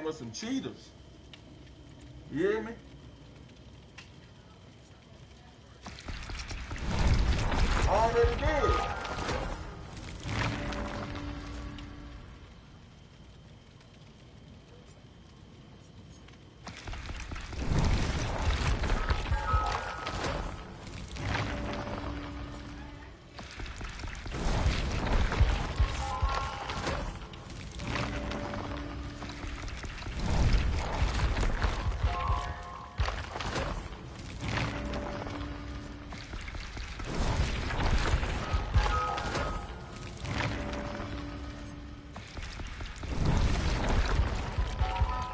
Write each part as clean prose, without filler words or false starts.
with some cheaters. You hear me? Already did.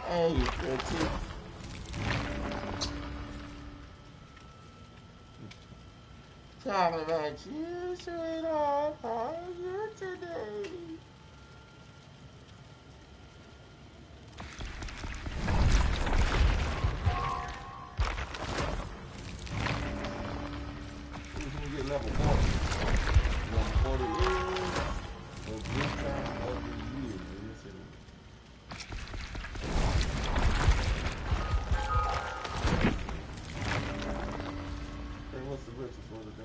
Hey, PT. Talking about you, sweetheart. How are you today? Who's gonna get level 40? Level 40 is a good time of the year. Yes, it is. Hey, what's the richest for the day?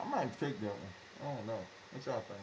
I might pick that one. I don't know. What y'all think?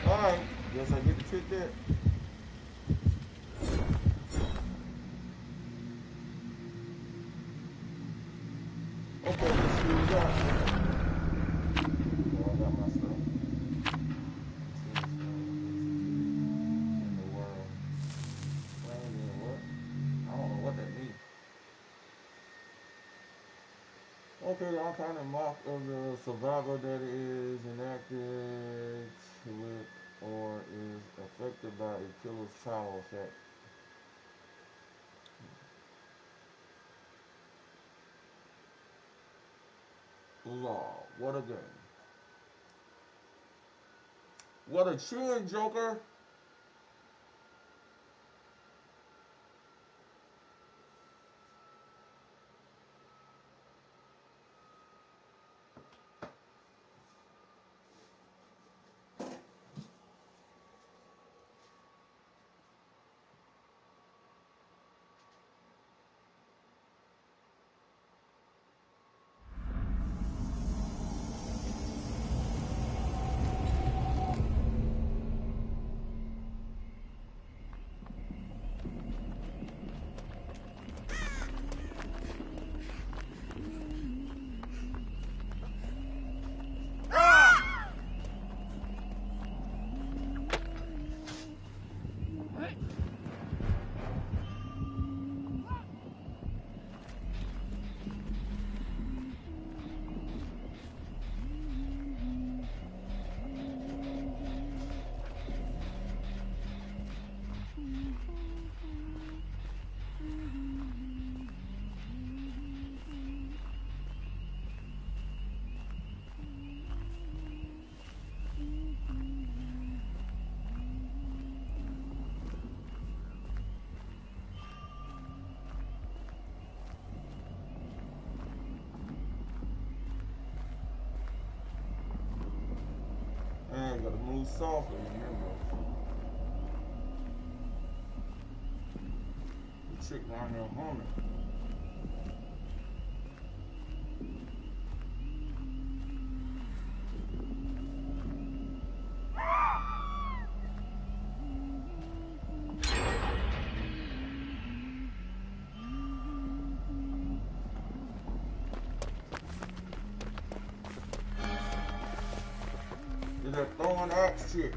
Alright, guess I get to pick that. Okay, let's see what we got. Oh, I got my stuff. In the world. Playing in what? I don't know what that means. Okay, the uncommon mark of the survivor that is enacted with or is affected by a killer's power effect. Law. What a game. What a chin, Joker. And gotta move softly, remember. The chick down there humming. Is that throwing axe chick?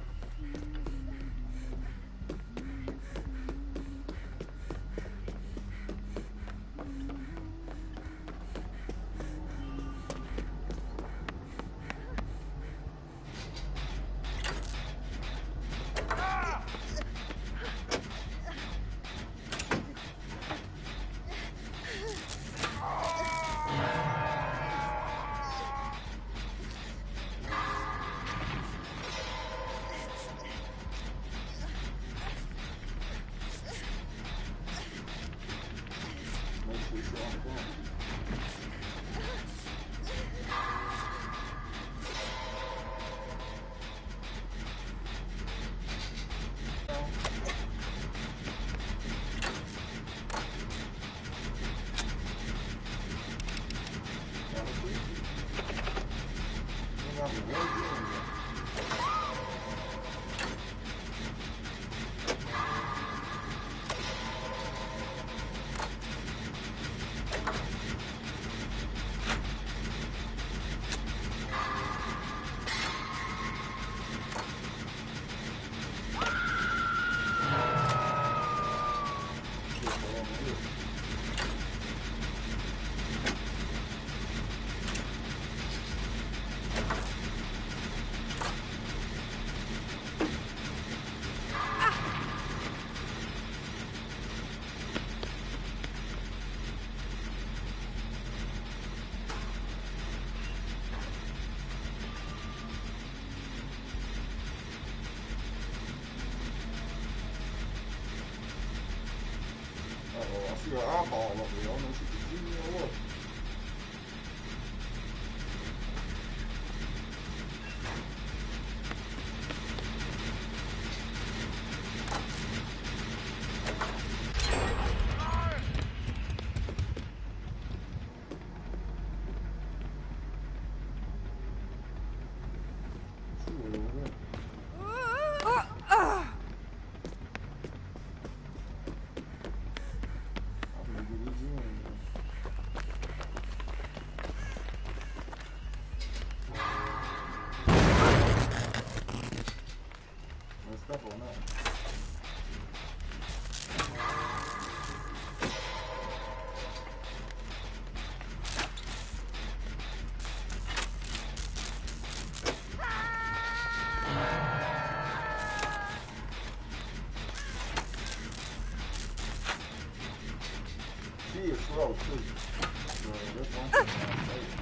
I see her eyeball up there. I don't know if she can see me or what. She went over there. I'm gonna get these in there. Let's step on that. She is slow too. So that's one thing I'm saying.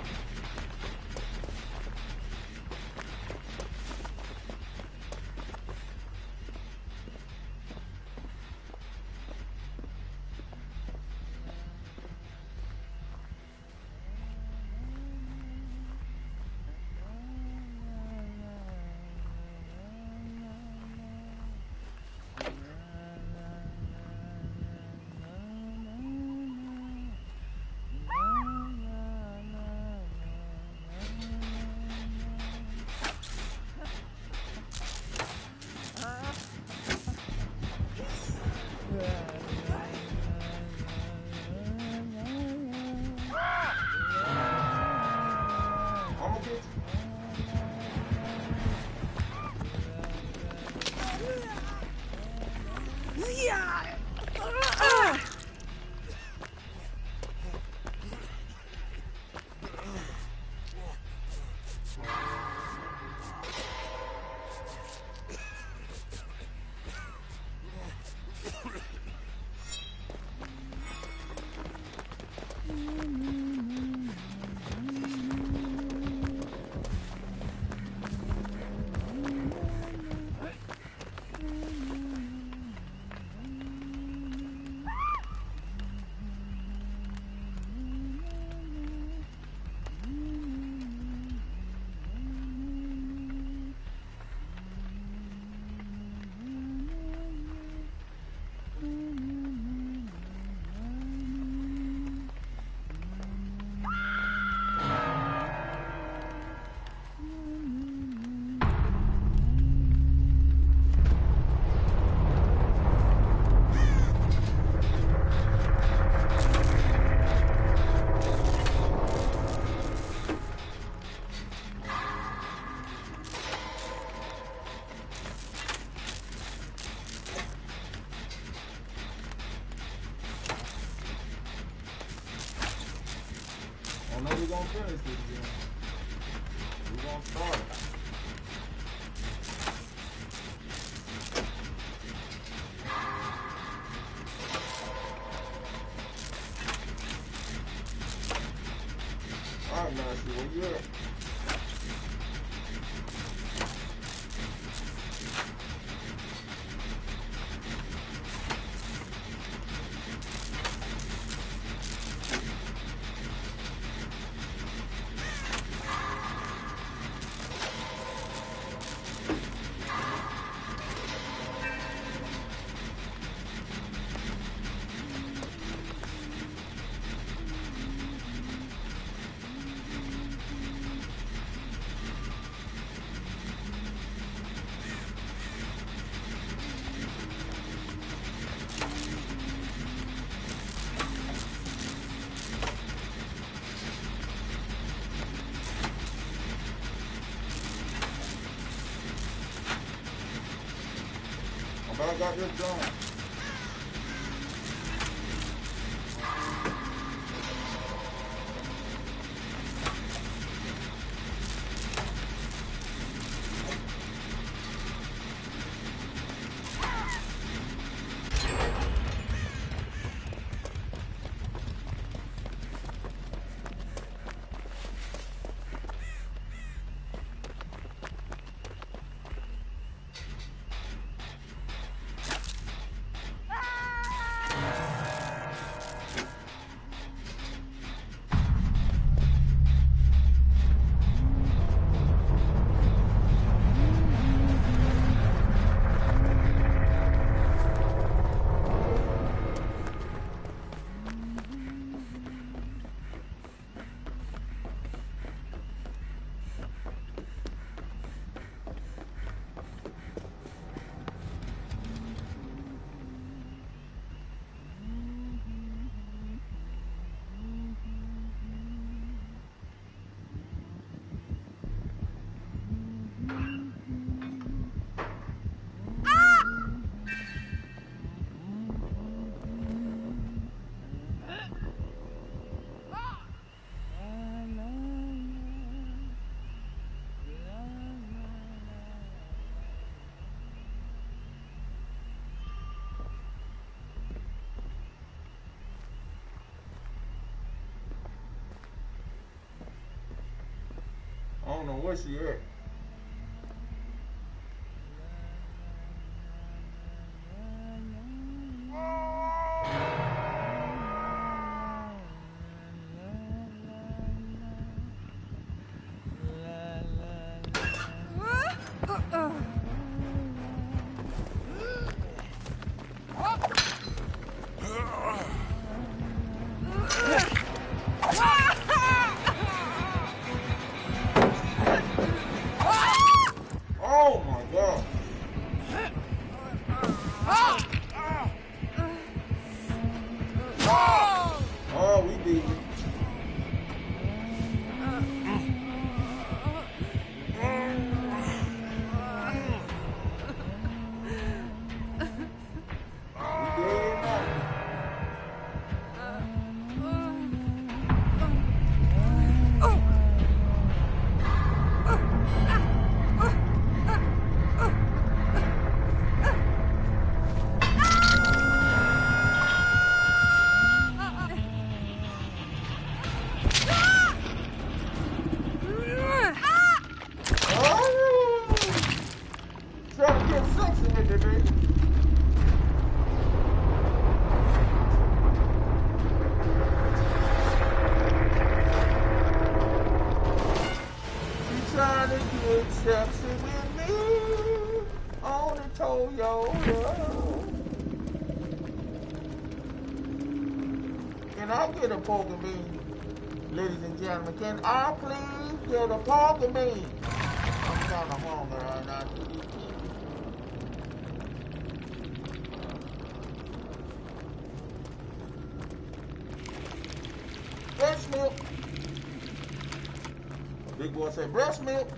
know we're gonna finish this game. We're gonna start it. Alright, Master, where you at? But I got this done. I don't know where she at. Oh my God. Oh, we beat it. We dead now. Oh, trying to get sexy with it, baby. She trying to get sexy with me on the Toyota. Can I get a poker bean? Ladies and gentlemen, can I please get a poker bean? I'm kind of hungry right now. Breast milk. Big boy said breast milk.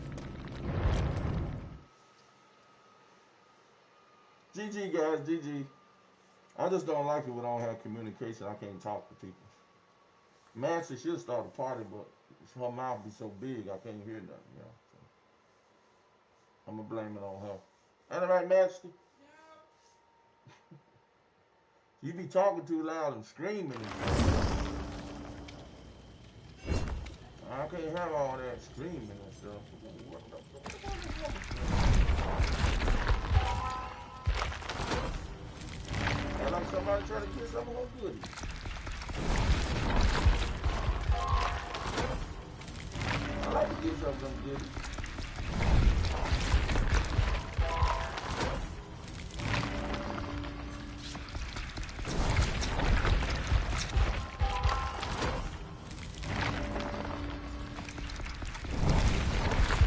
GG guys, GG. I just don't like it when I don't have communication. I can't talk to people. Master should start a party, but her mouth be so big I can't hear nothing. You know, so I'm gonna blame it on her. Ain't that right, Master? You be talking too loud and screaming and stuff. I can't have all that screaming and stuff. And like somebody trying to get some of her goodies. I like to get some of them goodies.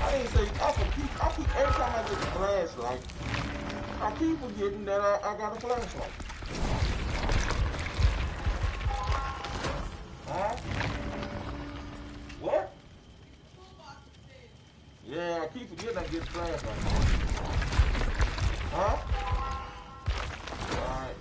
I didn't say I keep every time I get a flashlight, I keep forgetting that I got a flashlight. Huh? What? Yeah, I keep forgetting I get a flashlight. Huh? Alright.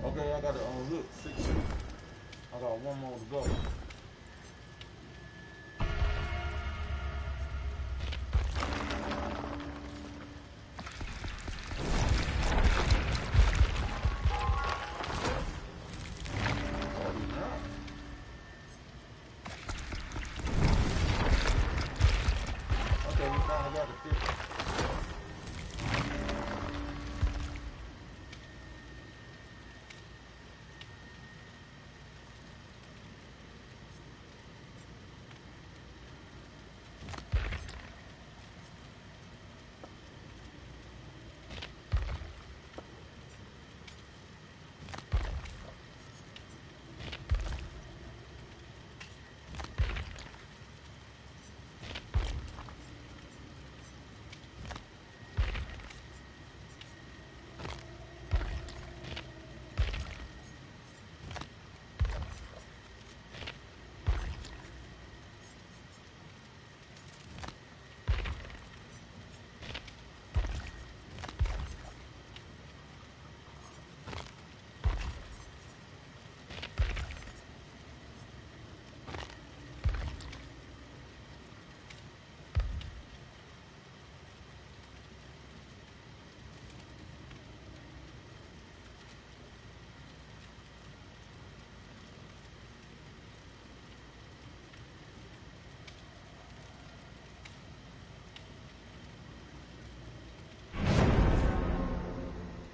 Okay, I got it on hook 6. I got one more to go. Okay, we finally got the 50.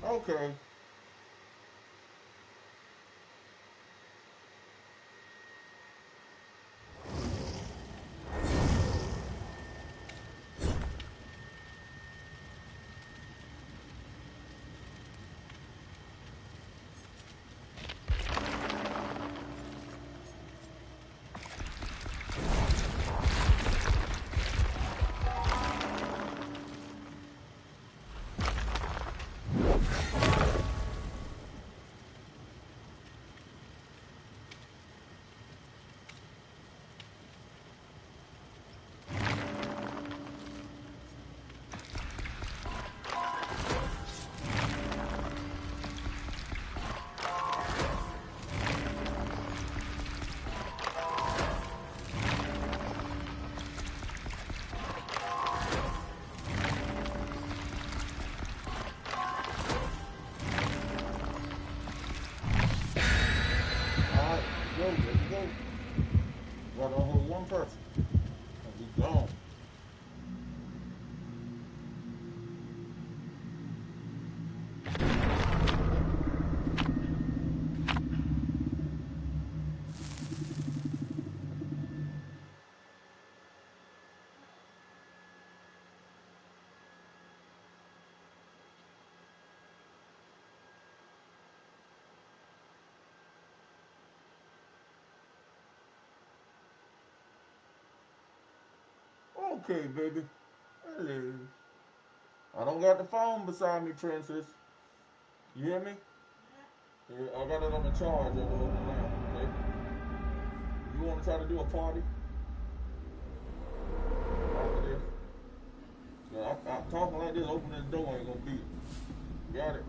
Okay. go, there you go. Gotta hold one person. And be gone. Okay, baby. Hello. I don't got the phone beside me, princess. You hear me? Yeah, I got it on the charge on the other lamp, okay? You want to try to do a party? After this? Yeah, I'm talking like this, open this door ain't gonna be it. Got it?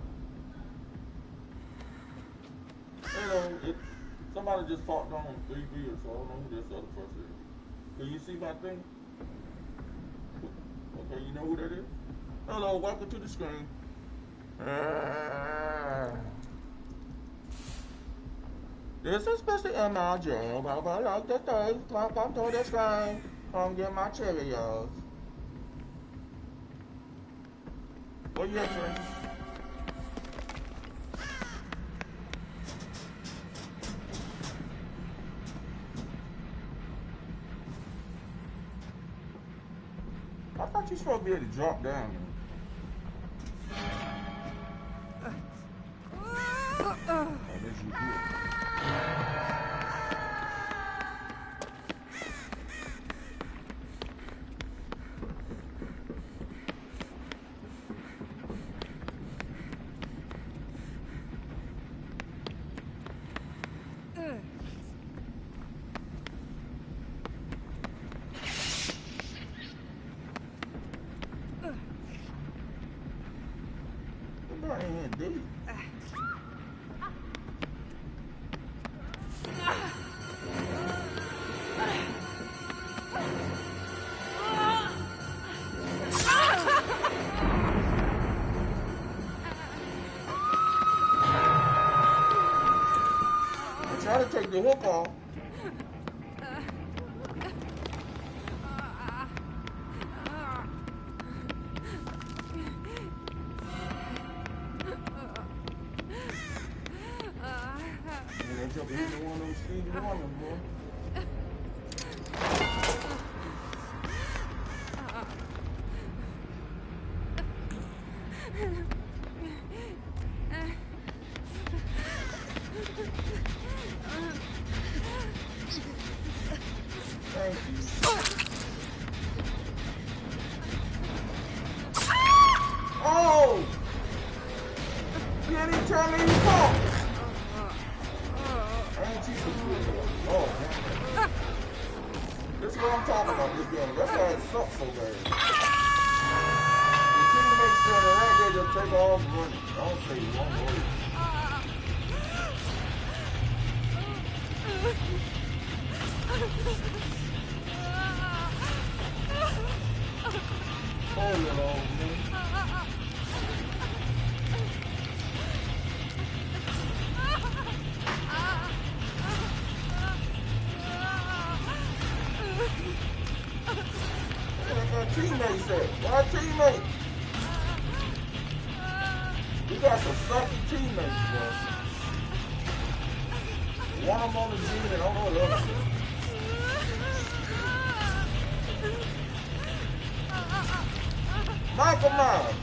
Somebody just parked on 3 vehicles, so I don't know who this other person is. Can you see my thing? Okay, you know who that is? Hello, welcome to the screen. This is Mr. MLJ. I like the thing. Welcome to the screen. Come get my Cheerios. What you at, Tracy? I thought you were supposed to be able to drop down. Oh, this you good. Somebody in here deep. Try to take the hook off. And they jump into one of those Stevie Wonder, boy. Thank you. Oh! You didn't even tell me you fought. Ain't you so good? Oh, man. This is what I'm talking about, this game. That's why it sucks so bad. The teammates standing right there just take off running. Don't say one word. Poor little old man. What our teammates said? Our teammates. We got some sucky teammates, bro. One of them on the team and I don't know the other. Michael Myers.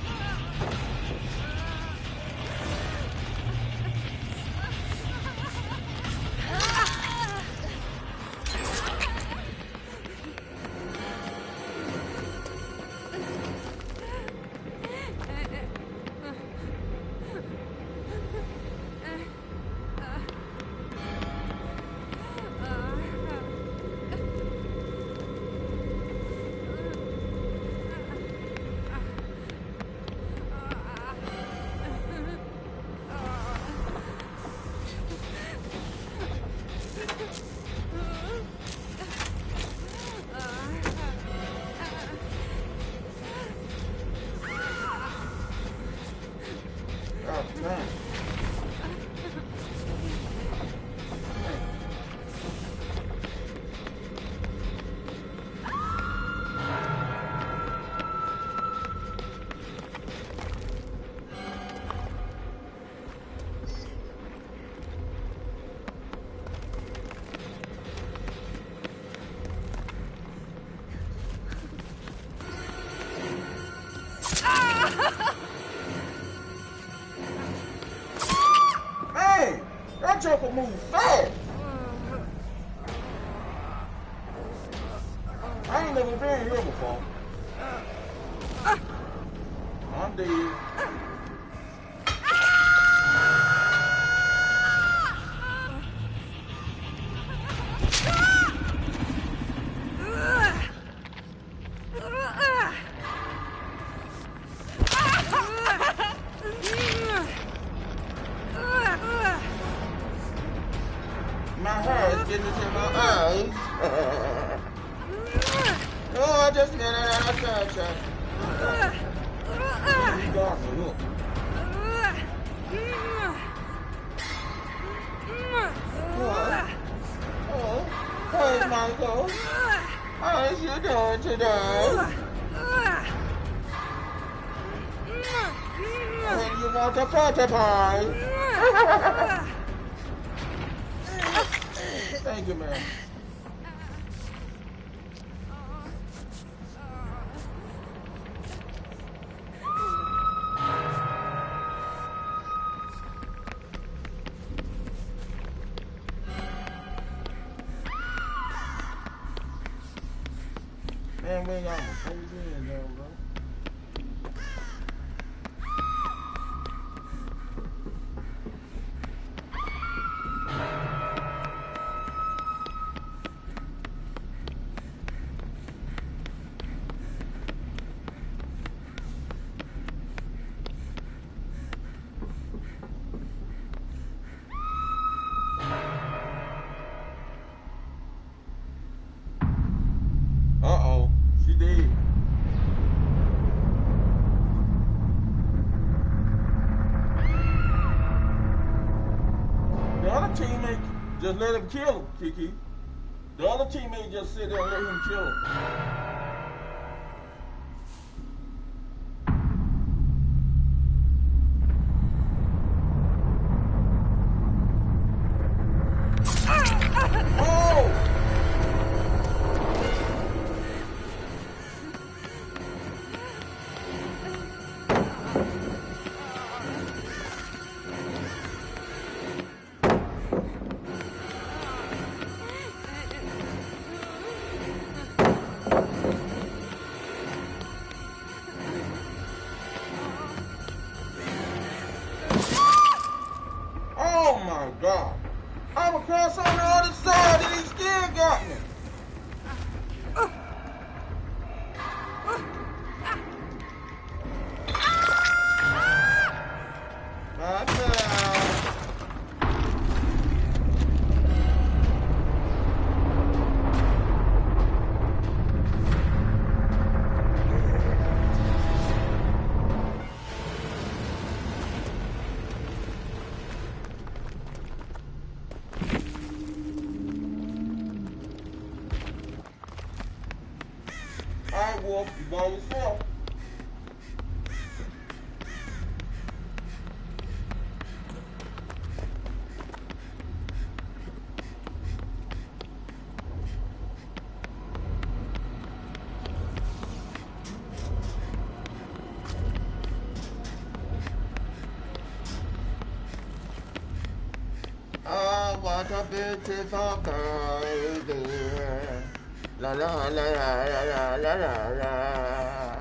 never been here before. I'm dead. My hair is getting into my eyes. Oh, I just got out of sunshine. You got me, look. Oh, hey, Michael. How's you doing today? And you want a party pie? Thank you, man. Man, we ain't got no things in there, bro. Uh-oh, she did. The other teammate just let him kill him, Kiki. The other teammate just sit there and let him kill him. Oh my God. I'm across on the other side and he still got me. Alright, Wolf, you by yourself. I want a beautiful baby. La la la la la la la la.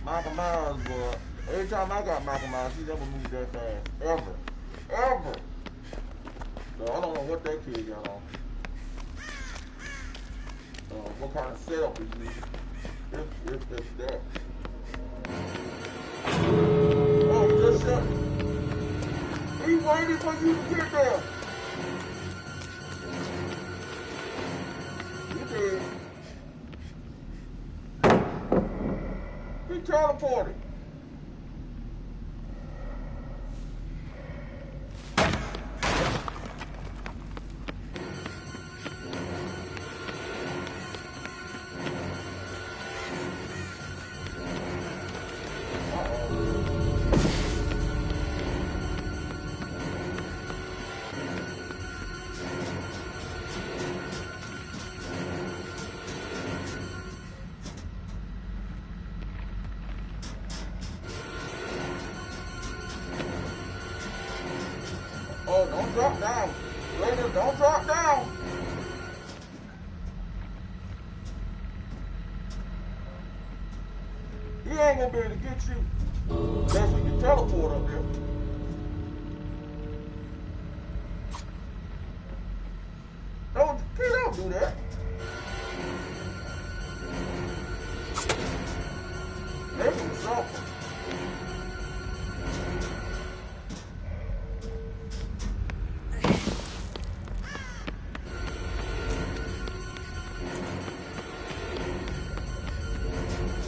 Michael Myers, boy. Every time I got Michael Myers, he never moved that fast. Ever. Ever. So I don't know what that kid got on. What kind of setup is this? If that. Oh, just shut. He waiting for you to get there. You did. He teleported. Oh, don't drop down. Later, don't drop down. ain't gonna be able to get you unless we can teleport up there. Don't do that. Make him suffer.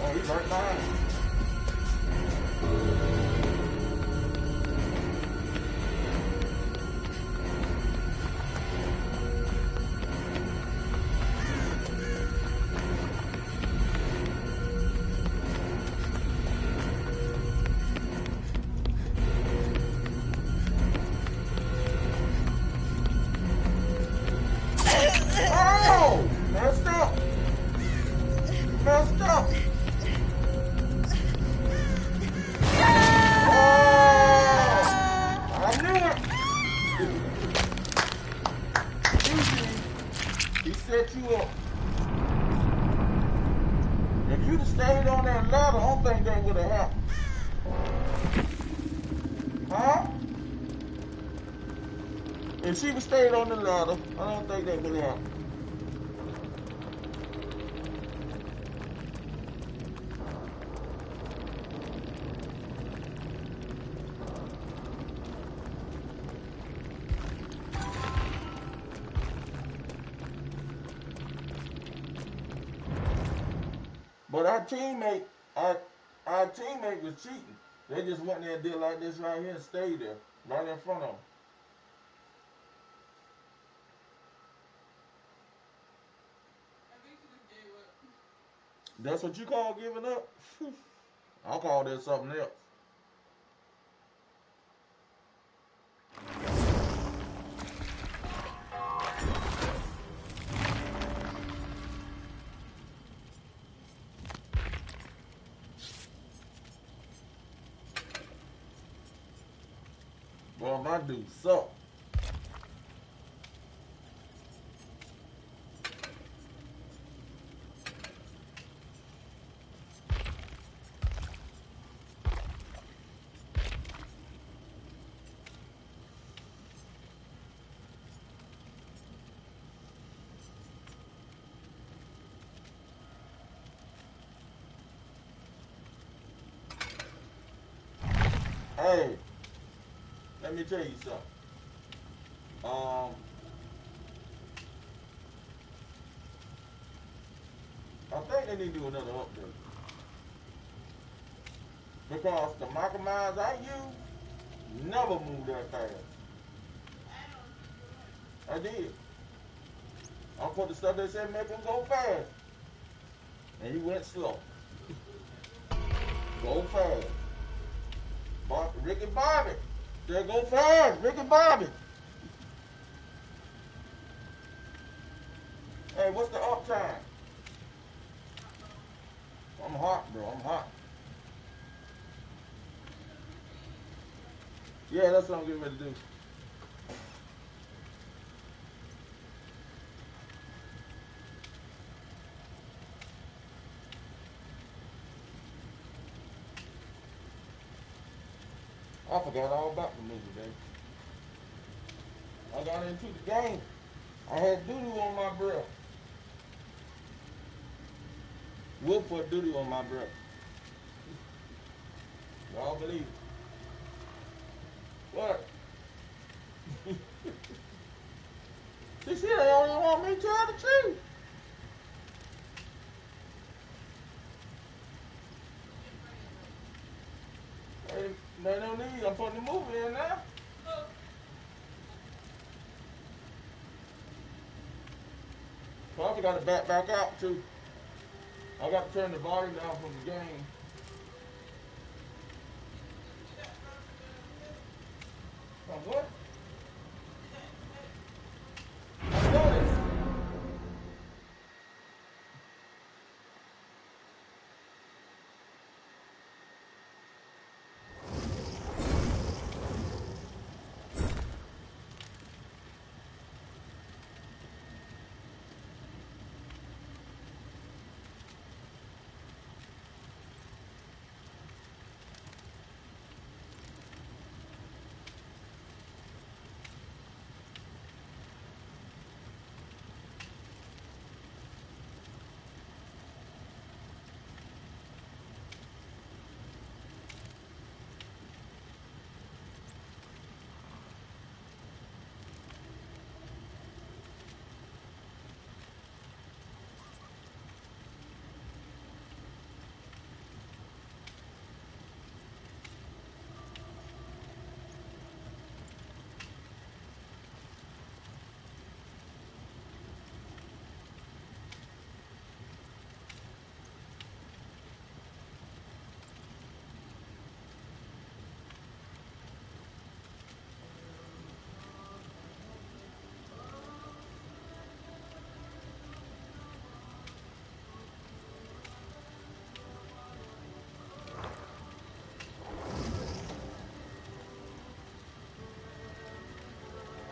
Oh, he's right behind him. Oh! Messed up! Messed up! I knew it! He set you up. If you'd have stayed on that ladder, I don't think that would have happened. Huh? If she would have stayed on the ladder, I don't think that would have happened. But our teammate was cheating. They just went there and did like this right here and stayed there, right in front of them. That's what you call giving up? I'll call that something else. Well, my dude suck. Hey, let me tell you something. I think they need to do another update. Because the microminds I use never move that fast. I did. I put the stuff they said make him go fast. And he went slow. Go fast. Ricky Bobby. Said go fast, Ricky Bobby. Hey, what's the uptime? I'm hot, bro. I'm hot. Yeah, that's what I'm getting ready to do. I forgot all about the movie, baby. I got into the game. I had doo-doo on my breath. Will put doo-doo on my breath. Y'all believe it. What? See, they only want me to tell the truth. They don't need. I'm putting the movie in now. Probably got to back out too. I got to turn the volume down from the game. What? I noticed.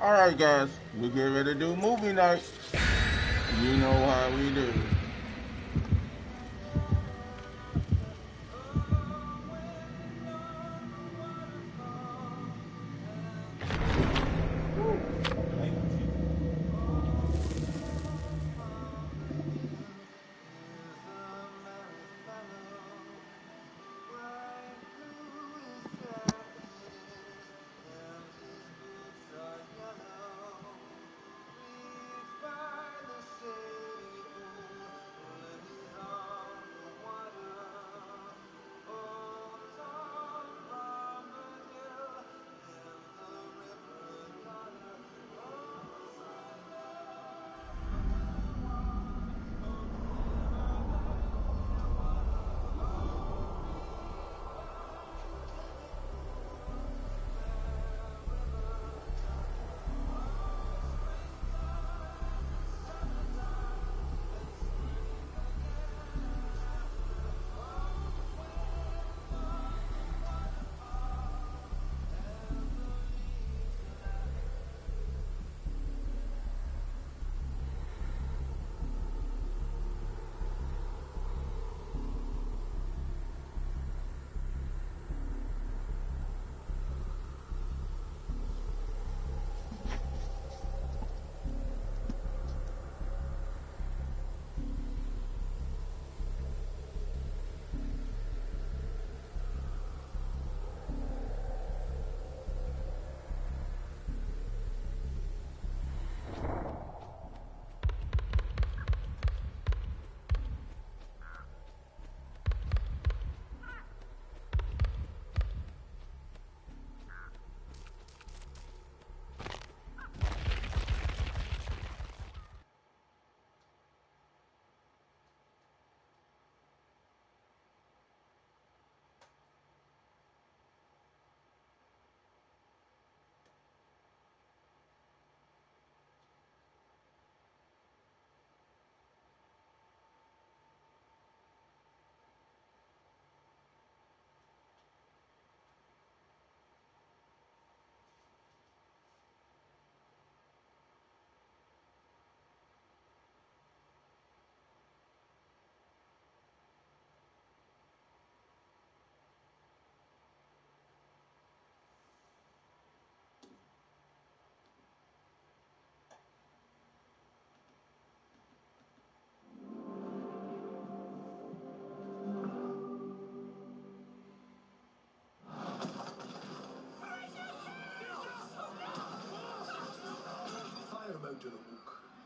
Alright, guys, we get ready to do movie night. You know how we do.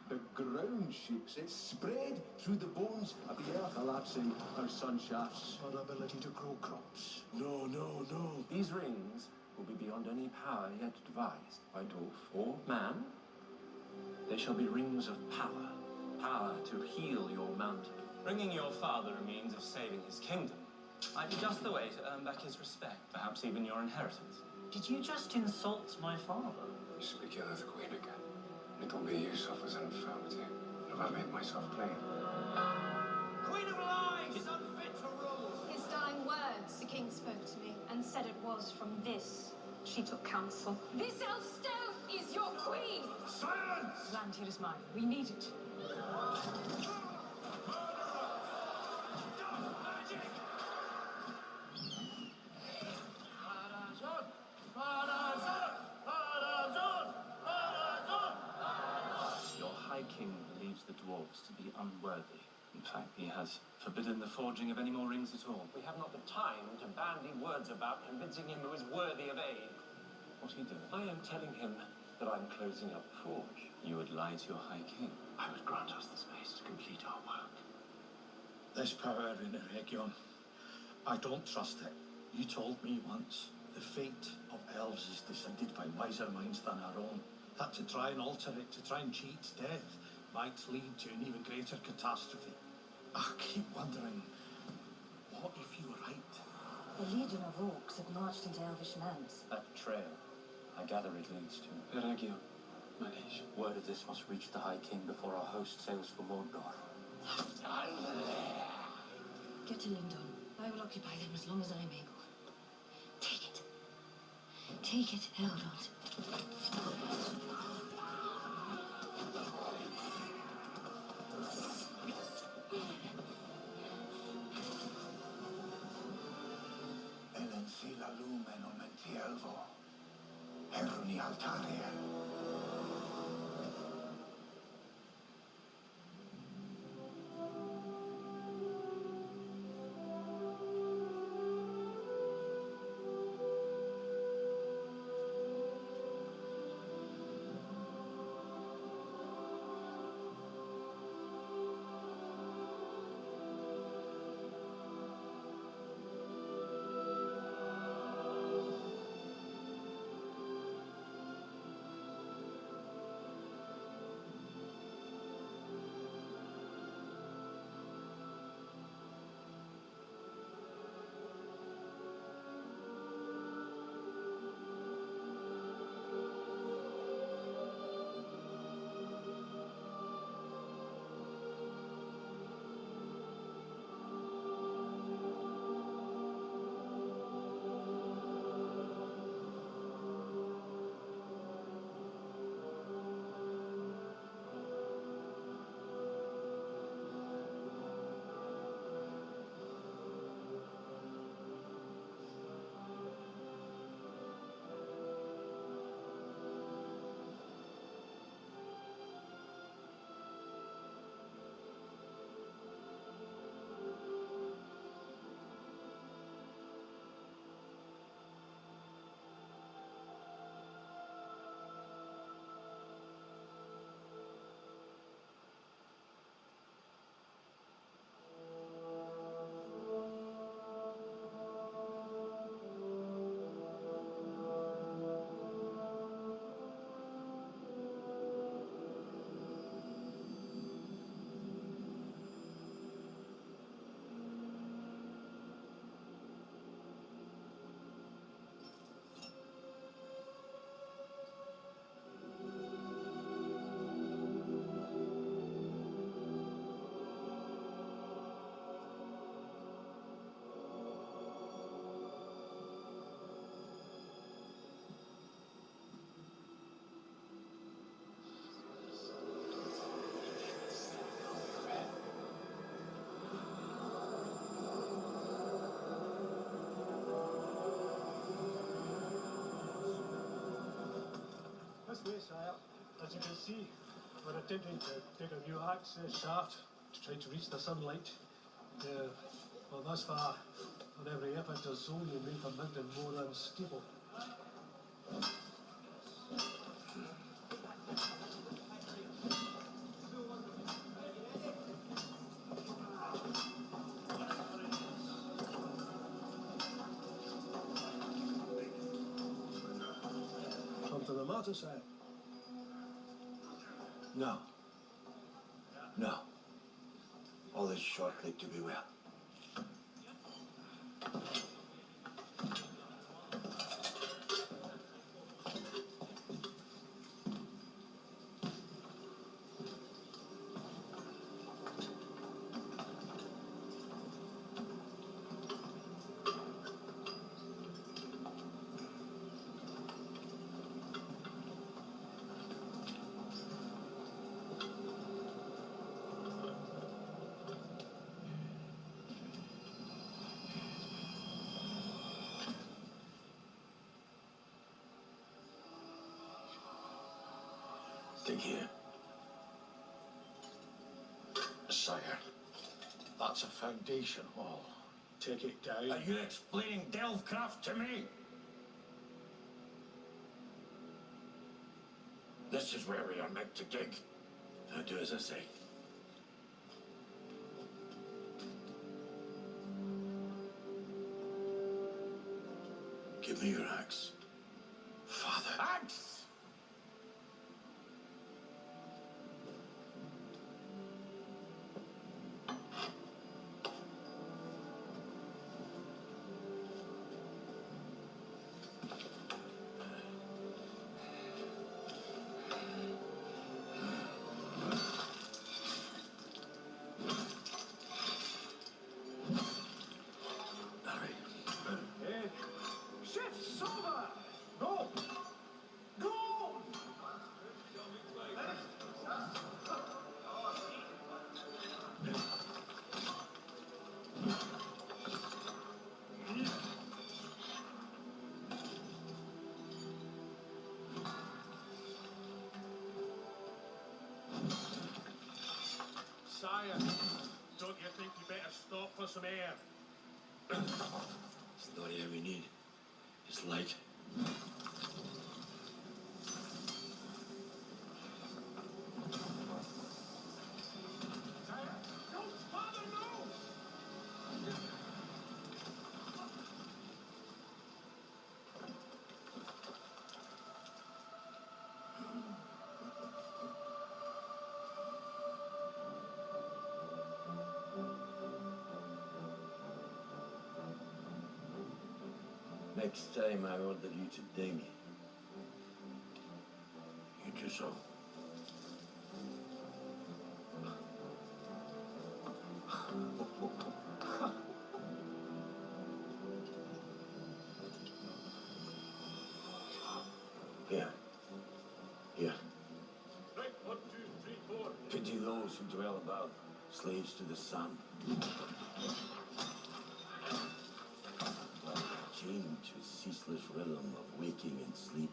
The ground shakes. It's spread through the bones of the earth, collapsing our sun shafts. Our ability to grow crops. No, no, no. These rings will be beyond any power yet devised by dwarf or man. They shall be rings of power. Power to heal your mountain. Bringing your father a means of saving his kingdom might be just the way to earn back his respect, perhaps even your inheritance. Did you just insult my father? You speak ill of the Queen again. It'll be you suffers an infirmity. Have I made myself plain? Queen of Lies is unfit for rule! His dying words, the king spoke to me and said it was from this she took counsel. This elf stone is your queen! Silence! Land here is mine. We need it. Your High King believes the dwarves to be unworthy. In fact, he has forbidden the forging of any more rings at all. We have not the time to bandy words about convincing him who is worthy of aid. What are you doing? I am telling him that I'm closing up the forge. You would lie to your High King. I would grant us the space to complete our work. This power in the region, I don't trust it. You told me once, the fate of elves is decided by wiser minds than our own. That to try and alter it, to try and cheat death, might lead to an even greater catastrophe. I keep wondering, what if you were right? The Legion of Orcs had marched into Elvish lands. That trail, I gather it leads to Peragio, my liege. Word of this must reach the High King before our host sails for Mordor. Get to Lindon. I will occupy them as long as I am able. Take it. Take it, Elrond. Elensi la lume non menti elvo. Herni altaria. This way, sire. As you can see, we're attempting to dig a new access shaft to try to reach the sunlight. Well, thus far, on every effort or so, you make the mountain more unstable. Something the matter, sire? No. No. All is shortly to be well. Dig here. Sire, that's a foundation wall. Take it down. Are you explaining Delvecraft to me? This is where we are meant to dig. Now do as I say. Give me your axe. Father. Axe! Shift sober! Sire, don't you think you better stop for some air? It's not air we need. It's light. Sire? No! Father, no! Next time I order you to dig, you do so. Here. Here. Right, 1, 2, 3, 4. Pity those who dwell above, slaves to the sun. Chained to a ceaseless rhythm of waking and sleep.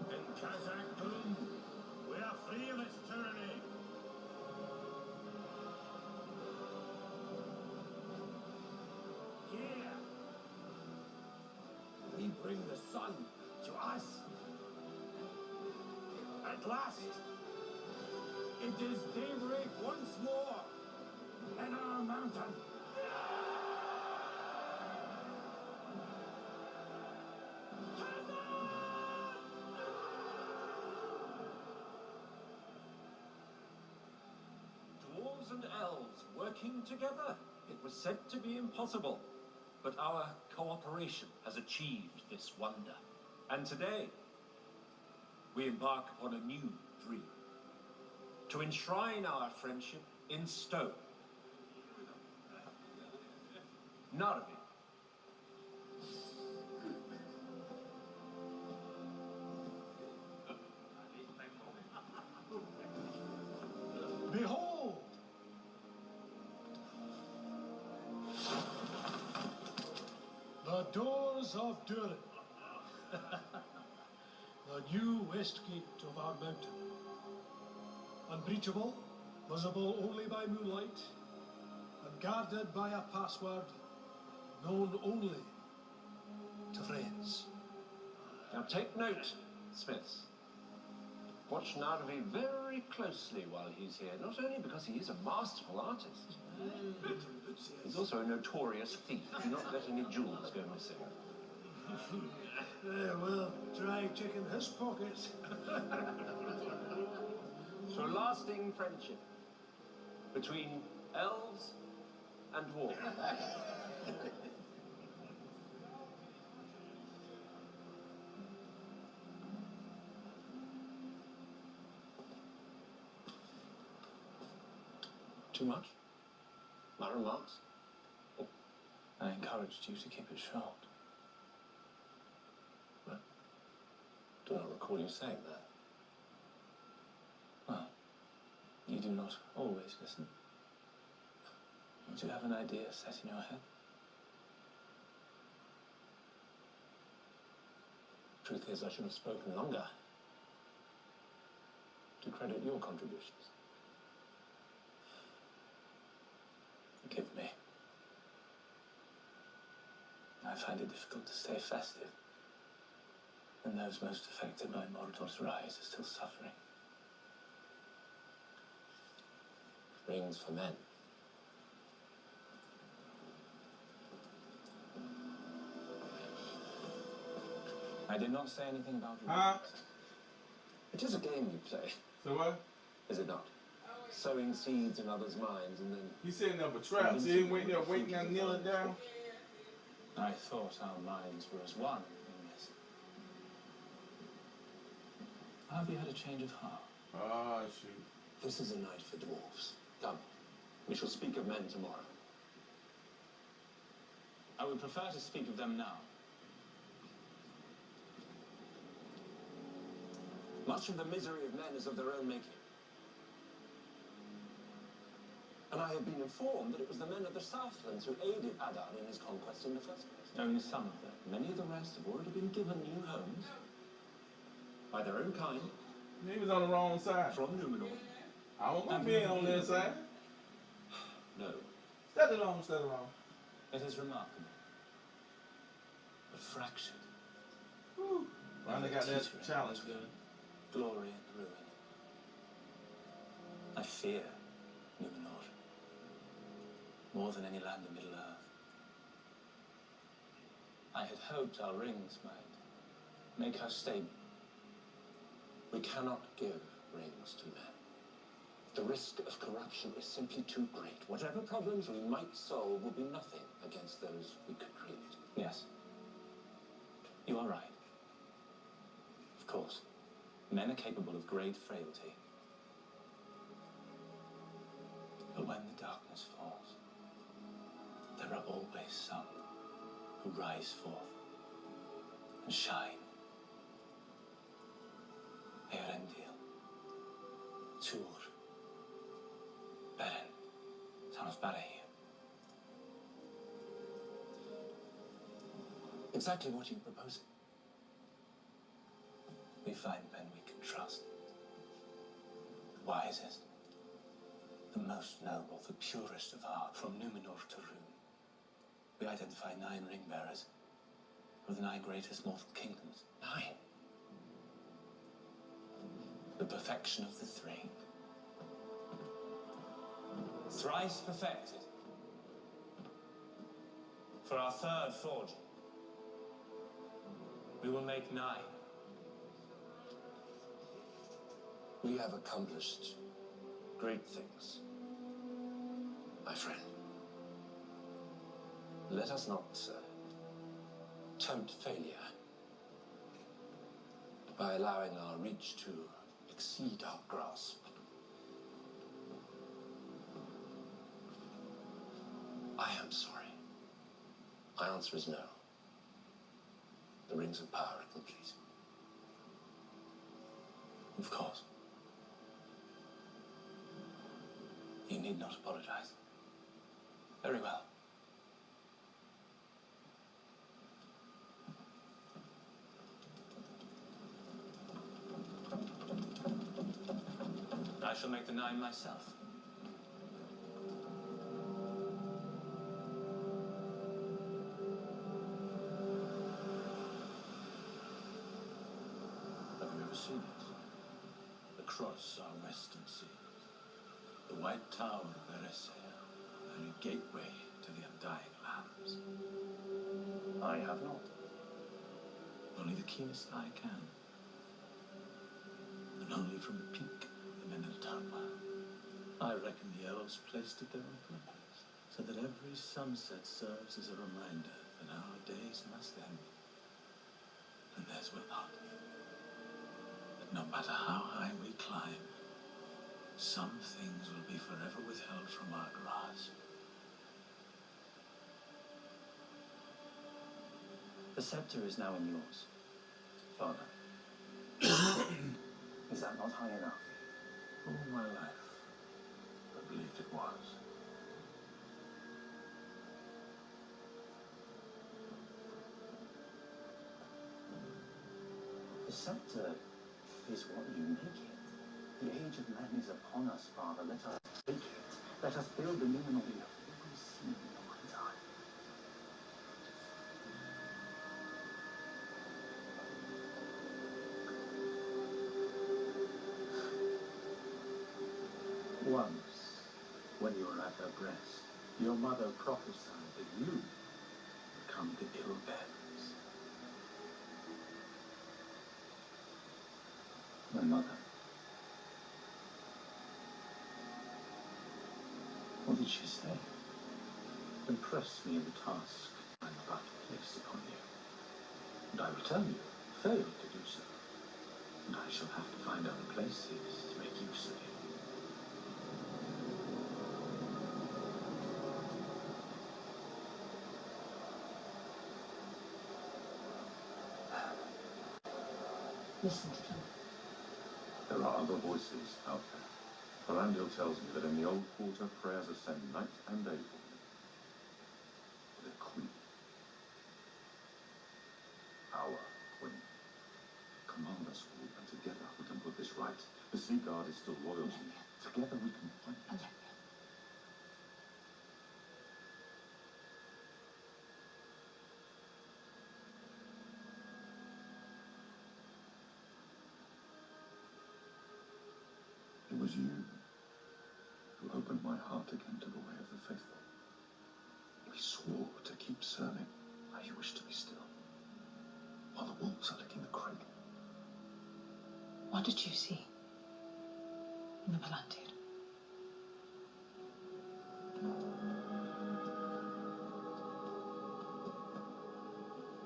In Kazakh Doom, we are free of its tyranny. Here! We bring the sun to us. At last, it is daybreak once more in our mountain. Dwarves and elves working together? It was said to be impossible. But our cooperation has achieved this wonder. And today, we embark upon a new dream. To enshrine our friendship in stone. Narvi. Behold! The doors of Durin. The new west gate of our mountain. Unbreachable, visible only by moonlight, and guarded by a password known only to friends. Now take note, Smiths. Watch Narvi very closely while he's here, not only because he is a masterful artist, he's also a notorious thief. Do not let any jewels go missing. Well, try checking his pockets. To a lasting friendship between elves and dwarves. Too much? My remarks? I encouraged you to keep it short. I do not recall you saying that. Well, you do not always listen. Do you have an idea set in your head? Truth is, I should have spoken longer to credit your contributions. Forgive me. I find it difficult to stay festive when those most affected by Mordor's rise are still suffering. Rings for men. I did not say anything about Huh? It is a game you play, So what? is it not? Sowing seeds in others' minds and then... He's setting up a trap. See him waiting there, waiting and kneeling down. I thought our minds were as one in this. Have you had a change of heart? Oh, shoot. This is a night for dwarves. Come, we shall speak of men tomorrow. I would prefer to speak of them now. Much of the misery of men is of their own making. And I have been informed that it was the men of the Southlands who aided Adar in his conquest in the first place. Only some of them. Many of the rest have already been given new homes by their own kind. He was on the wrong side. From Numenor. I don't want to be on their side. No. Steady long, steady long. It is remarkable. But fractured. Whew. Finally got that Teetering challenge between done. glory and ruin. I fear Numenor more than any land in Middle-earth. I had hoped our rings might make her stable. We cannot give rings to men. The risk of corruption is simply too great. Whatever problems we might solve would be nothing against those we could create. Yes. You are right. Of course. Men are capable of great frailty. But when the darkness falls, there are always some who rise forth and shine. Eärendil, Tur, Beren, son of Barahir. Exactly what are you proposing? We find men we can trust. The wisest, the most noble, the purest of heart, from Numenor to Rune. We identify 9 ring-bearers of the 9 greatest mortal kingdoms. 9. The perfection of the 3. Thrice perfected. For our 3rd forging, we will make 9. We have accomplished great things, my friend. Let us not tempt failure by allowing our reach to exceed our grasp. I am sorry. My answer is no. The rings of power are complete. Of course. You need not apologize. Very well. I shall make the 9 myself. Have you ever seen it? Across our western sea, the White Tower of Eresea, the very gateway to the Undying Lands. I have not. Only the keenest eye can. And only from the peak of the Meneltama. I reckon the elves placed it there on purpose, so that every sunset serves as a reminder that our days must end. And theirs will not. That no matter how high we climb, some things will be forever withheld from our grasp. The scepter is now in yours, Father. Is that not high enough? All my life, I believed it was. The scepter is what you make it. The age of man is upon us, Father. Let us take it. Let us build the Numenor we have always seen in your mind's eye. Once, when you were at her breast, your mother prophesied that you would come to ill ends. My mother. What did she say? Impress me in the task I'm about to place upon you. And I will tell you, fail to do so. And I shall have to find other places to make use of you. Listen to them. There are other voices out there. Ferrandil tells me that in the old quarter, prayers ascend night and day for their queen. Our queen. Command us all, and together we can put this right. The Sea Guard is still loyal to me. Together we can fight it. It was you who opened my heart again to the way of the faithful. We swore to keep serving. Now you wish to be still, while the wolves are licking the cradle. What did you see in the Palantir?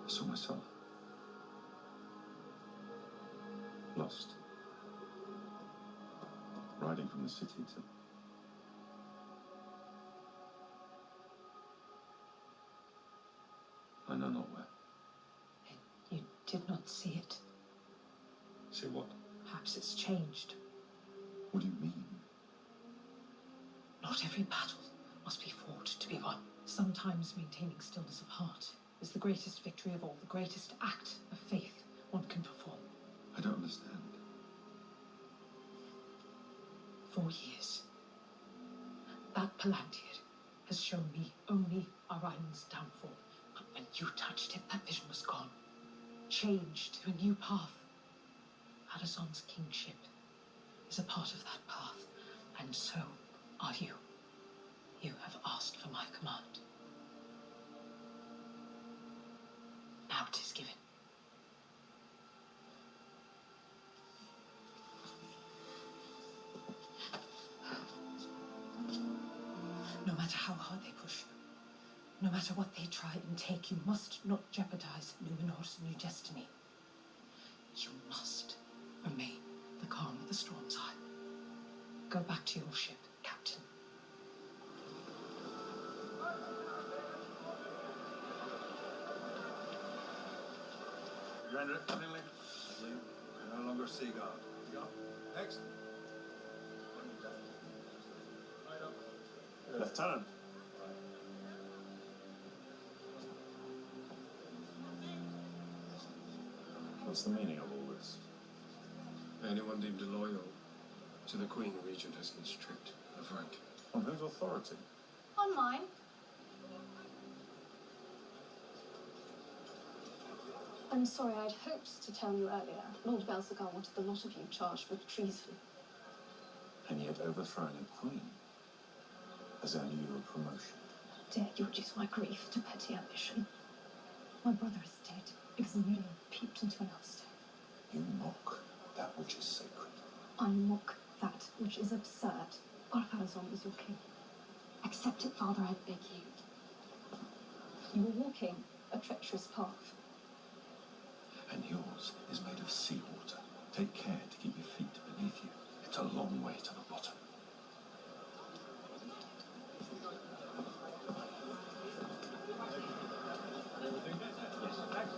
I saw myself lost, riding from the city to I know not where. You did not see it. See what? Perhaps it's changed. What do you mean? Not every battle must be fought to be won. Sometimes maintaining stillness of heart is the greatest victory of all, the greatest act of faith one can perform. I don't understand. For years, that Palantir has shown me only our island's downfall. But when you touched it, that vision was gone. Changed to a new path. Addison's kingship is a part of that path, and so are you. You have asked for my command. Now it is given. No matter how hard they push you, no matter what they try and take, you must not jeopardize Numenor's new destiny. You must remain the calm of the storm's eye. Go back to your ship, Captain. Surrender it, Finley. We're no longer Sea Guard. Next. Lieutenant. What's the meaning of all this? Anyone deemed loyal to the Queen Regent has been stripped of rank. On whose authority? On mine. I'm sorry, I'd hoped to tell you earlier. Lord Belsagar wanted the lot of you charged with treason. And yet overthrowing a queen has earned you a promotion. Dare you reduce my grief to petty ambition? My brother is dead because Miriam peeped into an elfstone. You mock that which is sacred. I mock that which is absurd. Ar-Pharazôn is your king. Accept it, father, I beg you. You are walking a treacherous path. And yours is made of seawater. Take care to keep your feet beneath you. It's a long way to the bottom. Yes, thanks.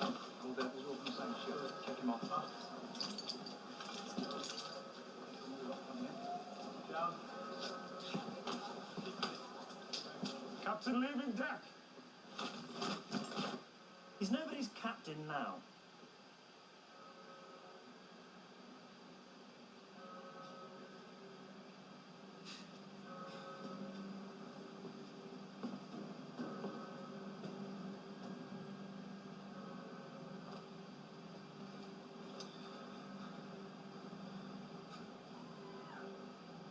All devils all from the same ship. Check him off. Down. Captain leaving deck. He's nobody's captain now.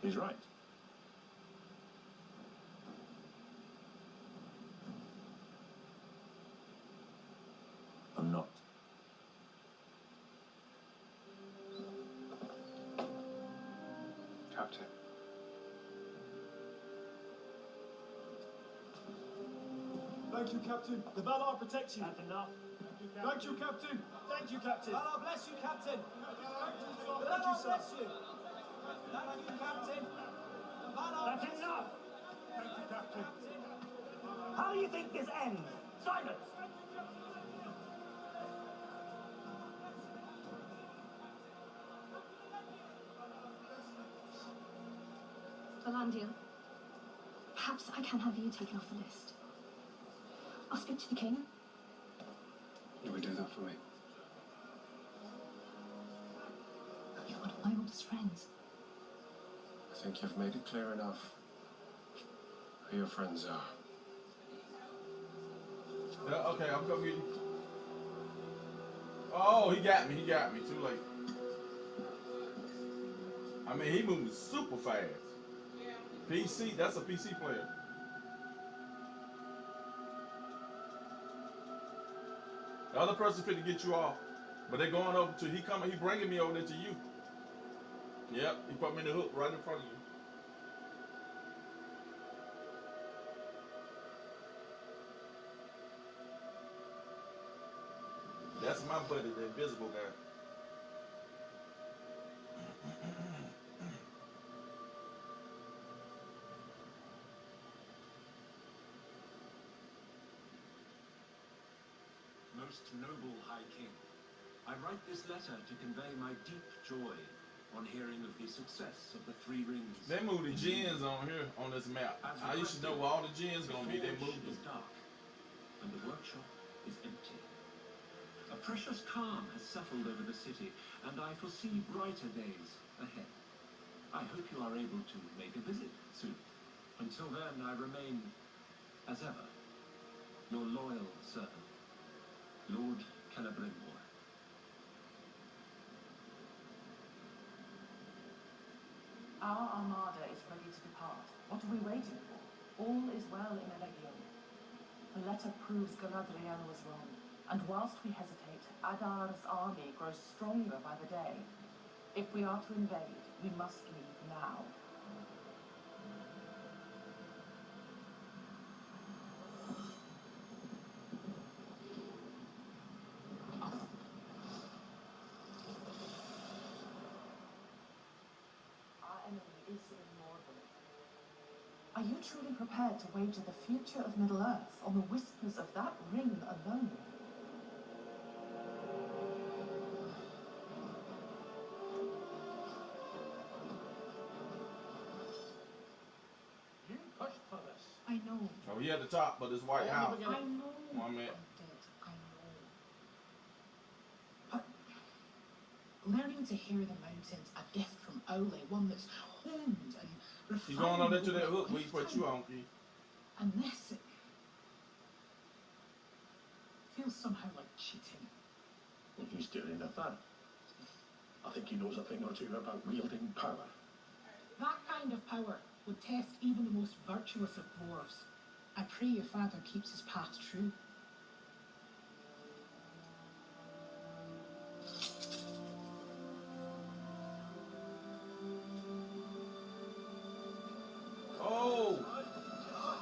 He's right. I'm not. Captain. Thank you, Captain. The Valar protects you. That's enough. Thank you, Captain. Thank you, Captain. Valar bless you, Captain. The Valar bless you. Thank you, Captain. The Valar That's enough. Thank you, Captain. How do you think this ends? Silence. Galandiel. Perhaps I can have you taken off the list. I'll speak to the king. You would do that for me? You're one of my oldest friends. I think you've made it clear enough who your friends are. Yeah, okay, I'm coming get you. Oh, he got me. He got me. Too late. I mean, he moving super fast. PC, that's a PC player. The other person fit to get you off, but they're going over to. He bringing me over there to you. Yep, he put me in the hook right in front of you. That's my buddy, the invisible guy. Most noble High King, I write this letter to convey my deep joy on hearing of the success of the Three Rings. They moved the gens on here on this map. I used to know where all the gens gonna be. They moved them. Is dark, and the workshop is empty. A precious calm has settled over the city, and I foresee brighter days ahead. I hope you are able to make a visit soon. Until then, I remain, as ever, your loyal servant, Lord Celebrimbor. Our armada is ready to depart. What are we waiting for? All is well in Eregion. The letter proves Galadriel was wrong. And whilst we hesitate, Adar's army grows stronger by the day. If we are to invade, we must leave now. Our enemy is in Mordor. Are you truly prepared to wager the future of Middle-earth on the whispers of that ring alone? You pushed for this. I know. Oh, he at the top, but it's White House. I know. One minute. I did. I know. But learning to hear the mountains, a gift from Owley, one that's honed and refined. He's going on there to that over a hook where he put lifetime. you on, Keith. And this, it feels somehow like cheating. Well, he's doing a thing. I think he knows a thing or two about wielding power. That kind of power would test even the most virtuous of dwarves. I pray your father keeps his path true. Oh,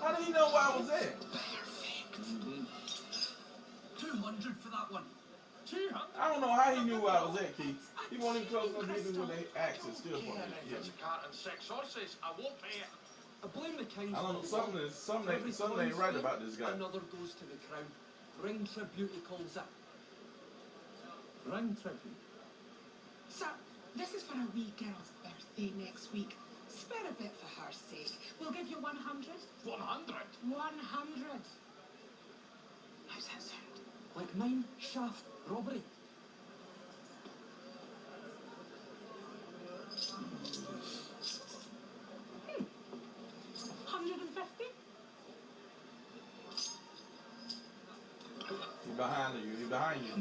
how did he know where I was at? Perfect. 200 for that one. 200. I don't know how he knew where I was at, Keith. He wasn't even close enough to hit me with the axes. Still fucking If hit it's me. a cart and 6 horses, I won't pay it. I blame the I don't know. Something ain't right about this guy. Another goes to the crown. Ring tribute, he calls it. Ring tribute. Sir, this is for a wee girl's birthday next week. Spare a bit for her sake. We'll give you 100. 100? 100. How's that sound? Like mine shaft robbery. 150? He's behind you. He's behind you.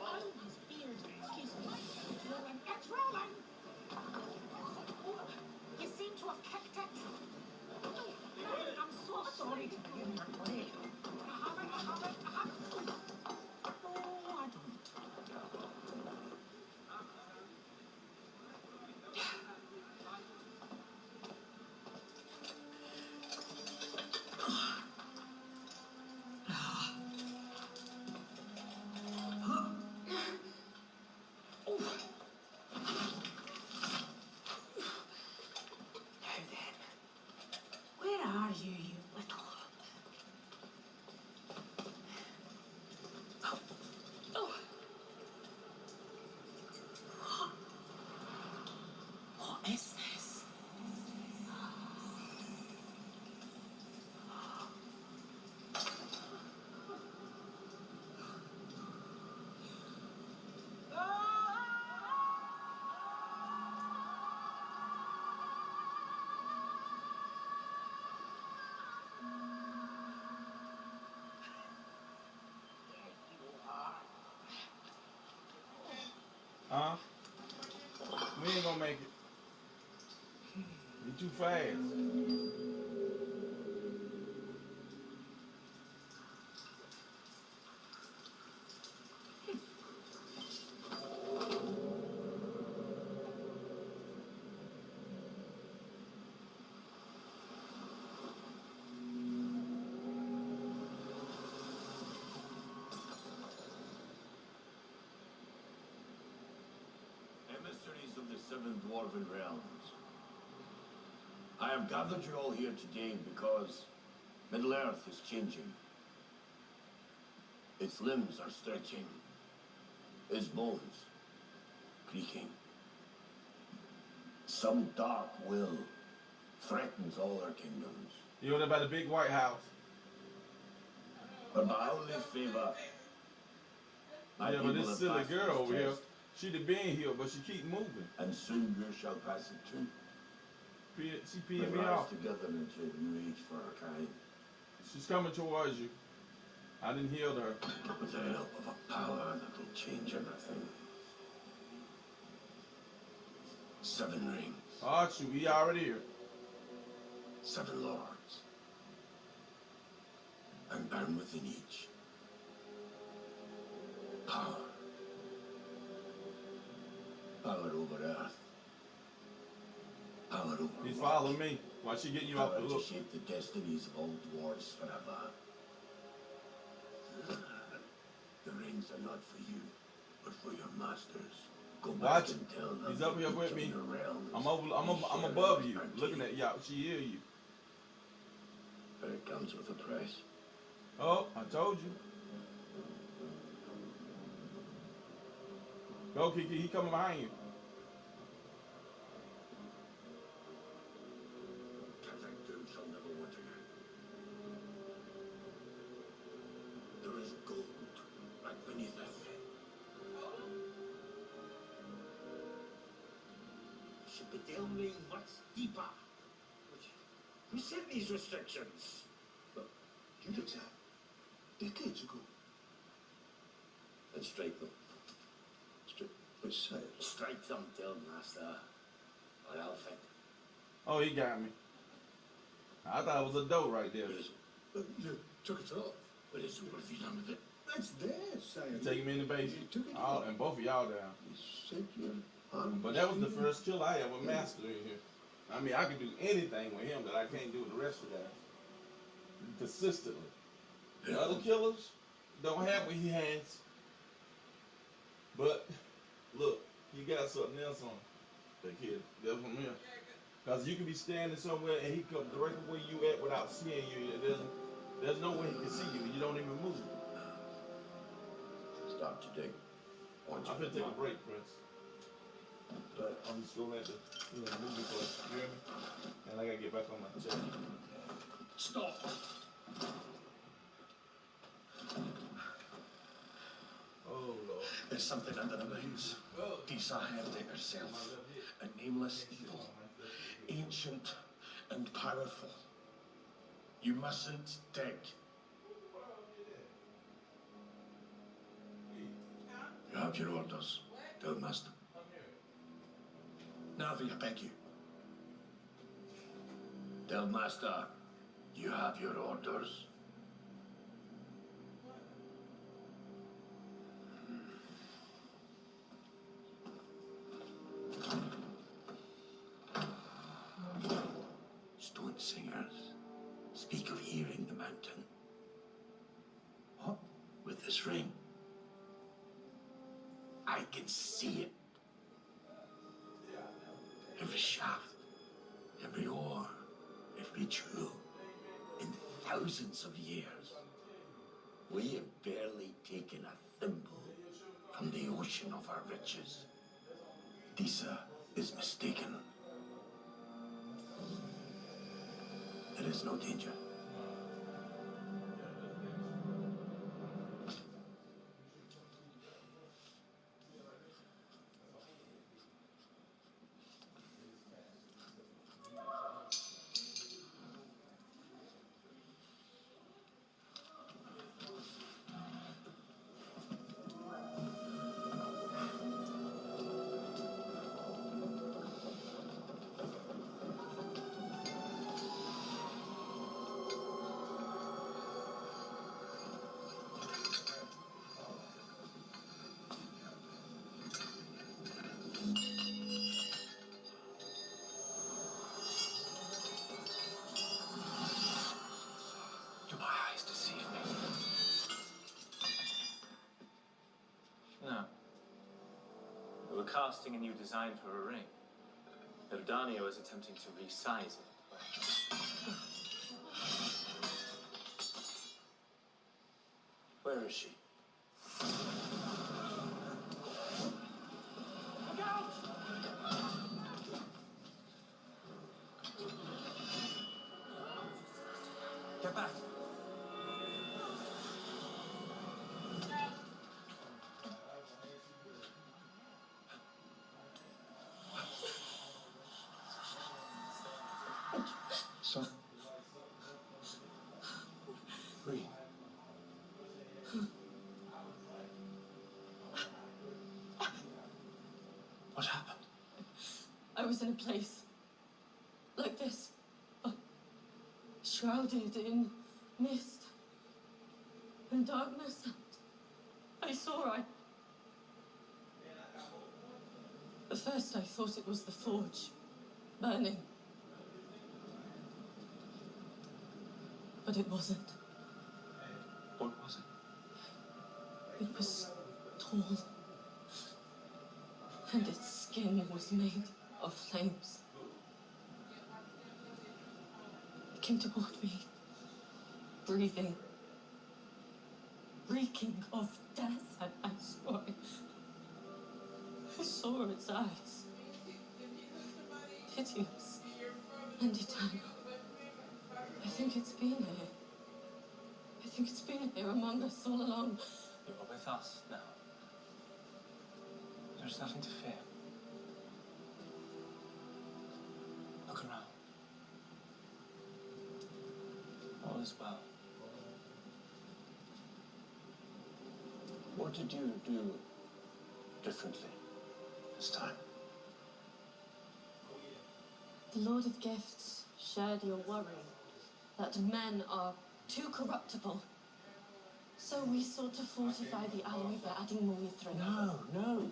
Oh, his beard. Excuse me. It's rolling. It's rolling! Oh, you seem to have kicked it. Oh, I'm so sorry to ruin your play. I have it. Oh, I don't. Now then, where are you, you little... Oh. What Huh? We ain't gonna make it. You too fast. Emissaries of the Seven Dwarven Realms. I have gathered you all here today because Middle-earth is changing. Its limbs are stretching. Its bones creaking. Some dark will threatens all our kingdoms. You know about the big White House? But by only favor, my Yeah, but people this have silly passed girl over this here, test, she'd have been here, but she keep moving. and soon you shall pass it too. She We peeing me rise off. together into a new age for our kind, She's coming towards you. I didn't heal her. with the help of a power that will change everything. 7 rings. Oh shoot, he already here. 7 lords. And bound within each. Power. Power over earth. Power over He's rock. following me. Why she getting you off Power the to hook? shape the destinies of all dwarves forever. The rings are not for you, but for your masters. Go back Watch it. and tell them He's up here that with each me. of your realms I'm share above in you, bounty. looking at y'all. She hear you. But it comes with a price. Oh, I told you. Go, Kiki. He coming behind you. Doom shall never want again. There is gold right beneath that thing. But tell me what's deeper. Who set these restrictions? Look, you did that decades ago. And strike them. Which side? Strike them, Guildmaster. Or Elfin. Oh, he got me. I thought it was a doe right there. What is it? You took it off. What is it? What have you done with it? That's there, sire. You taking me in the You basement. took it All, off. and both of y'all down. You said your hand But that was the feeling- first kill I ever mastered in here. I mean, I could do anything with him that I can't do with the rest of the guys. Consistently. The other killers don't have what he has. But, look, he got something else on him. The kid. That's from him. Because you could be standing somewhere and he come directly where you at without seeing you. There's no way he can see you. You don't even move. Stop to dig. I'm gonna take a break, Prince. But I'm just going at the movie place. You hear me? And I gotta get back on my chair. Stop! Oh Lord. There's something under the mines. Disa heard it herself. A nameless evil. Ancient and powerful. You mustn't dig. You have your orders, Guildmaster. Navi, I beg you. Guildmaster, you have your orders. Stone singers speak of hearing the mountain. What? With this ring, I can see it. Every shaft, every oar, every jewel. In thousands of years, we have barely taken a thimble from the ocean of our riches. Disa is mistaken. There is no danger. casting a new design for a ring. Eldanio is attempting to resize it. Where is she? Look out! Get back! Son. Breathe. What happened? I was in a place like this, but shrouded in mist and darkness. I saw At first I thought it was the forge, burning. But it wasn't. What was it? It was tall. And its skin was made of flames. It came toward me, breathing, reeking of death, and I saw its eyes, pitiless and eternal. I think it's been here. I think it's been here among us all along. You are with us now. There's nothing to fear. Look around. All is well. What did you do differently this time? The Lord of Gifts shared your worry that men are too corruptible. So we sought to fortify the alloy by adding more mithril. No.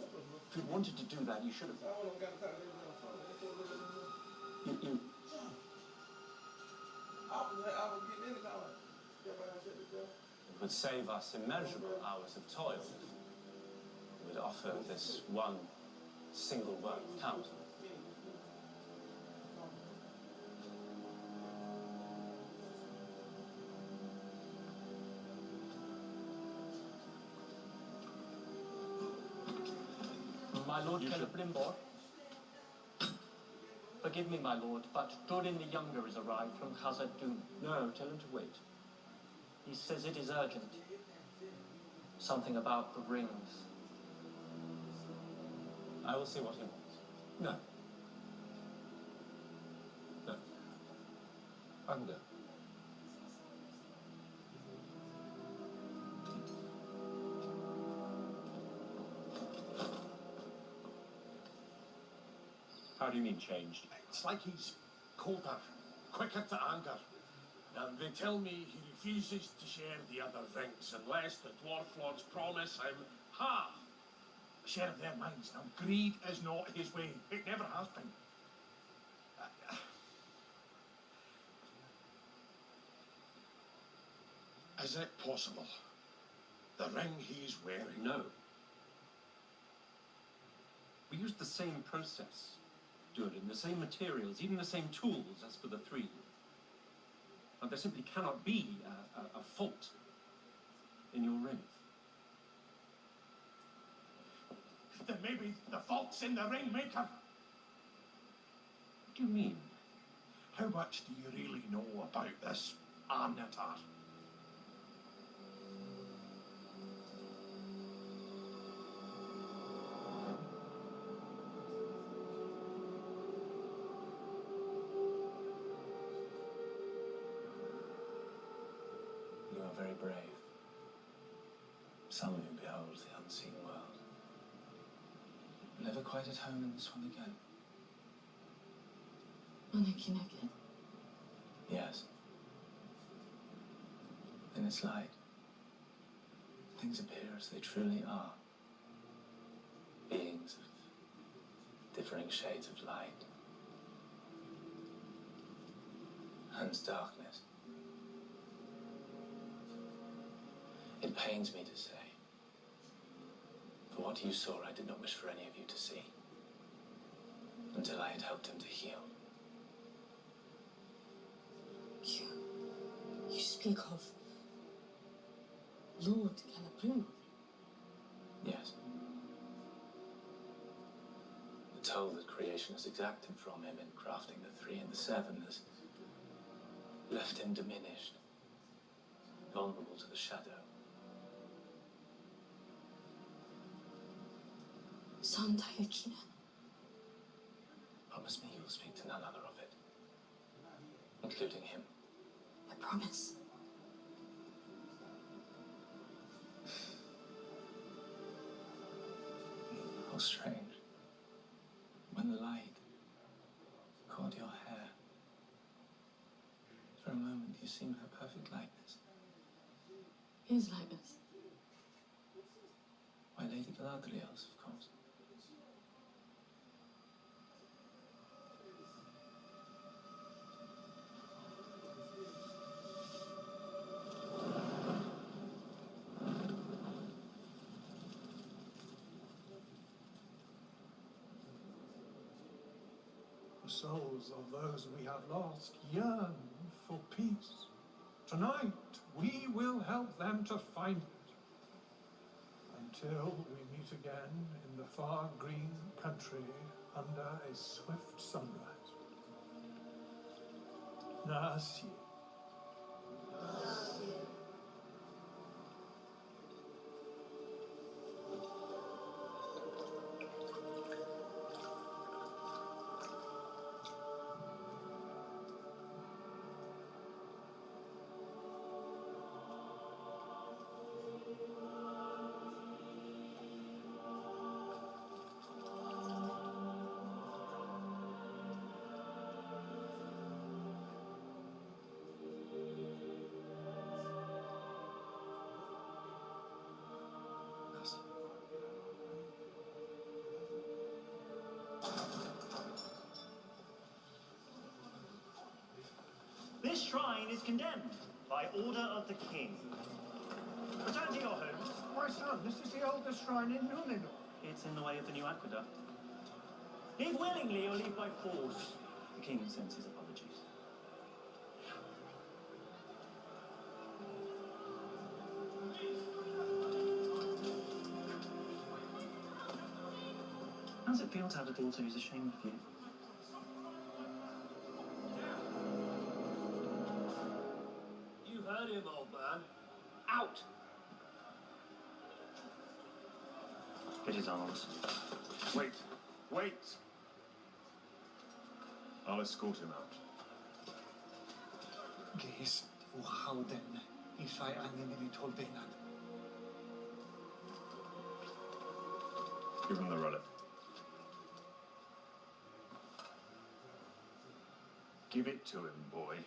If you wanted to do that, you should have. You. It would save us immeasurable hours of toil if we would offer this one single word of counsel. My lord Celebrimbor. Forgive me, my lord, but Durin the Younger is arrived from Khazad-dûm. No, tell him to wait. He says it is urgent. Something about the rings. I will see what he wants. No. No. I can go. How do you mean changed? It's like he's colder, quicker to anger. And they tell me he refuses to share the other rings unless the dwarf lords promise him half a share of their minds. Now, greed is not his way. It never has been. Is it possible? The ring he's wearing? No. We used the same process, Durin, the same materials, even the same tools as for the three. And there simply cannot be a fault in your rings. Then maybe the fault's in the ring maker. What do you mean? How much do you really know about this Arnatar? You are very brave. Some who behold the unseen world. Never quite at home in this one again. Anakin. Yes. In its light, things appear as they truly are. Beings of differing shades of light. Hence darkness. It pains me to say, For what you saw, I did not wish for any of you to see, until I had helped him to heal. You speak of Lord Calabrino? Yes. The toll that creation has exacted from him in crafting the 3 and the 7 has left him diminished, vulnerable to the shadow. Santa Regina. Promise me you will speak to none other of it, including him. I promise. How strange. When the light caught your hair, for a moment you seemed her perfect likeness. His likeness? Why, Lady Galadriel's, of course. The souls of those we have lost yearn for peace. Tonight, we will help them to find it. Until we meet again in the far green country under a swift sunrise. Nasi. This shrine is condemned by order of the king. Return to your homes. My son, this is the oldest shrine in Númenor. It's in the way of the new aqueduct. Leave willingly or leave by force. The king sends his apologies. How does it feel to have a daughter who's ashamed of you? You heard him, old man. Out! Get his arms. Wait. Wait! I'll escort him out. Ges Wuhauden, Ishai Annemini Toldenan. Give him the relic. Give it to him, boy.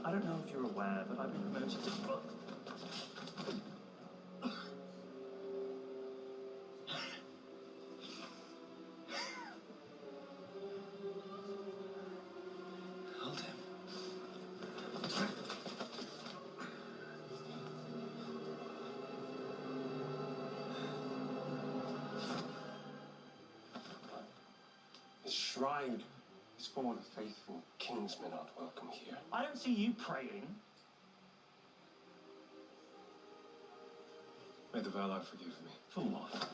I don't know if you're aware, but I've been promoted to... Hold him. This shrine is for the faithful. Kingsmen aren't welcome here. I don't see you praying. May the Valar forgive me. For what?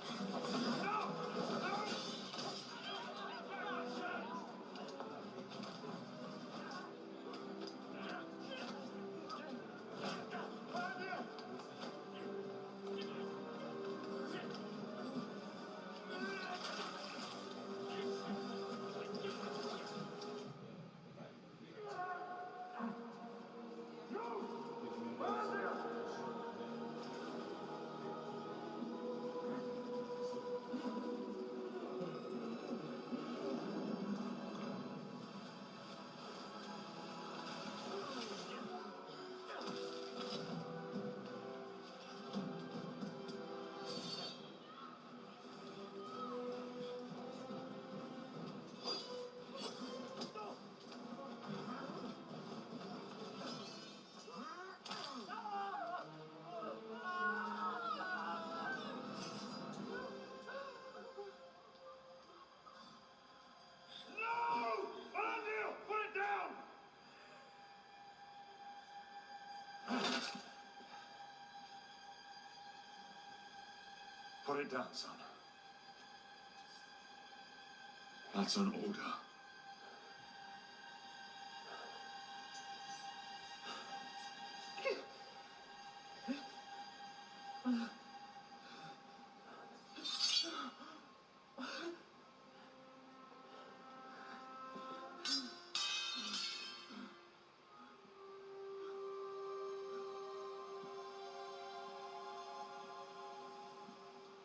it down, son. That's an order.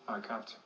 Aye, Captain.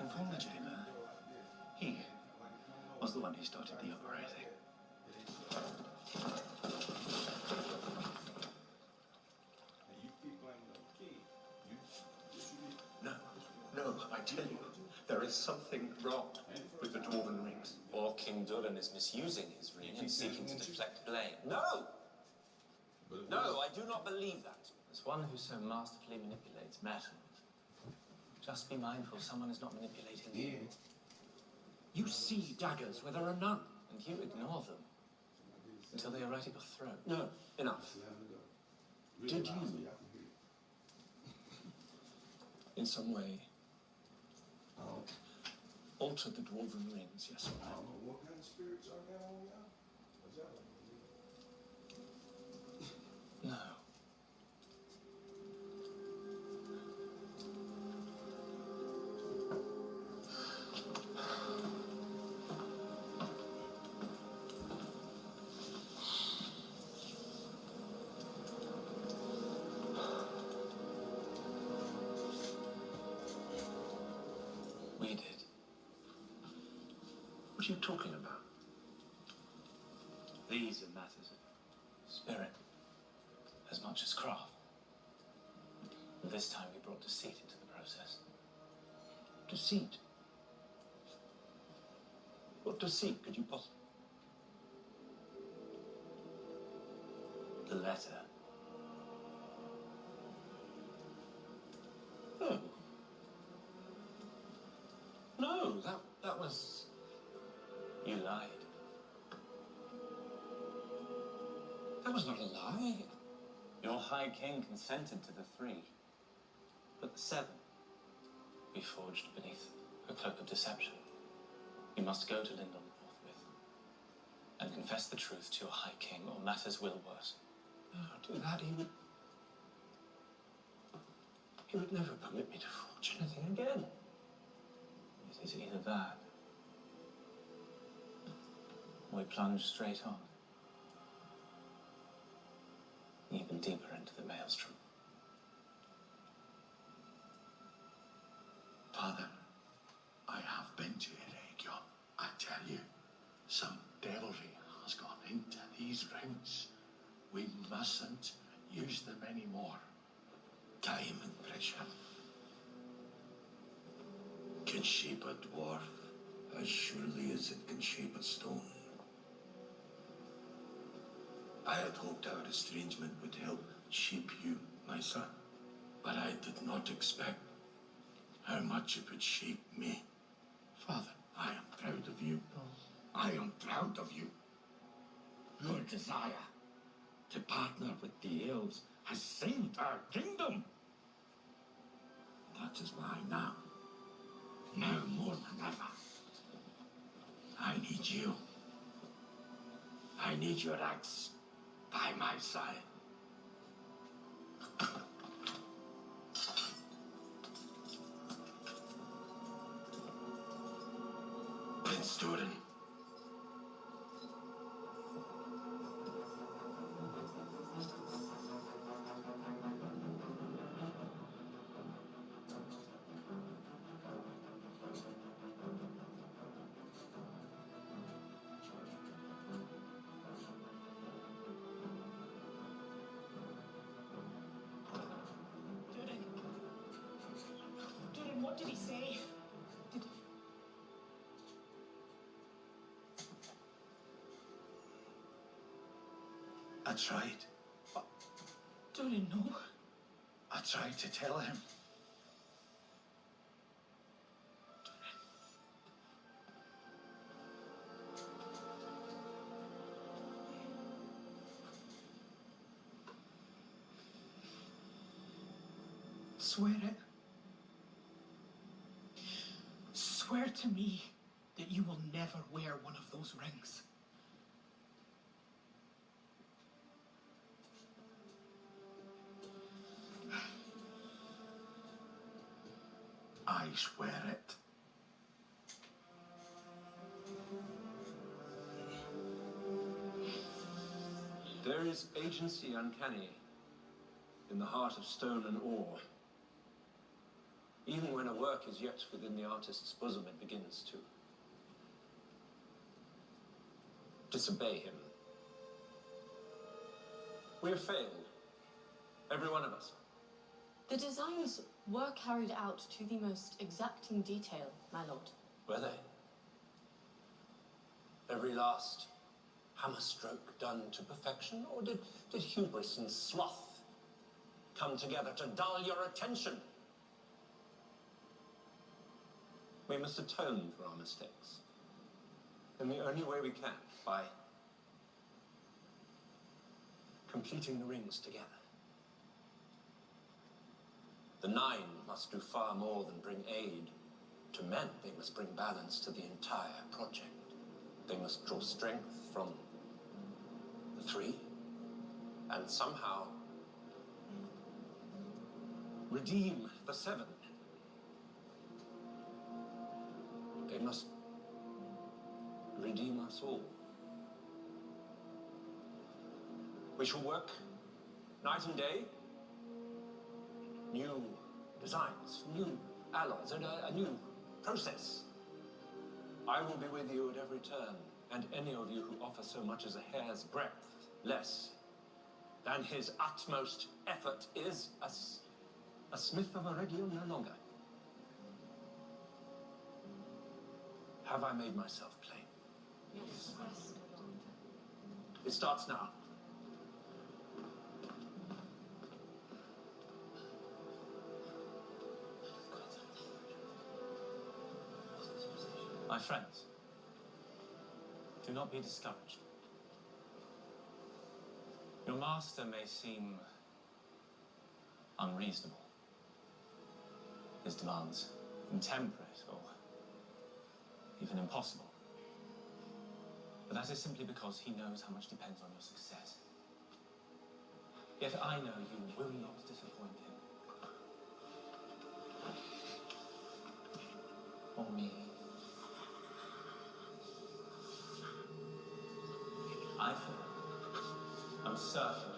Inform the jailer. He was the one who started the uprising. No, no, I tell you, there is something wrong with the Dwarven rings. Or King Durin is misusing his ring and seeking to deflect blame. No! No, I do not believe that. As one who so masterfully manipulates matter, just be mindful someone is not manipulating you. You see daggers where there are none. And you ignore them until they are right at your throat. No, enough. Did you, in some way, alter the Dwarven rings, yes or no? What kind of spirits are there on y'all? No. We did. What are you talking about? These are matters of spirit, as much as craft. And this time we brought deceit into the process. Deceit? What deceit could you possibly... The letter. No. No, that was... You lied. That was not a lie. Your High King consented to the 3, but the 7 we forged beneath a cloak of deception. You must go to Lindon forthwith and confess the truth to your High King, or matters will worsen. No, do that, he would never permit me to forge anything again. It is either that, or we plunge straight on, even deeper into the maelstrom. Father, I have been to Eregion. I tell you, some devilry has gone into these rings. We mustn't use them anymore. Time and pressure can shape a dwarf as surely as it can shape a stone. I had hoped our estrangement would help shape you, my son, but I did not expect how much it would shape me. Father, I am proud of you. I am proud of you. Your desire to partner with the elves has saved our kingdom. That is why now more than ever, I need you. I need your axe by my side. Prince Durin. Durin, what did he say? I tried. Durin, no. I tried to tell him. Swear it. Swear to me that you will never wear one of those rings. I swear it. There is agency uncanny in the heart of stone and ore. Even when a work is yet within the artist's bosom, it begins to disobey him. We have failed, every one of us. The designs were carried out to the most exacting detail, my lord. Were they? Every last hammer stroke done to perfection, or did hubris and sloth come together to dull your attention? We must atone for our mistakes in the only way we can, by completing the rings together. The 9 must do far more than bring aid to men. They must bring balance to the entire project. They must draw strength from the 3 and somehow redeem the 7. They must redeem us all. We shall work night and day. New designs, new alloys, and a new process. I will be with you at every turn, and any of you who offer so much as a hair's breadth less than his utmost effort is a smith of a region no longer. Have I made myself plain? Yes. It starts now. My friends, do not be discouraged. Your master may seem unreasonable. His demands intemperate or even impossible. But that is simply because he knows how much depends on your success. Yet I know you will not disappoint him. Or me. I am certain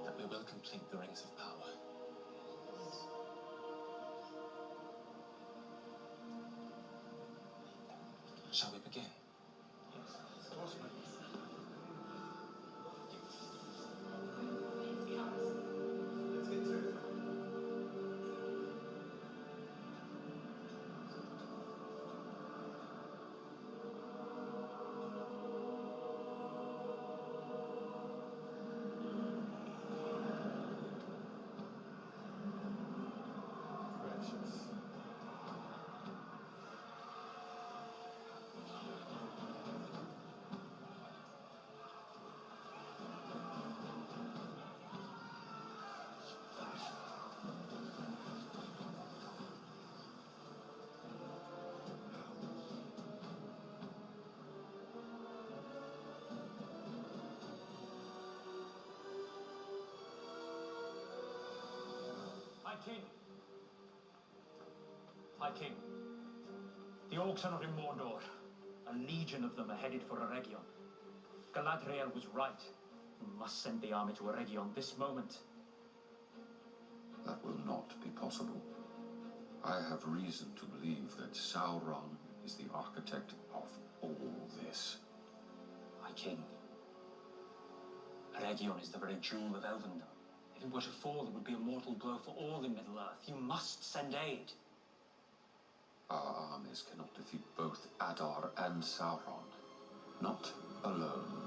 that we will complete the Rings of Power. Shall we begin? Yes. Of course, mate. Let's get to it. King. High King. The orcs are not in Mordor. A legion of them are headed for Eregion. Galadriel was right. We must send the army to Eregion this moment. That will not be possible. I have reason to believe that Sauron is the architect of all this. My king, Eregion is the very jewel of Elvendom. If it were to fall, it would be a mortal blow for all in Middle-earth. You must send aid. Our armies cannot defeat both Adar and Sauron. Not alone.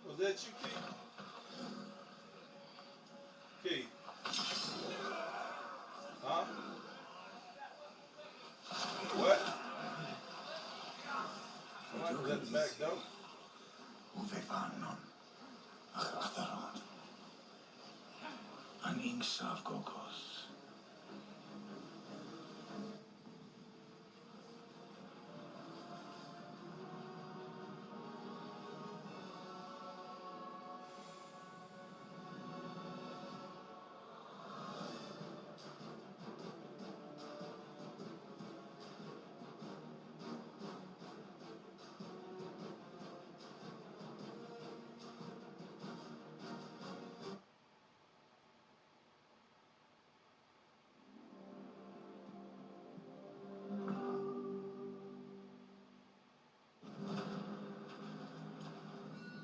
Was that you, Key? Key? Huh? What? Somebody was at the back door. Uvevanon, Achatharot, an Ingsav Gogos.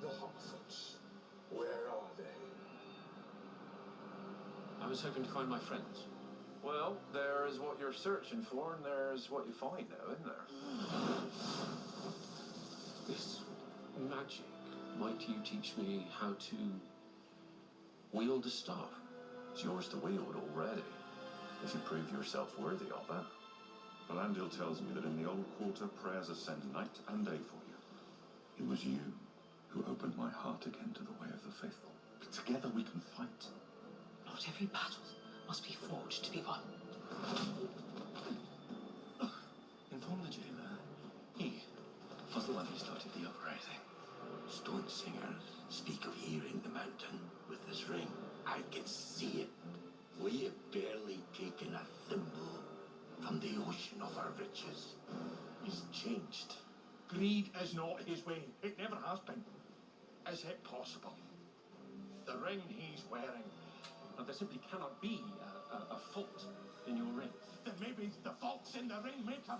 The Hobbits, where are they? I was hoping to find my friends. Well, there's what you're searching for, and there's what you find now, isn't there? This magic, might you teach me how to wield a staff? It's yours to wield already, if you prove yourself worthy of it. Valandil tells me that in the old quarter, prayers ascend night and day for you. It was you who opened my heart again to the way of the faithful. Together we can fight. Not every battle must be forged to be won. Inform the jailer. He was the one who started the uprising. Stone singers speak of hearing the mountain with this ring. I can see it. We have barely taken a thimble from the ocean of our riches. He's changed. Greed is not his way. It never has been. Is it possible? The ring he's wearing. Now, there simply cannot be a fault in your ring. Then maybe the fault's in the ring maker.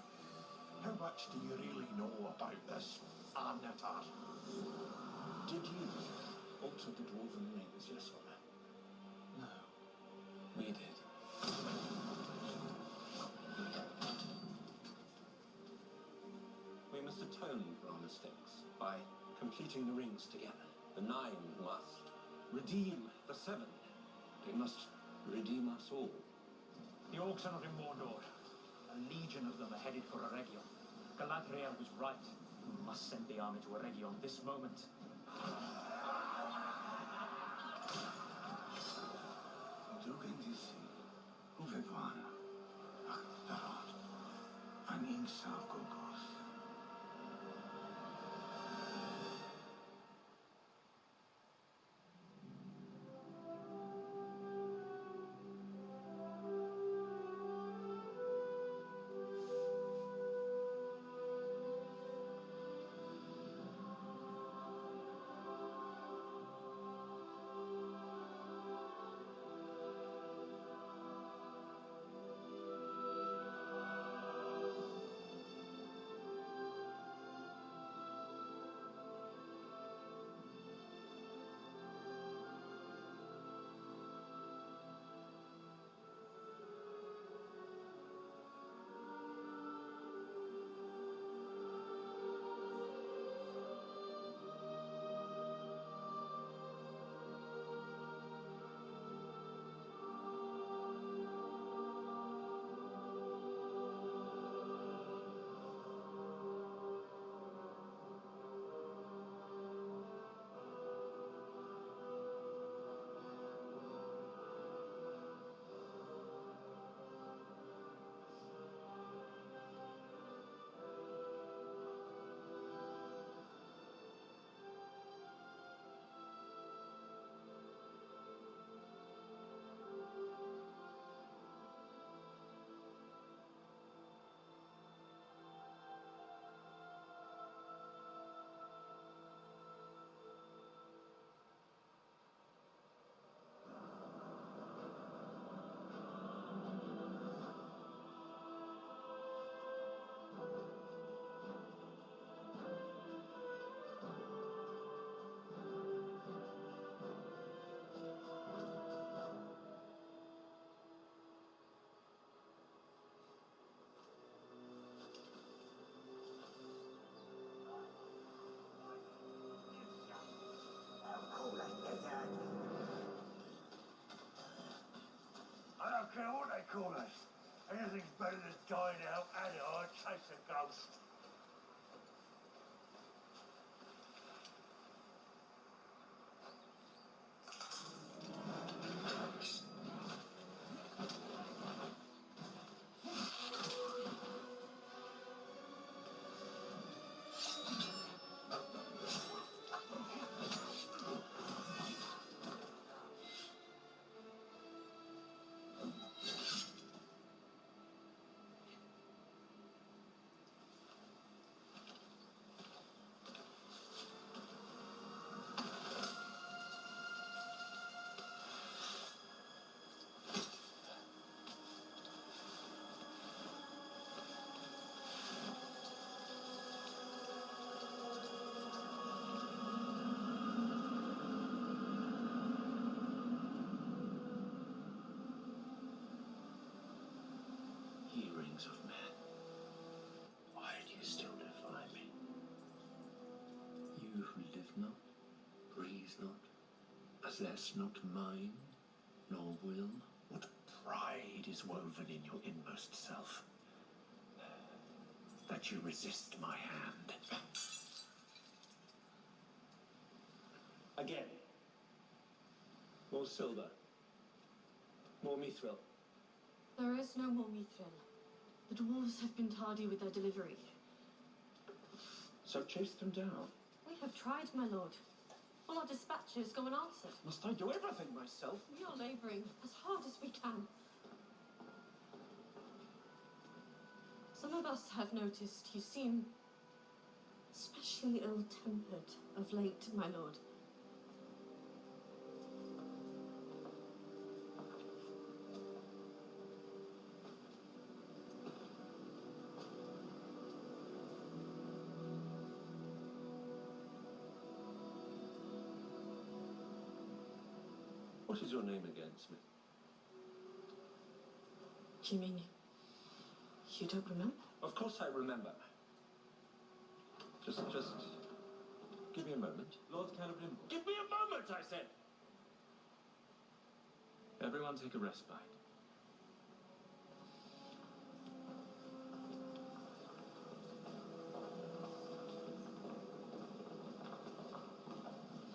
How much do you really know about this, Arnatar? Did you alter the dwarven rings, yes or no? No, we did. We must atone for our mistakes by completing the rings together. The 9 must redeem the 7. They must redeem us all. The orcs are not in Mordor. A legion of them are headed for Eregion. Galadriel was right. We must send the army to Eregion this moment. Dugandisi, Uvevan, Achatharot, an Ingsav Gogos. care what they call us. Anything's better than dying out and I chase a ghost. Ye rings of men, why do you still defy me? You who live not, breathe not, possess not mind, nor will. What pride is woven in your inmost self, that you resist my hand? Again. More silver. More mithril. There is no more mithril. The dwarves have been tardy with their delivery. So chase them down. We have tried, my lord. All our dispatches go unanswered. Must I do everything myself? We are labouring as hard as we can. Some of us have noticed you seem especially ill-tempered of late, my lord. What is your name again, Smith? Do you mean you don't remember? Of course I remember. Just give me a moment. Lord Calibrim. Give me a moment, I said! Everyone take a respite.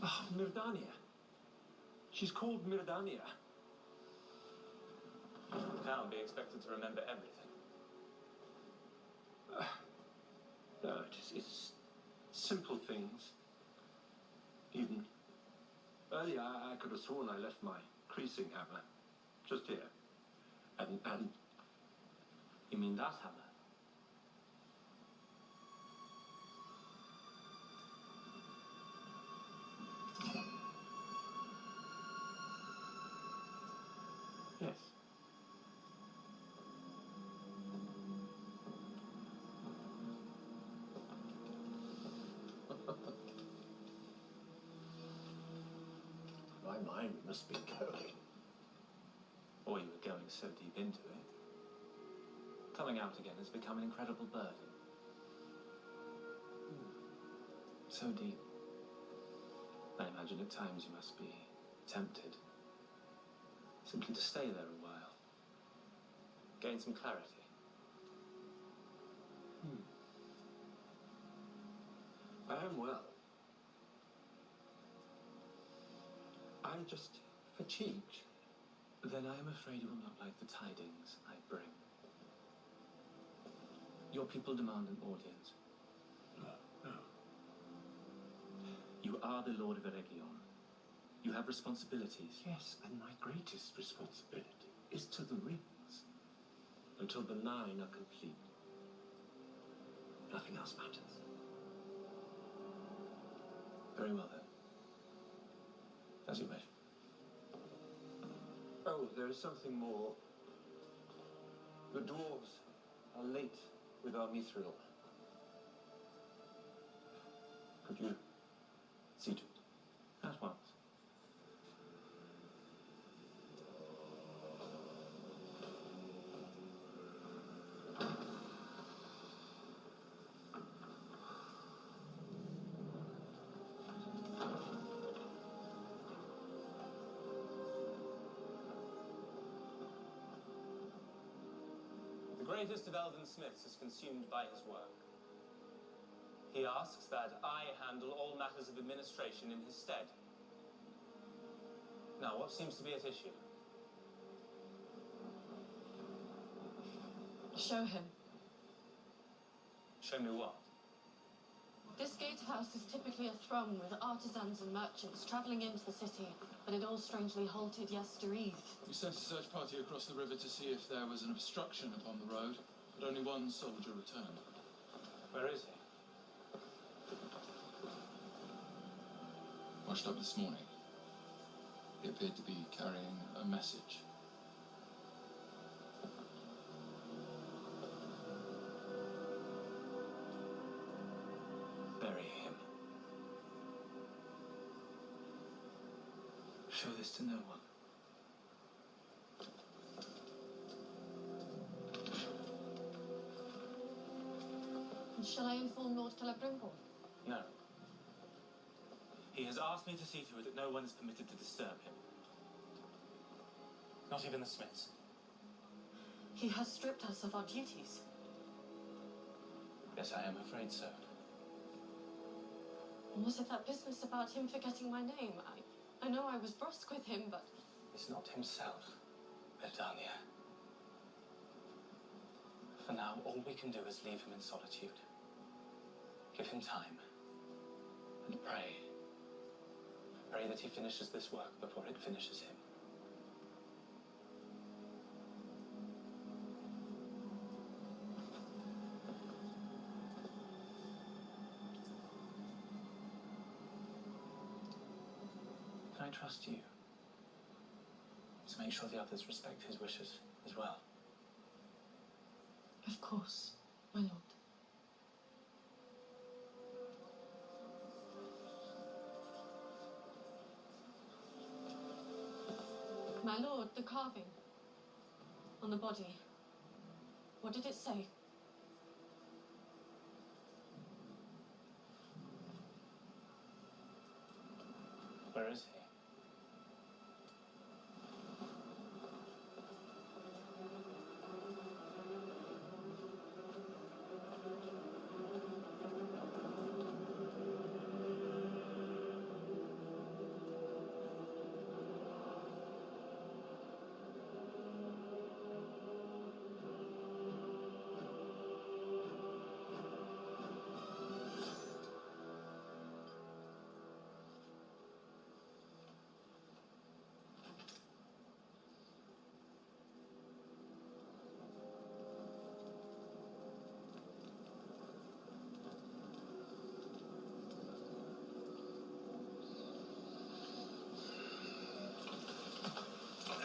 Oh, Mirdania. She's called Mirdania. You cannot be expected to remember everything. No, it's simple things. Even earlier, I could have sworn I left my creasing hammer just here. And You mean that hammer? yes. My mind must be going. Or you were going so deep into it. Coming out again has become an incredible burden. So deep. I imagine at times you must be tempted simply to stay there a while. Gain some clarity. I am well. I'm just fatigued. Then I am afraid you will not like the tidings I bring. Your people demand an audience. No. You are the Lord of Eregion. You have responsibilities. Yes, and my greatest responsibility is to the rings. Until the 9 are complete, nothing else matters. Very well, then. As you wish. Oh, there is something more. The dwarves are late with our mithril. Could you see to it? At once. The greatest of elven smiths is consumed by his work. He asks that I handle all matters of administration in his stead. Now, what seems to be at issue? Show him. Show me what? This gatehouse is typically a throng with artisans and merchants travelling into the city, but it all strangely halted yestereve. We sent a search party across the river to see if there was an obstruction upon the road, but only one soldier returned. Where is he? Washed up this morning. He appeared to be carrying a message. Bury him. Show this to no one. And shall I inform Lord Celebrimple? No. He has asked me to see to it that no one is permitted to disturb him. Not even the smiths. He has stripped us of our duties. Yes, I am afraid so. Was it that business about him forgetting my name? I know I was brusque with him, but... It's not himself, Verdania. For now, all we can do is leave him in solitude. Give him time. And pray. Pray that he finishes this work before it finishes him. Can I trust you to make sure the others respect his wishes as well? Of course, my lord. My lord, the carving on the body. What did it say? Where is he?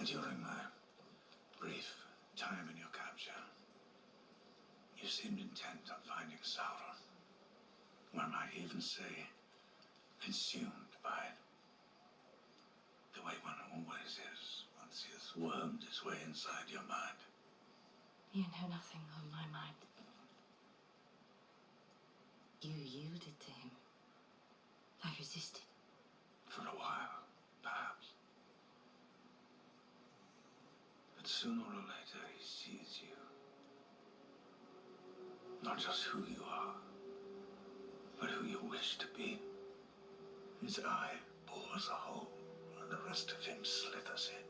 During my brief time in your capture, you seemed intent on finding Sauron. One might even say, consumed by it. The way one always is once he has wormed his way inside your mind. You know nothing on my mind. You yielded to him. I resisted. For a while, perhaps. But sooner or later he sees you. Not just who you are, but who you wish to be. His eye bores a hole, and the rest of him slithers in.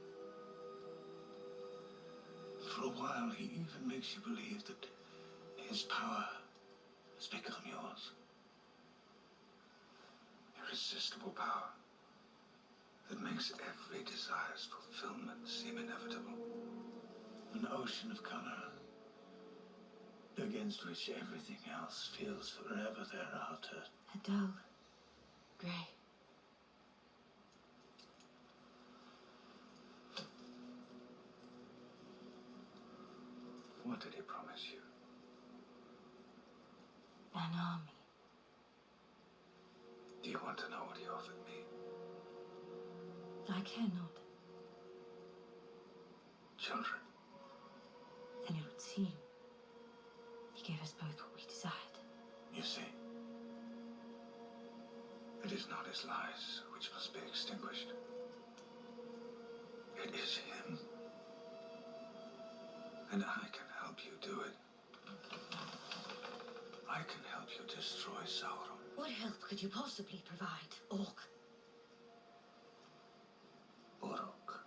For a while, he even makes you believe that his power has become yours. Irresistible power that makes every desire's fulfillment seem inevitable. An ocean of color against which everything else feels forever thereafter. A dull grey. What did he promise you? An army. Do you want to know what he offered me? I care not. Children. Then it would seem he gave us both what we desired. You see, it is not his lies which must be extinguished. It is him. And I can help you do it. I can help you destroy Sauron. What help could you possibly provide, Orc? Uruk.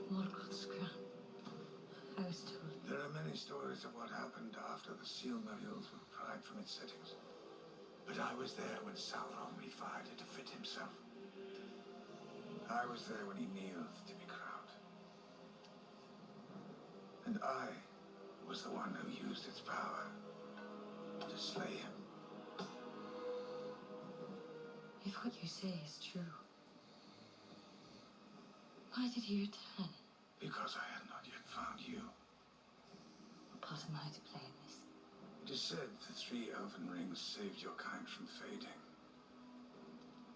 Morgoth's crown. I was told. There are many stories of what happened after the Silmarils were pried from its settings. But I was there when Sauron refired it to fit himself. I was there when he kneeled to be crowned. And I was the one who used its power to slay him. If what you say is true, why did he return? Because I had not yet found you. What part am I to play in this? It is said the 3 elven rings saved your kind from fading.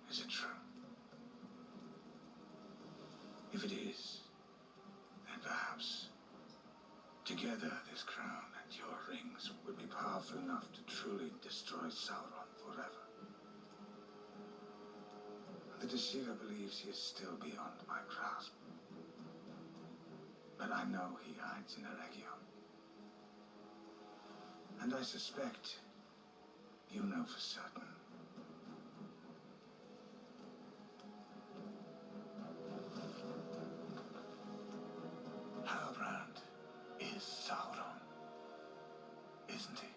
Is it true? If it is, then perhaps together this crown and your rings would be powerful enough to truly destroy Sauron forever. The Deceiver believes he is still beyond my grasp. But I know he hides in Eregion. And I suspect you know for certain. Halbrand is Sauron, isn't he?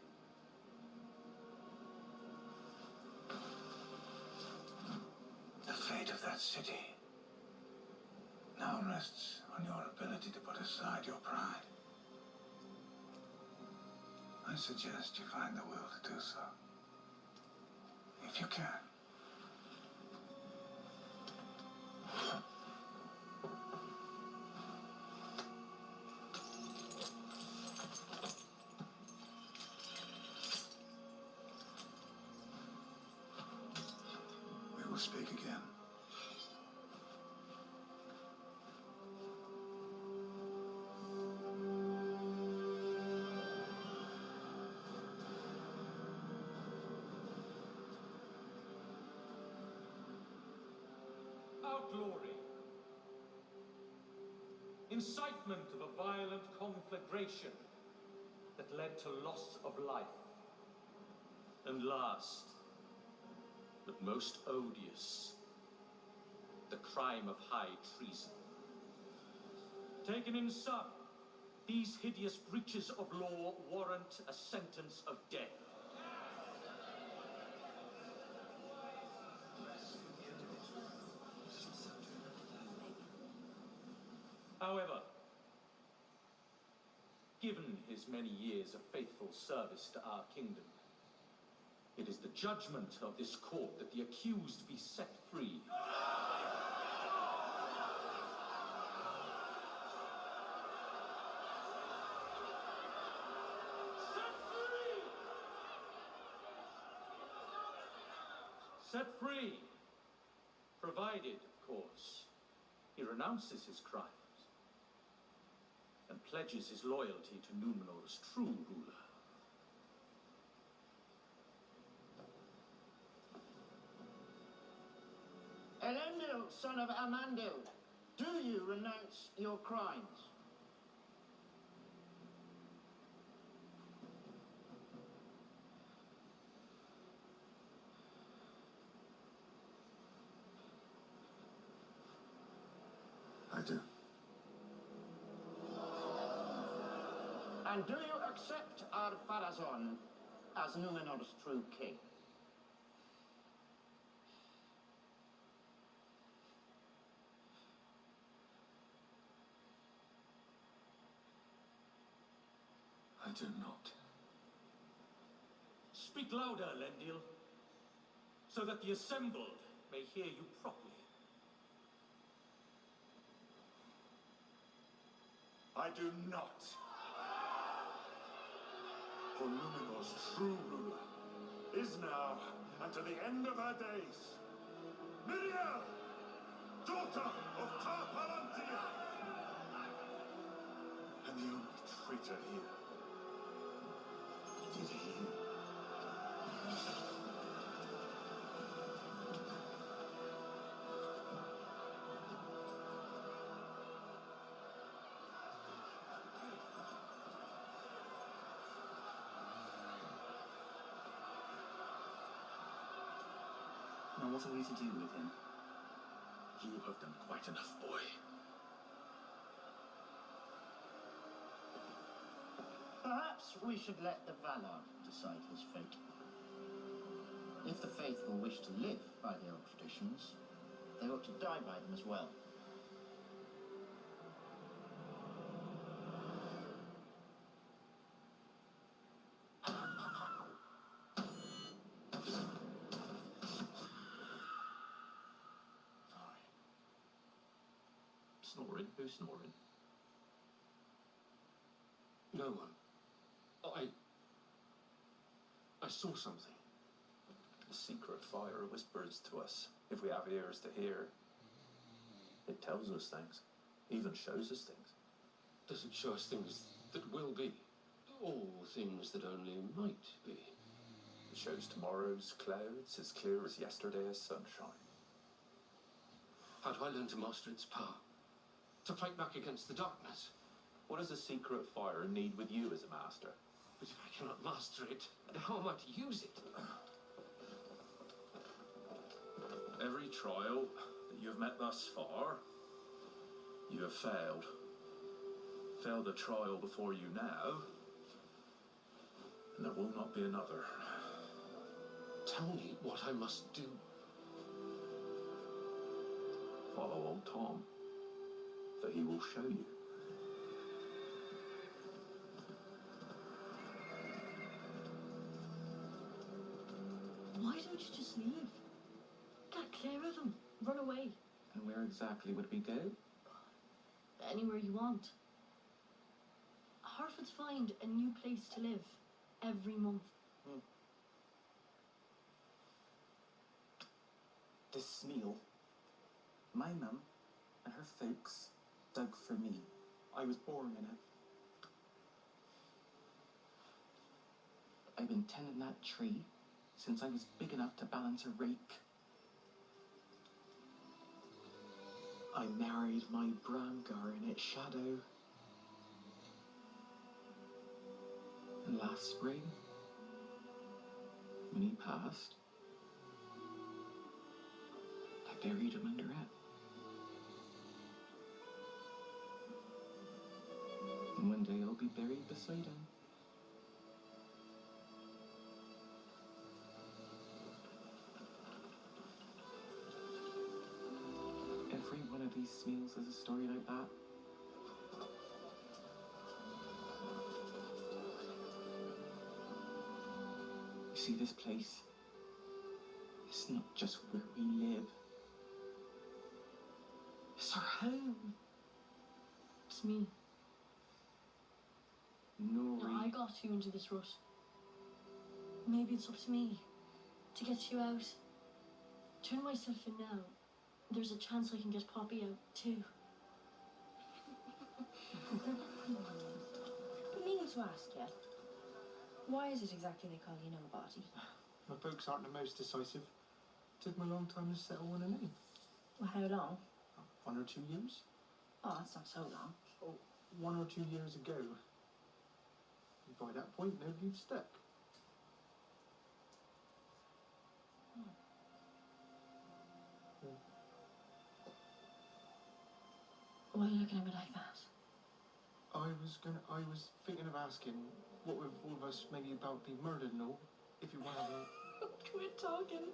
The fate of that city now rests on your ability to put aside your pride. I suggest you find the will to do so. If you can. We will speak again. Outlawry. Incitement of a violent conflagration that led to loss of life. And last, but most odious, the crime of high treason. Taken in sum, these hideous breaches of law warrant a sentence of death. However, given his many years of faithful service to our kingdom, it is the judgment of this court that the accused be set free. Set free, provided, of course, he renounces his crimes and pledges his loyalty to Númenor's true ruler. Elendil, son of Amandil, do you renounce your crimes? I do. And do you accept Ar-Pharazôn as Númenor's true king? I do not. Speak louder, Elendil, so that the assembled may hear you properly. I do not. For Númenor's true ruler is now, and to the end of her days, Miriel, daughter of Tar-Palantir, and the only traitor here is you. What are we to do with him? You have done quite enough, boy. Perhaps we should let the Valar decide his fate. If the faithful wish to live by the old traditions, they ought to die by them as well. Snoring? Who's snoring? No one. I saw something. The secret fire whispers to us if we have ears to hear. It tells us things, even shows us things. Does it show us things that will be? Or things that only might be? It shows tomorrow's clouds as clear as yesterday's sunshine. How do I learn to master its power? To fight back against the darkness? What does a secret fire need with you as a master? But if I cannot master it, how am I to use it? Every trial that you have met thus far, you have failed. Failed the trial before you now, and there will not be another. Tell me what I must do. Follow old Tom, for he will show you. Why don't you just leave? Get clear of him. Run away. And where exactly would we go? Anywhere you want. Harford's find a new place to live every month. This meal, my mum and her folks dug for me. I was born in it. I've been tending that tree since I was big enough to balance a rake. I married my Bramgar in its shadow. And last spring, when he passed, I buried him under it. And one day I'll be buried beside him. Every one of these meals has a story like that. You see, this place, it's not just where we live. It's our home. It's me. Nori. No, I got you into this rut. Maybe it's up to me to get you out. Turn myself in now. There's a chance I can get Poppy out too. Meaning to ask you, why is it exactly they call you nobody? My folks aren't the most decisive. Took them a long time to settle on a name. Well, how long? 1 or 2 years. Oh, that's not so long. Oh, 1 or 2 years ago. And by that point, nobody was stuck. Why are you looking at me like that? I was thinking of asking what would all of us maybe about be murdered and all, if you want to have a... Quit talking.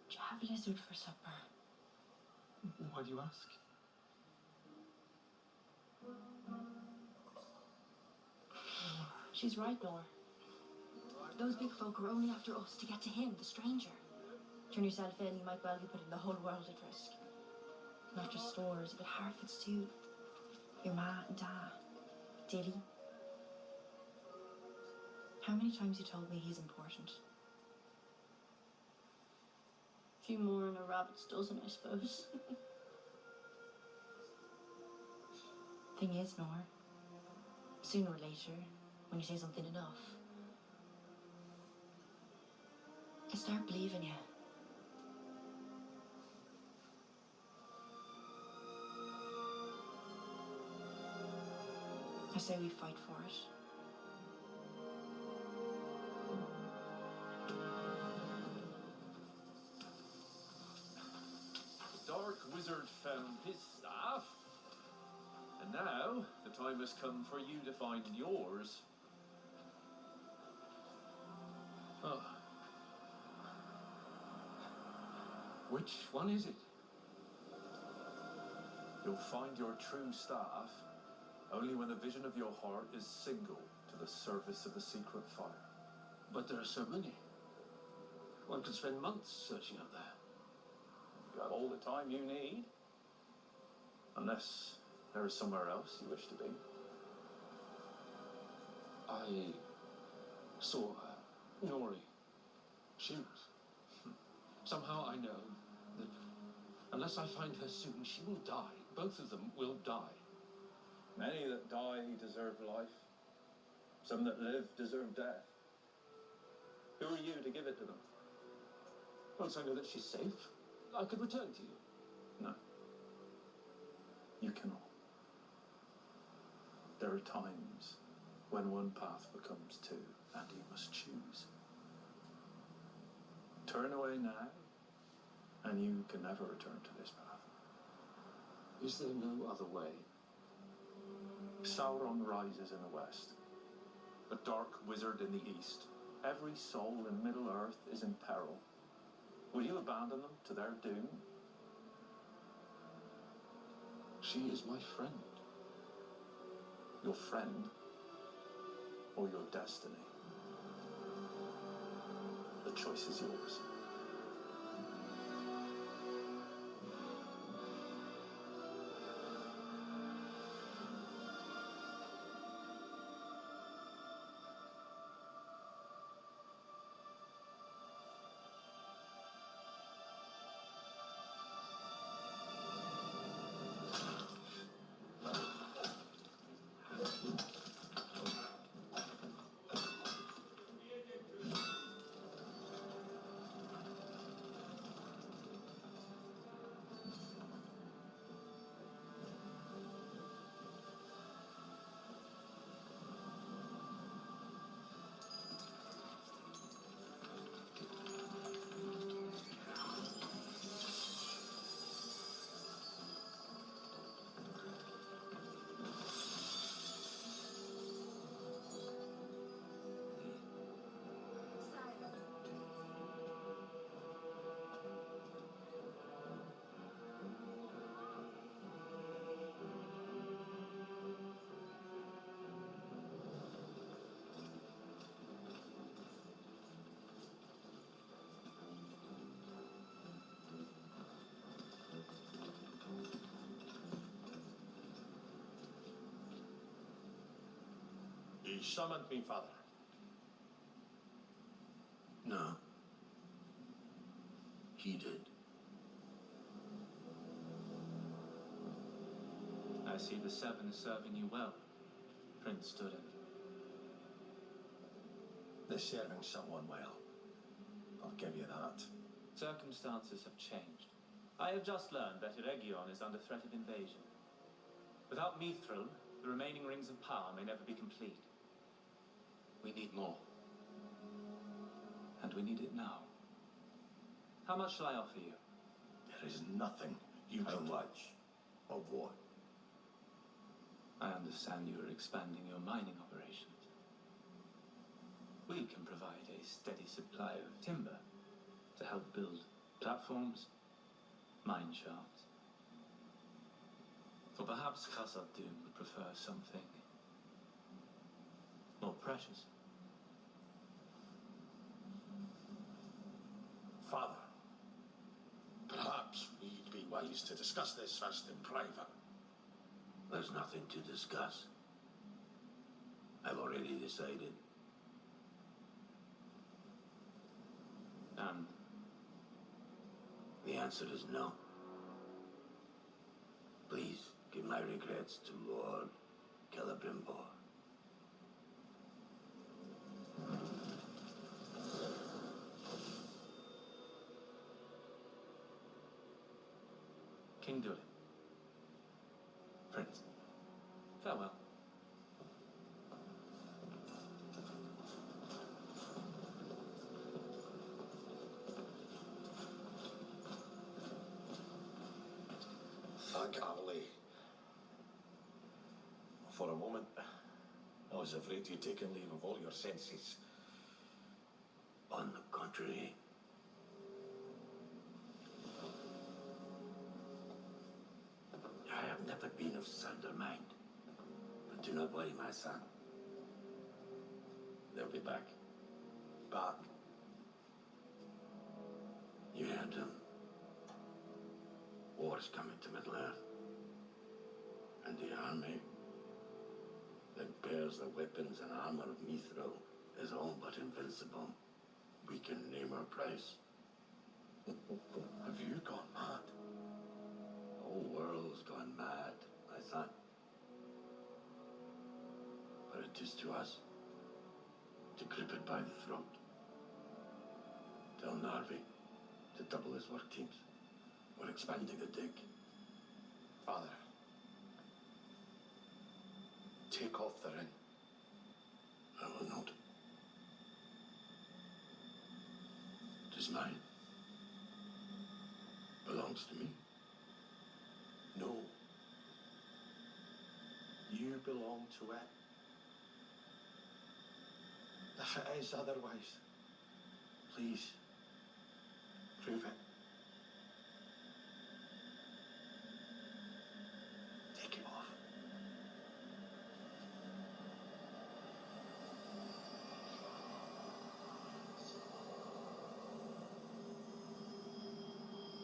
Do you have lizard for supper? Why do you ask? She's right, Nor. Those big folk are only after us to get to him, the stranger. Turn yourself in, you might well be putting the whole world at risk. Not just stores, but Harfords too. Your ma and da, Dilly. How many times you told me he's important? A few more in a rabbit's dozen, I suppose. Thing is, Nor, Sooner or later, when you say something enough, I start believing you. I say we fight for it. The Dark Wizard found his staff, and now the time has come for you to find yours. Oh. Which one is it? You'll find your true staff only when the vision of your heart is single to the service of the secret fire. But there are so many. One could spend months searching out there. You have all the time you need. Unless there is somewhere else you wish to be. I saw Nori shoot. Somehow I know that unless I find her soon, she will die. Both of them will die. Many that die deserve life. Some that live deserve death. Who are you to give it to them? Once I know that she's safe, I could return to you. No. You cannot. There are times when one path becomes two, and you must choose. Turn away now, and you can never return to this path. Is there no other way? Sauron rises in the west. A dark wizard in the east. Every soul in Middle-earth is in peril. Will you abandon them to their doom? She is my friend. Your friend or your destiny? The choice is yours. He summoned me, Father. No. He did. I see the Seven is serving you well, Prince Durin. They're serving someone well. I'll give you that. Circumstances have changed. I have just learned that Eregion is under threat of invasion. Without Mithril, the remaining rings of power may never be complete. We need more. And we need it now. How much shall I offer you? There is nothing you How can do. much? Of what? I understand you are expanding your mining operations. We can provide a steady supply of timber to help build platforms, mine shafts. Or perhaps Khazad-dûm would prefer something more precious. Father, perhaps we'd be wise to discuss this first in private. There's nothing to discuss. I've already decided. And the answer is no. Please give my regrets to Lord Celebrimbor. King Durin. Prince. Farewell. Thank Ali. For a moment, I was afraid you'd taken leave of all your senses. On the contrary, I have never been of sounder mind. But do not worry, my son. They'll be back. Back. You heard them. War's coming to Middle-earth. And the army that bears the weapons and armor of Mithril is all but invincible. We can name our price. Have you gone mad? The whole world's gone mad, my son. But it is to us to grip it by the throat. Tell Narvi to double his work teams. We're expanding the dig. Father, take off the ring. I will not. It is mine. Belongs to me. No. You belong to it. If it is otherwise, please, prove it. Take it off.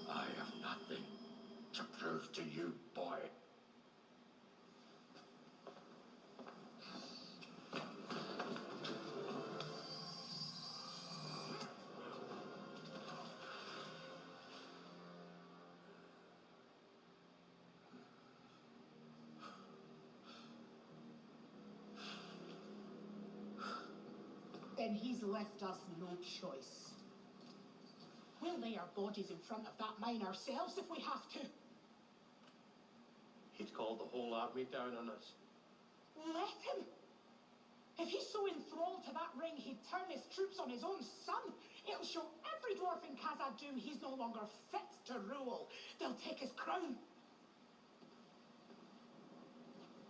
I have nothing to prove to you, boy. Then he's left us no choice. We'll lay our bodies in front of that mine ourselves if we have to. He'd called the whole army down on us. Let him. If he's so enthralled to that ring, he'd turn his troops on his own son. It'll show every dwarf in Khazad-dûm he's no longer fit to rule. They'll take his crown.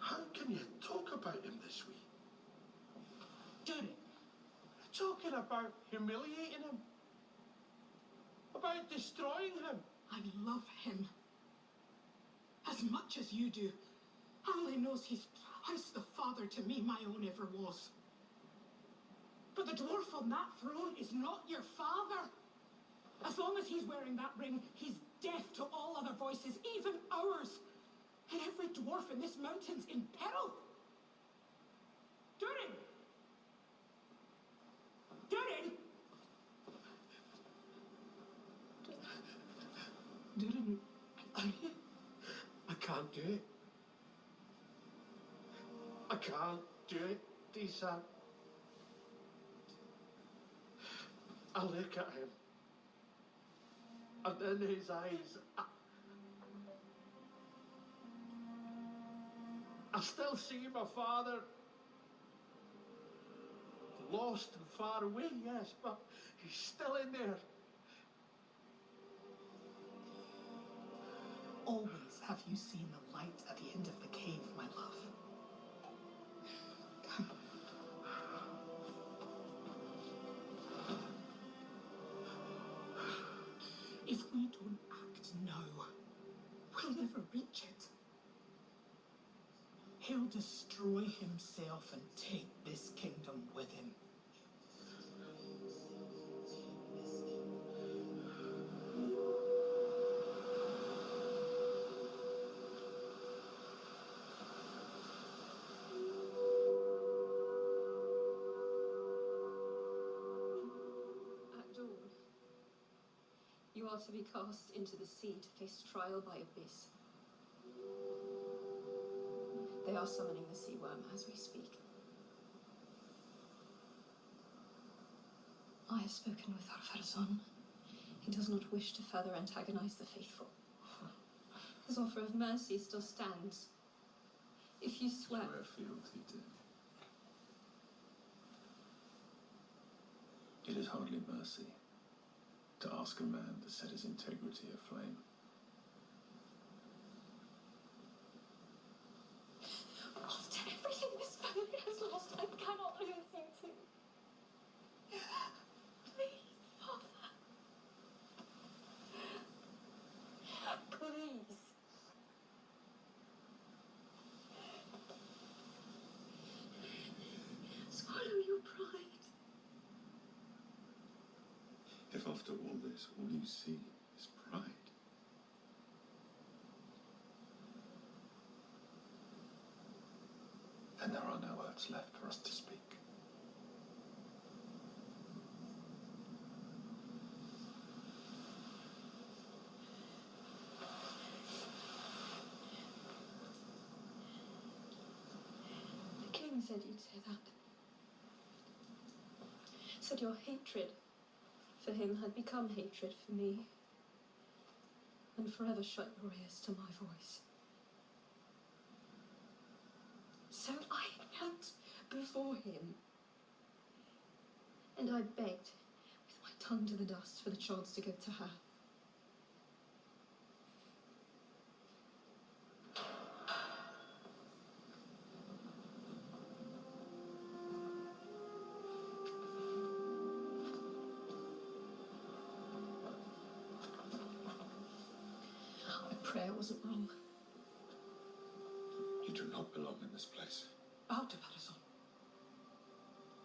How can you talk about him this way? Durin. Talking about humiliating him. About destroying him. I love him. As much as you do. Ali knows he's twice the father to me my own ever was. But the dwarf on that throne is not your father. As long as he's wearing that ring, he's deaf to all other voices, even ours. And every dwarf in this mountain's in peril. Durin! Durin! Durin, I can't do it. I can't do it, Disa. I look at him, and in his eyes, I still see my father. Lost and far away, yes, but he's still in there. Always have you seen the light at the end of the cave, my love. Come. If we don't act now, we'll never reach it. He'll destroy himself and take this kingdom with him. At dawn, you are to be cast into the sea to face trial by Abyss. They are summoning the sea worm as we speak. I have spoken with Arfarzon. He does not wish to further antagonize the faithful. His offer of mercy still stands. If you swear... Swear fealty to him. It is hardly mercy to ask a man to set his integrity aflame. After everything this family has lost, I cannot lose you too. Please, Father. Please. Swallow your pride. If after all this, all you see is pride, then there are no words left for us to speak. The king said you'd say that. Said your hatred for him had become hatred for me, and forever shut your ears to my voice. So I knelt before him, and I begged, with my tongue to the dust, for the chance to go to her. My prayer wasn't wrong. You do not belong in this place. Bow to Parazon.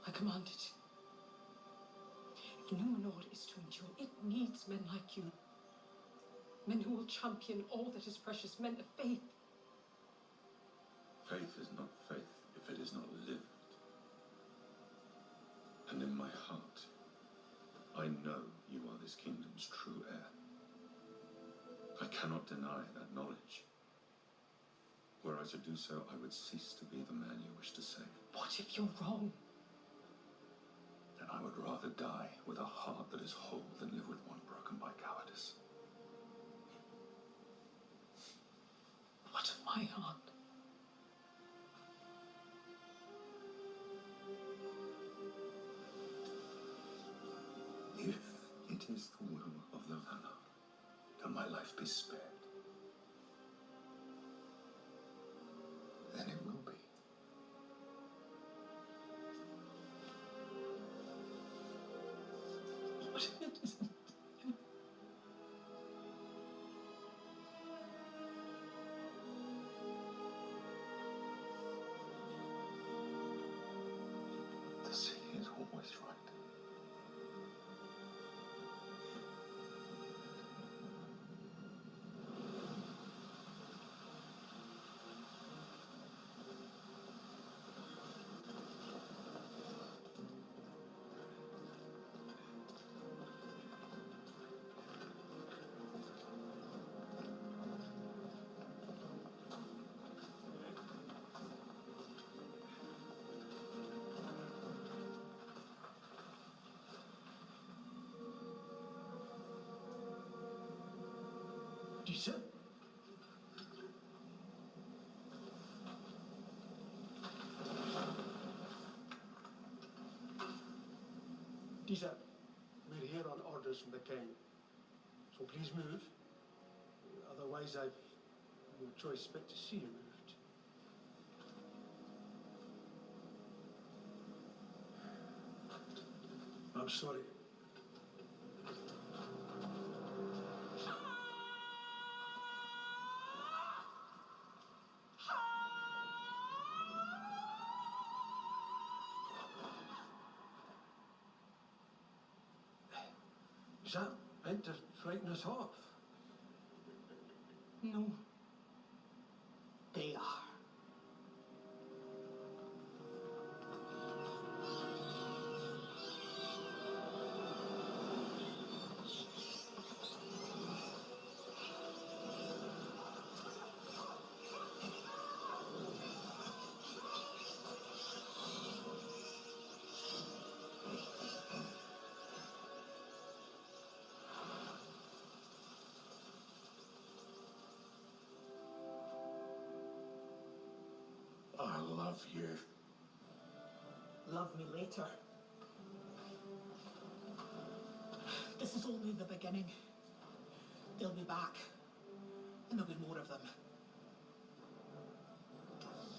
I command it. If Numenor is to endure, it needs men like you. Men who will champion all that is precious, men of faith. Faith is not faith if it is not lived. And in my heart, I know you are this kingdom's true heir. I cannot deny that knowledge. Were I to do so, I would cease to be the man you wish to save. What if you're wrong? Then I would rather die with a heart that is whole than live with one broken by cowardice. What of my heart? If it is the will of the Valar that my life be spared, then it will be. What if it isn't? The sea is always right. Disa? Disa, we're here on orders from the king. So please move. Otherwise, I've no choice but to see you moved. I'm sorry. Is that meant to frighten us off? No. They are. love you. Love me later. This is only the beginning. They'll be back. And there'll be more of them.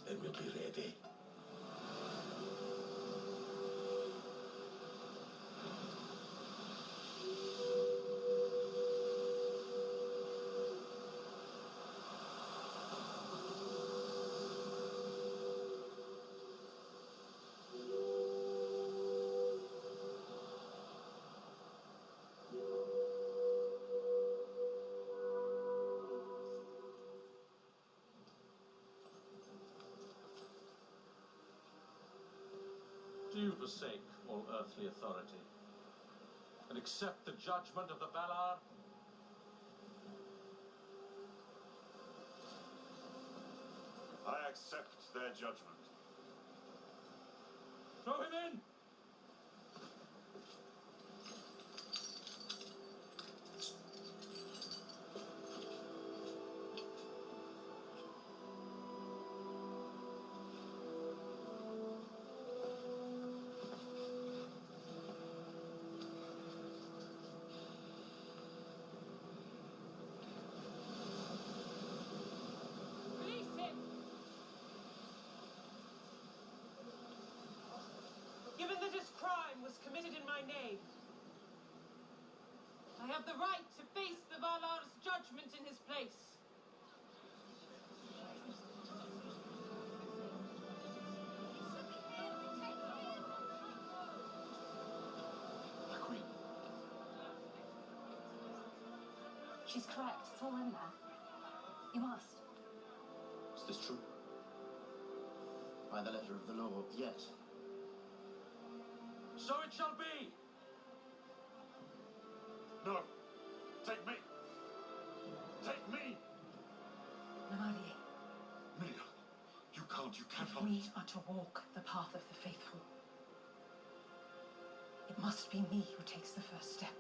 Then we'll be ready. Do you forsake all earthly authority and accept the judgment of the Valar? I accept their judgment. Throw him in! Release him! Given that his crime was committed in my name, I have the right to face the Valar's judgment in his place. The Queen. She's correct. It's all in there. You must. Is this true? By the letter of the law, yes. So it shall be! No. Take me. Take me. Namarie, Miriam, you can't if help. we are to walk the path of the faithful, it must be me who takes the first step.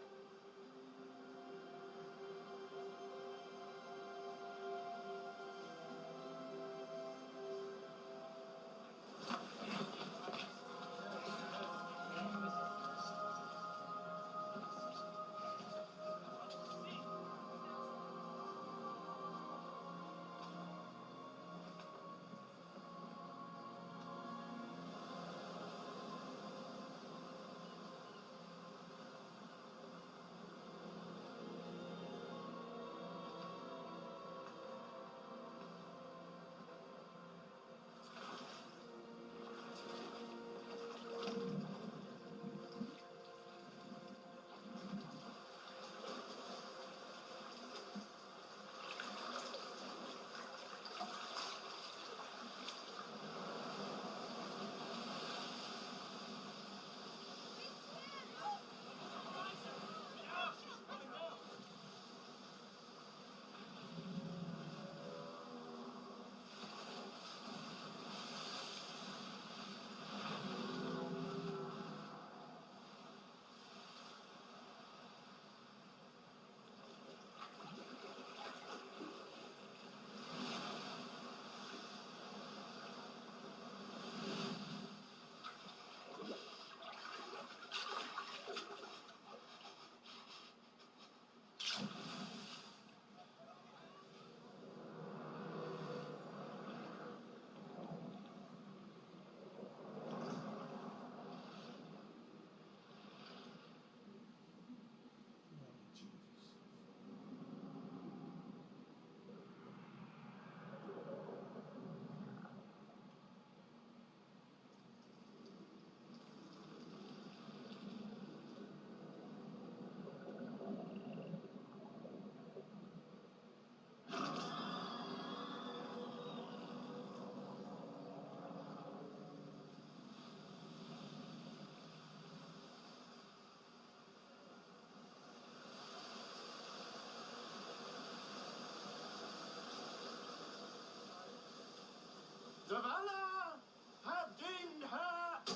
The Valar have deemed her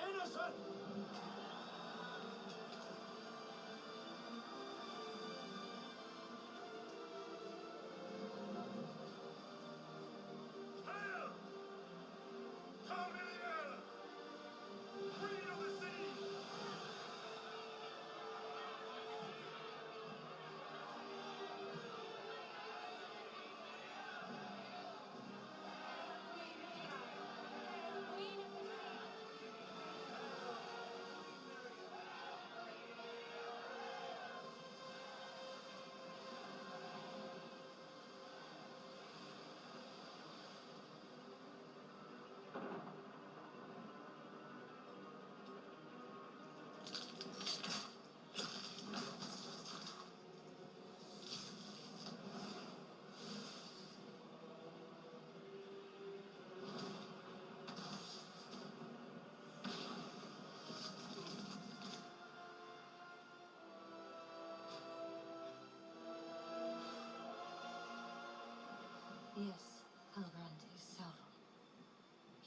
innocent.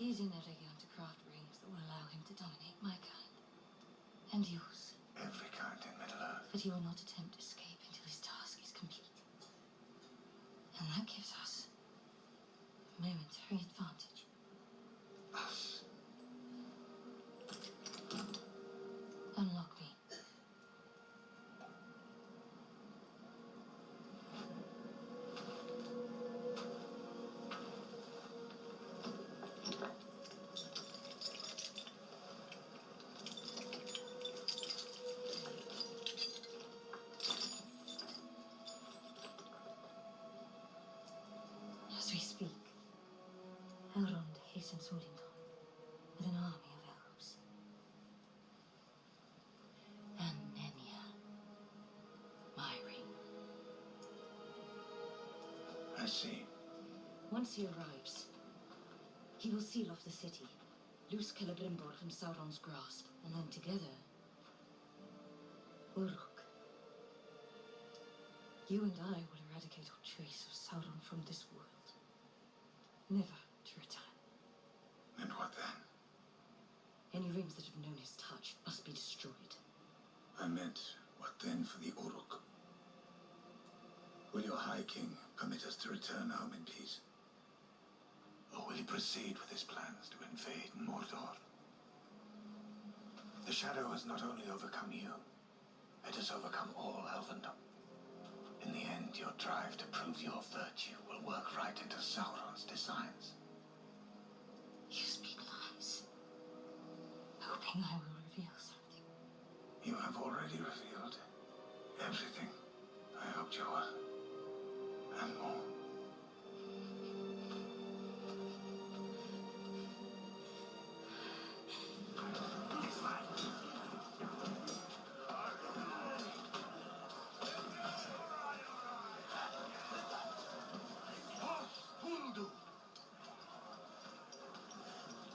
He's in Eregion to craft rings that will allow him to dominate my kind. And yours. Every kind in Middle-earth. But he will not attempt escape until his task is complete. And that gives us a momentary advantage. Us? Unlock me. As we speak, Elrond hastens to Lindon with an army of elves. And Nenya, my ring. I see. Once he arrives, he will seal off the city, loose Celebrimbor from Sauron's grasp, and then together, Uruk. You and I will eradicate all trace of Sauron from this world. Never to return. And what then? Any rings that have known his touch must be destroyed. I meant, what then for the Uruk? Will your High King permit us to return home in peace? Or will he proceed with his plans to invade Mordor? The Shadow has not only overcome you, it has overcome all Elvendom. In the end, your drive to prove your virtue will work right into Sauron's designs. You speak lies, hoping I will reveal something. You have already revealed everything I hoped you would, and more.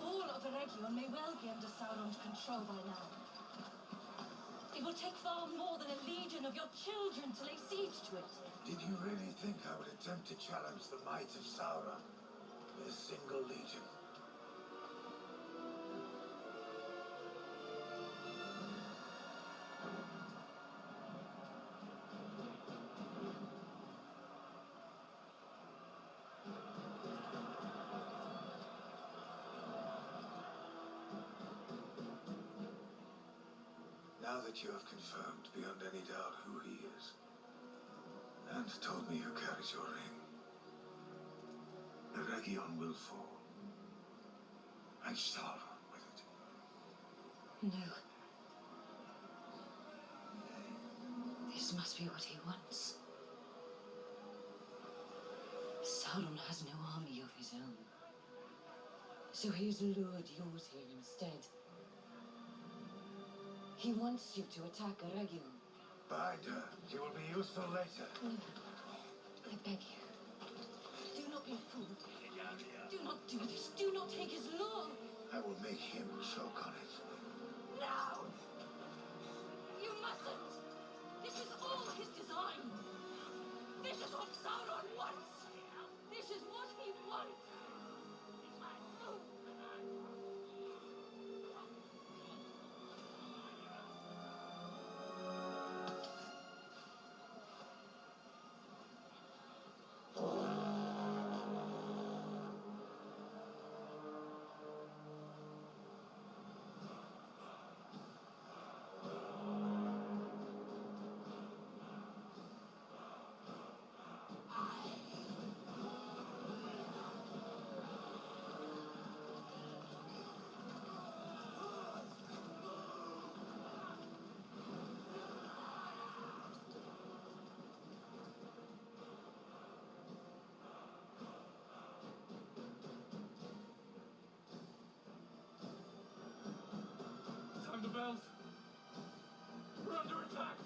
All of Eregion may well be under Sauron's control by now. It will take far more than a legion of your children to lay siege to it. Did you really think I would attempt to challenge the might of Sauron with a single legion? Now that you have confirmed beyond any doubt who he is, and told me who carries your ring, Eregion will fall, and Sauron with it. No. This must be what he wants. Sauron has no army of his own. So he has lured yours here instead. He wants you to attack Eregion. Bide her. She will be useful later. No. I beg you. Do not be a fool. Do not do this. Do not take his lure. I will make him choke on it. No! You mustn't! This is all his design! This is what Sauron wants! This is what he wants! Sound the bells. We're under attack.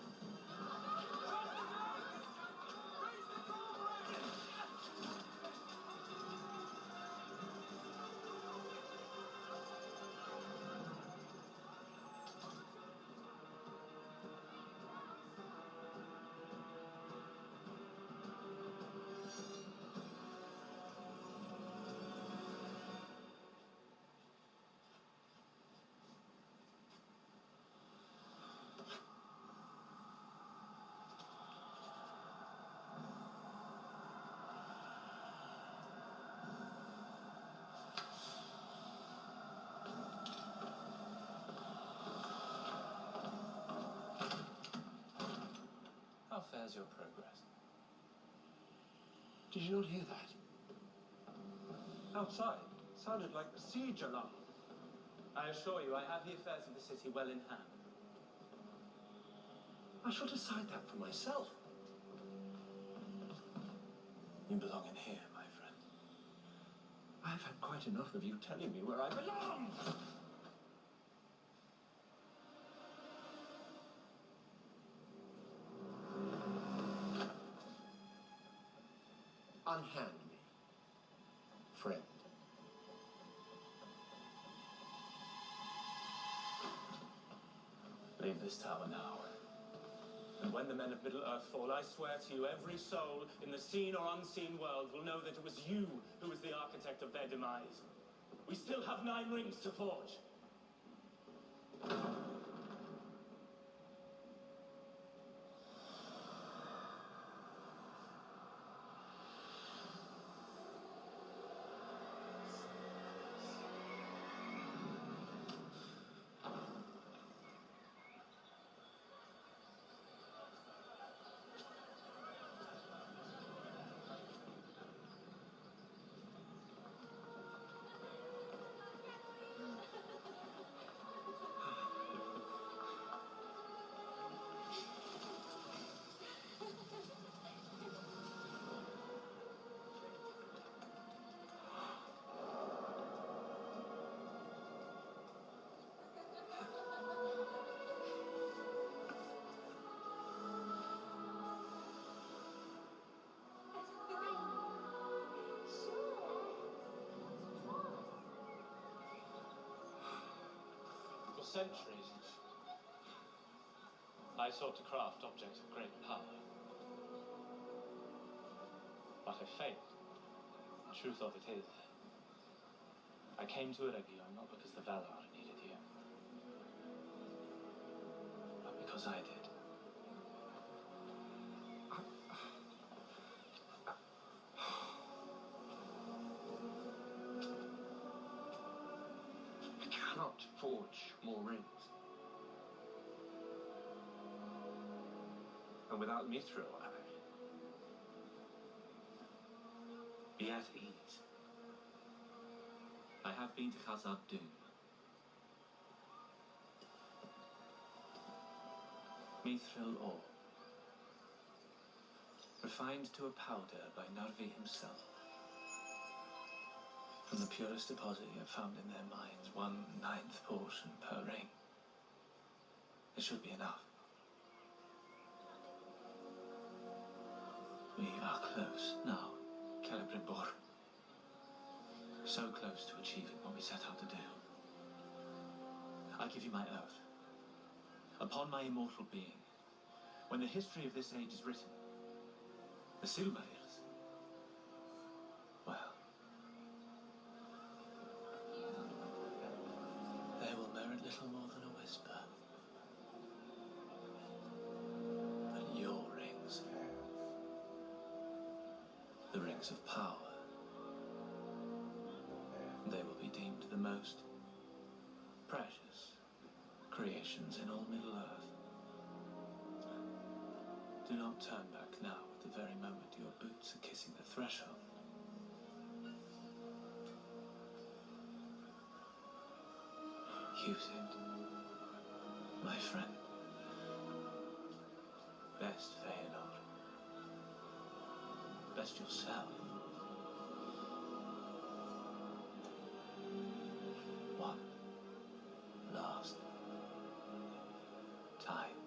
How's your progress? Did you not hear that? Outside, sounded like a siege alarm. I assure you, I have the affairs of the city well in hand. I shall decide that for myself. You belong in here, my friend. I've had quite enough of you telling me where I belong! Unhand me, friend. Leave this tower now. And when the men of Middle-earth fall, I swear to you, every soul in the seen or unseen world will know that it was you who was the architect of their demise. We still have 9 rings to forge. For centuries, I sought to craft objects of great power. But I failed. The truth of it is, I came to Eregion not because the Valar needed you, but because I did. I cannot forge more rings. And without Mithril, be at ease. I have been to Khazad Dûm. Mithril ore, refined to a powder by Narvi himself. From the purest deposit yet found in their mines, 1/9 portion per ring. It should be enough. We are close now, Celebrimbor. So close to achieving what we set out to do. I give you my oath. Upon my immortal being, when the history of this age is written, the Silmarils, well, they will merit little more than a whisper. But your rings, the rings of power, they will be deemed the most precious creations in all Middle-earth. Do not turn back now at the very moment your boots are kissing the threshold. Use it, my friend. Best Fëanor. Best yourself. One last time.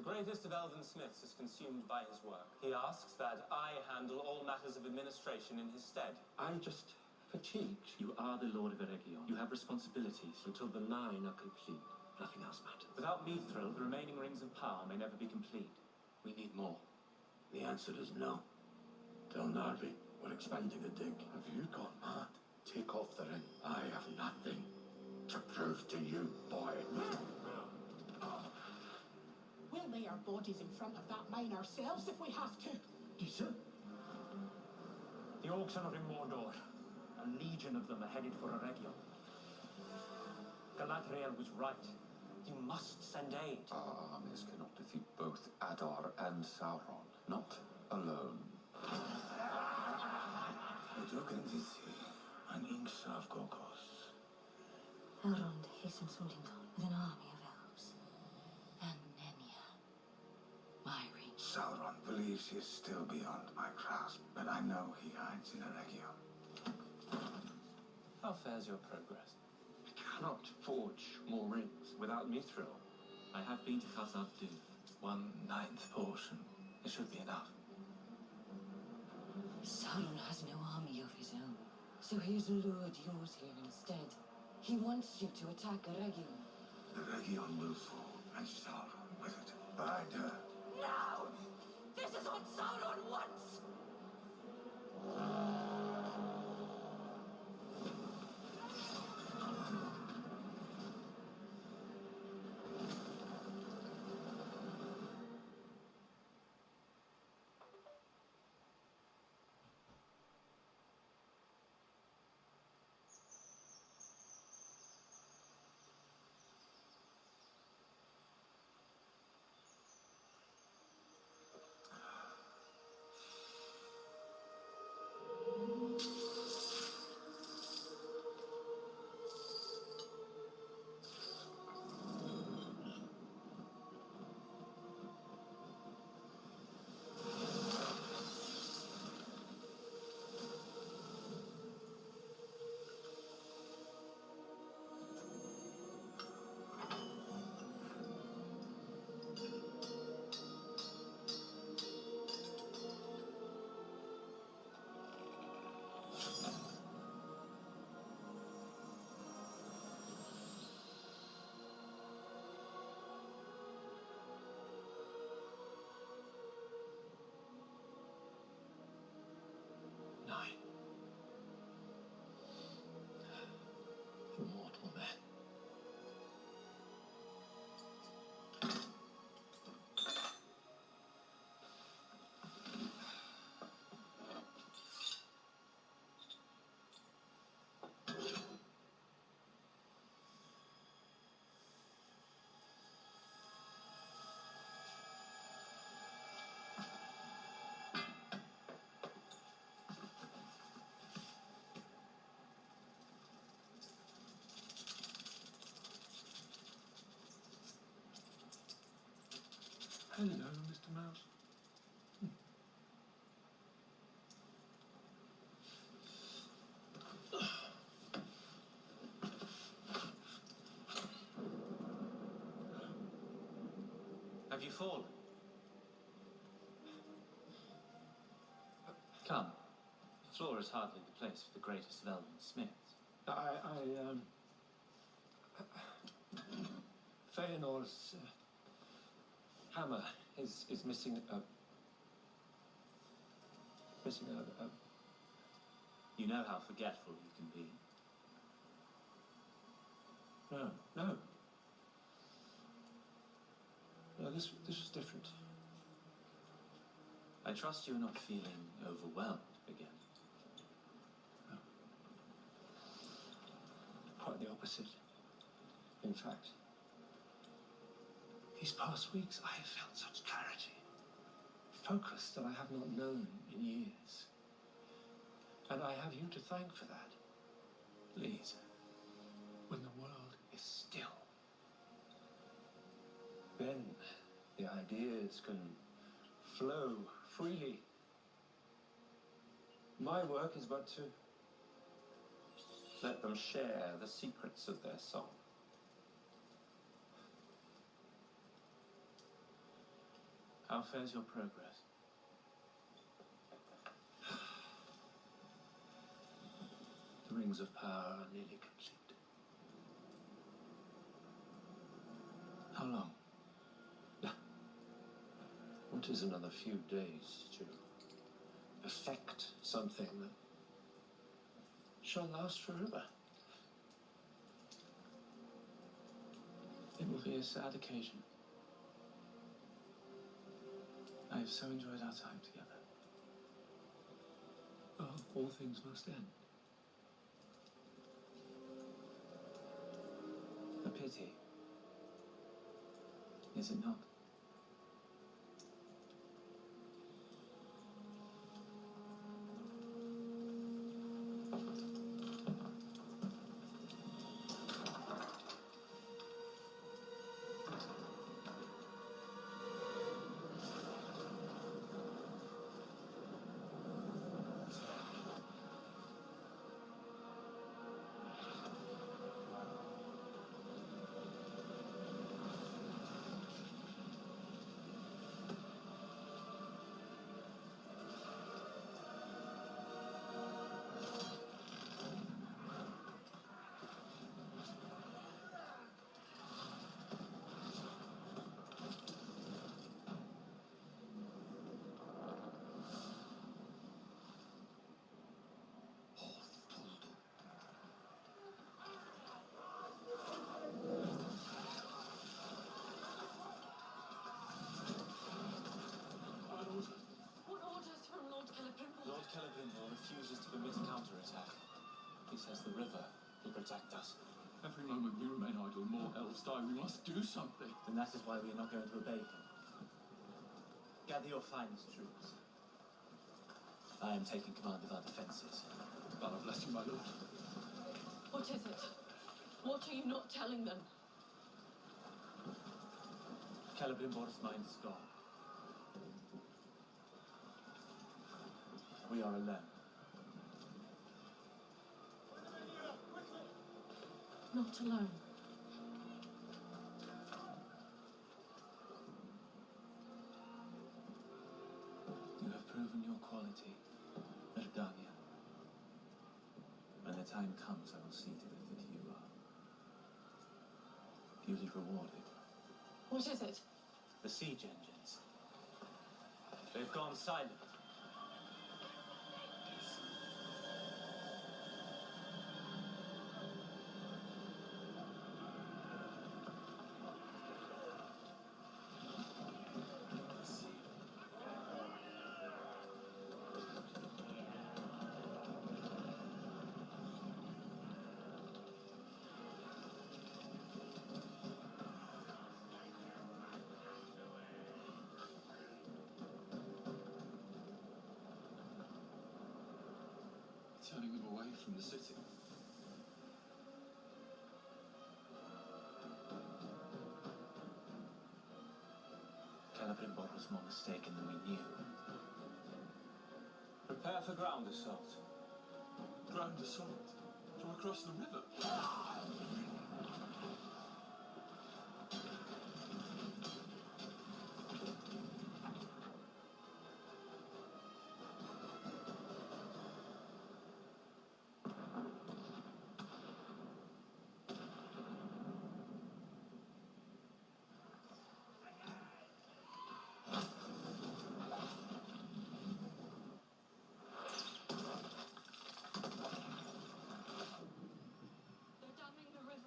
greatest of elven smiths is consumed by his work. He asks that I handle all matters of administration in his stead. I'm just fatigued. You are the Lord of Eregion. You have responsibilities. Until the 9 are complete, nothing else matters. Without Mithril, the remaining rings of power may never be complete. We need more. The answer is no. Tell Narvi we're expanding the dig. Have you gone mad? Take off the ring. I have nothing to prove to you, boy. We'll lay our bodies in front of that mine ourselves if we have to. Decent. The orcs are not in Mordor. A legion of them are headed for Eregion. Galadriel was right. You must send aid. Our armies cannot defeat both Adar and Sauron. Not alone. Udogandisi and Ingsav Gogos. Elrond hastens from Lindon with an army of elves. And Nenya, my ring. Sauron believes he is still beyond my grasp, but I know he hides in Eregion. How fares your progress? I cannot forge more rings without Mithril. I have been to Khazad Dûm. 1/9 portion. It should be enough. Sauron has no army of his own, so he has lured yours here instead. He wants you to attack Eregion. Eregion will fall, and Sauron with it. But I dare. No! This is what Sauron wants! Mortal men. Hello, Mr. Mouse. Have you fallen? Come. The floor is hardly the place for the greatest of elven smiths. Feanor's hammer is missing a... You know how forgetful you can be. No. No, this was different. I trust you're not feeling overwhelmed again. Quite the opposite. In fact, these past weeks I have felt such clarity, focus that I have not known in years. And I have you to thank for that. Please, when the world is still, then the ideas can flow freely. My work is but to let them share the secrets of their song. How fares your progress? The rings of power are nearly complete. How long? What is another few days to perfect something that shall last forever? It will be a sad occasion. I have so enjoyed our time together. Oh, all things must end. A pity. Is it not? What orders from Lord Celebrimble? Lord Celebrimble refuses to permit a counterattack. He says the river will protect us. Every moment we remain idle, more elves die. We must do something. Then that is why we are not going to obey him. Gather your finest troops. I am taking command of our defences. Allah bless you, my lord. What is it? What are you not telling them? Celebrimbor's mind is gone. We are alone. Not alone. You have proven your quality, Verdania. When the time comes, I will see to it that you are duly rewarded. What is it? The siege engines. They've gone silent. Turning them away from the city. Celebrimbor was more mistaken than we knew. Prepare for ground assault. Ground assault? From across the river? They're damming the river.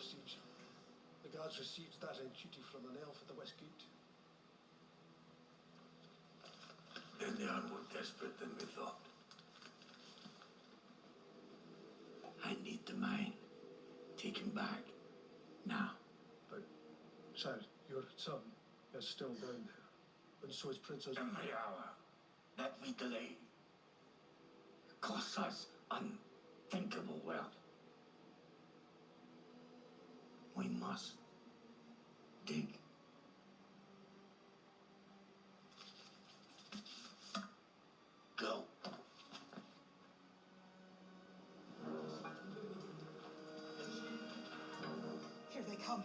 siege. The guards received direct duty from an elf at the West Gate. Then they are more desperate than we thought. I need the mine. Take him back. Now. But, sir, your son is still down there. And so is Princess... Every hour that we delay costs us unthinkable wealth. We must dig. Go. Here they come.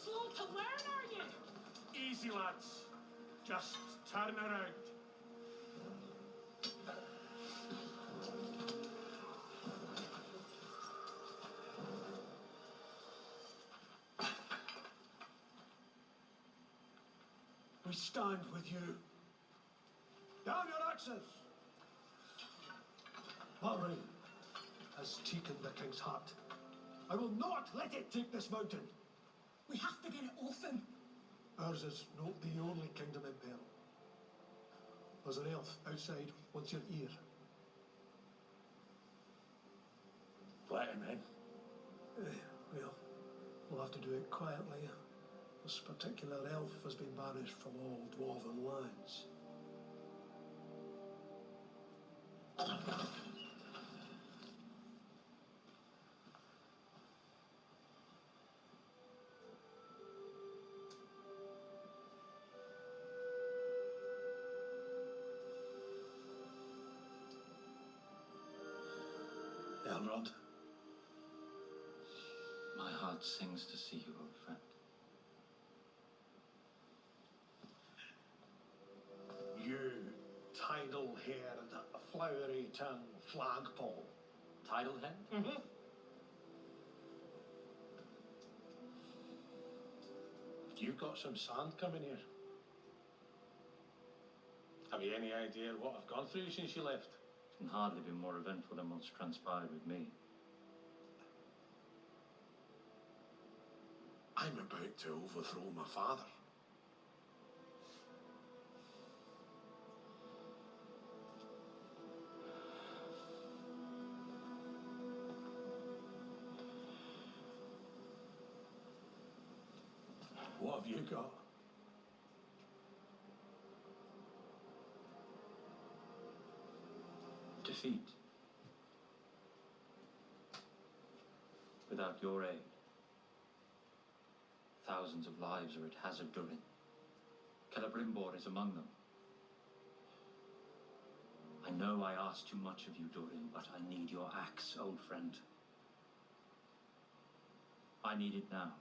Slaughter, where are you? Easy, lads. Just turn around. We stand with you. Down your axes! That ring has taken the king's heart. I will not let it take this mountain. We have to get it off him. Ours is not the only kingdom in peril. There's an elf outside wants your ear. Let him in. Well, we'll have to do it quietly. This particular elf has been banished from all dwarven lands. Elrond. My heart sings to see you, old friend. You tidal-haired, flowery-tongued flagpole. Tidal-head? Mm-hmm. You've got some sand coming here. Have you any idea what I've gone through since you left? Can hardly be more eventful than what's transpired with me. I'm about to overthrow my father. What have you got? Defeat. Without your aid, thousands of lives are at hazard, Durin. Celebrimbor is among them. I know I asked too much of you, Durin, but I need your axe, old friend. I need it now.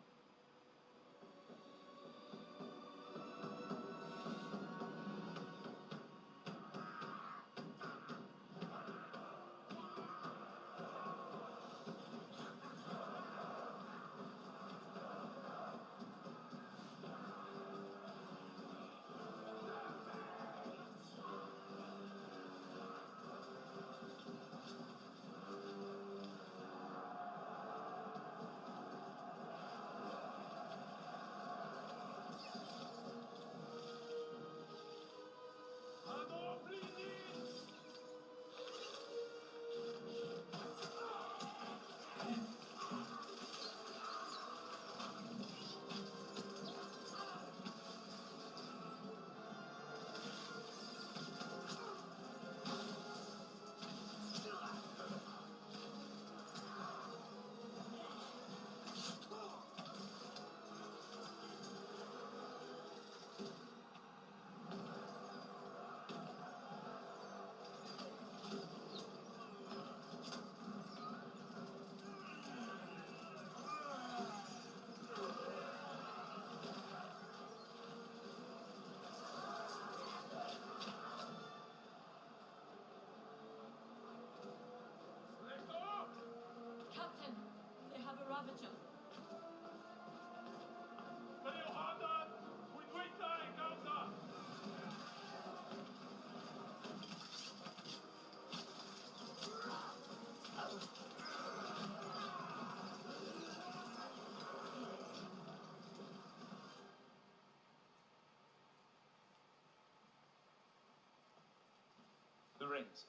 rings.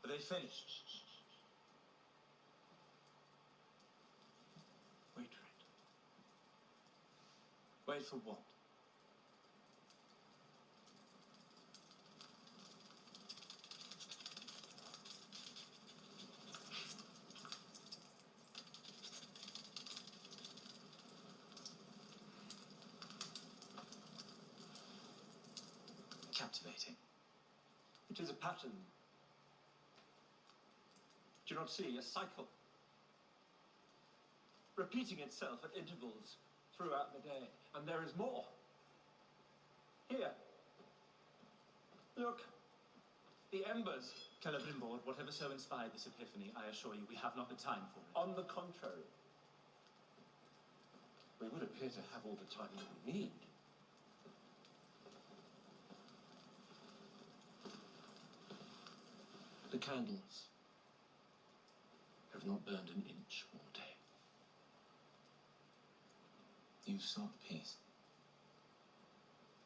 Are they finished? Wait for it. Wait for what? Captivating. It is a pattern. Do you not see? A cycle. Repeating itself at intervals throughout the day. And there is more. Here. Look. The embers. Celebrimboard, whatever so inspired this epiphany, I assure you, we have not the time for it. On the contrary. We would appear to have all the time that we need. The candles have not burned an inch all day. You sought peace.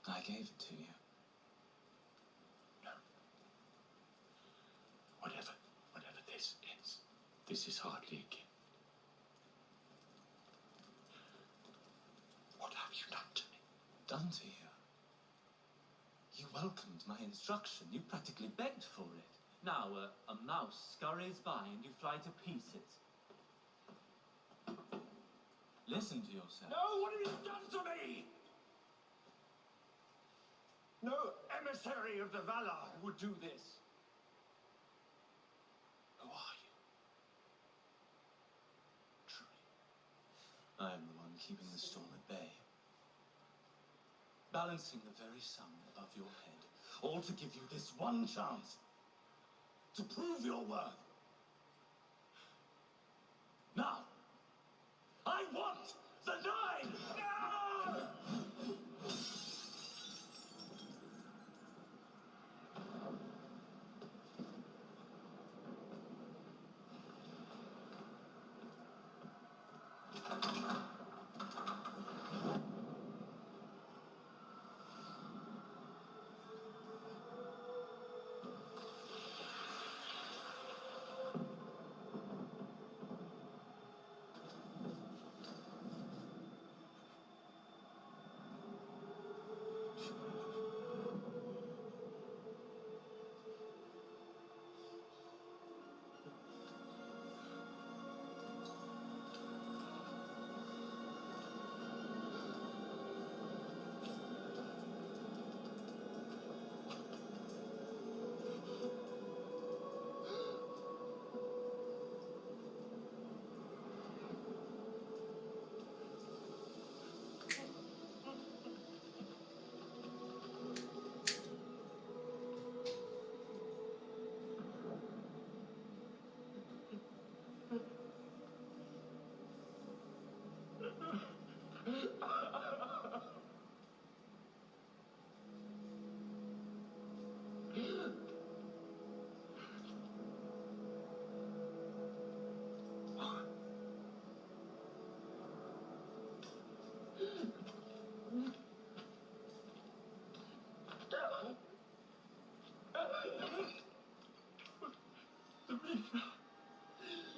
I gave it to you. No. Whatever this is hardly a gift. What have you done to me? Done to you? You welcomed my instruction. You practically begged for it. Now, a mouse scurries by and you fly to pieces. Listen to yourself. No, what have you done to me? No emissary of the Valar would do this. Who are you? Truly. I am the one keeping the storm at bay. Balancing the very sun above your head. All to give you this one chance. To prove your worth. Now, I want the 9!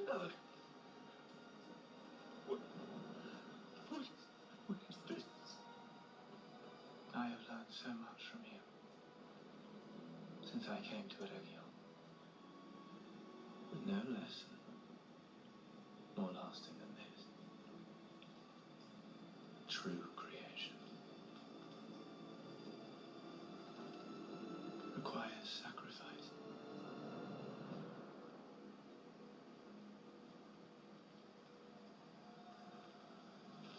No! What is this? I have learned so much from you. Since I came to Eregion. But no lesson more lasting than this. True creation requires sacrifice.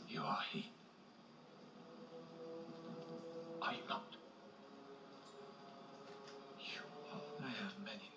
You are he. Are you not? You are. I have many names.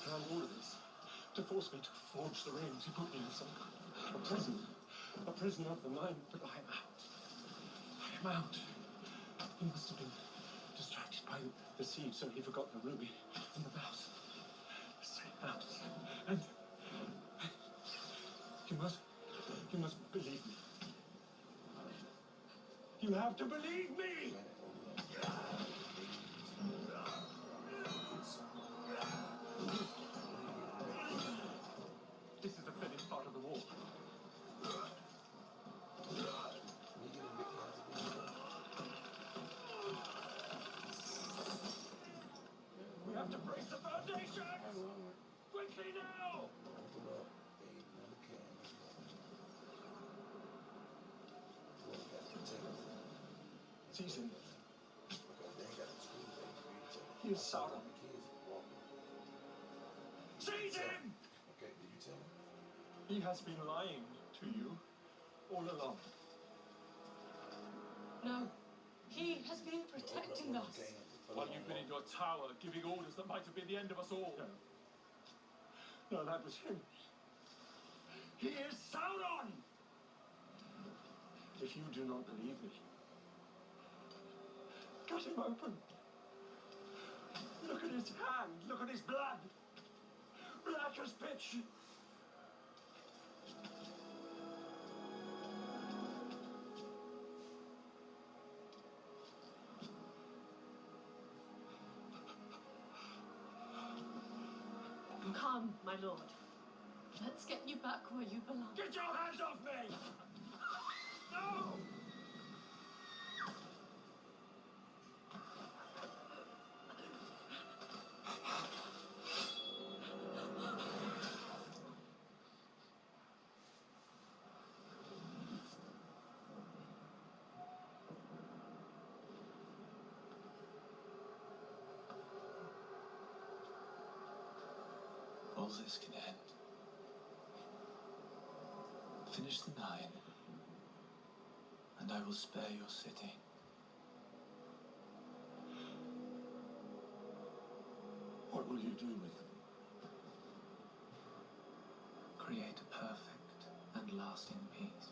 planned all of this to force me to forge the ring, to put me in some kind of a prisoner of the mind. But I am out. I am out. He must have been distracted by the siege, so he forgot the ruby and the mouse. The same mouse. And you must believe me. You have to believe me! This is the finished part of the war. We have to brace the foundations! Quickly now! Seize him. He is Sauron. Seize him! Okay, did you tell him? He has been lying to you all along. No. He has been protecting us. While you've been in your tower giving orders that might have been the end of us all. No, that was him. He is Sauron! If you do not believe me, cut him open. Look at his hand. Look at his blood. Black as pitch. Come, my lord. Let's get you back where you belong. Get your hands off me! No! All this can end. Finish the 9, and I will spare your city. What will you do with them? Create a perfect and lasting peace.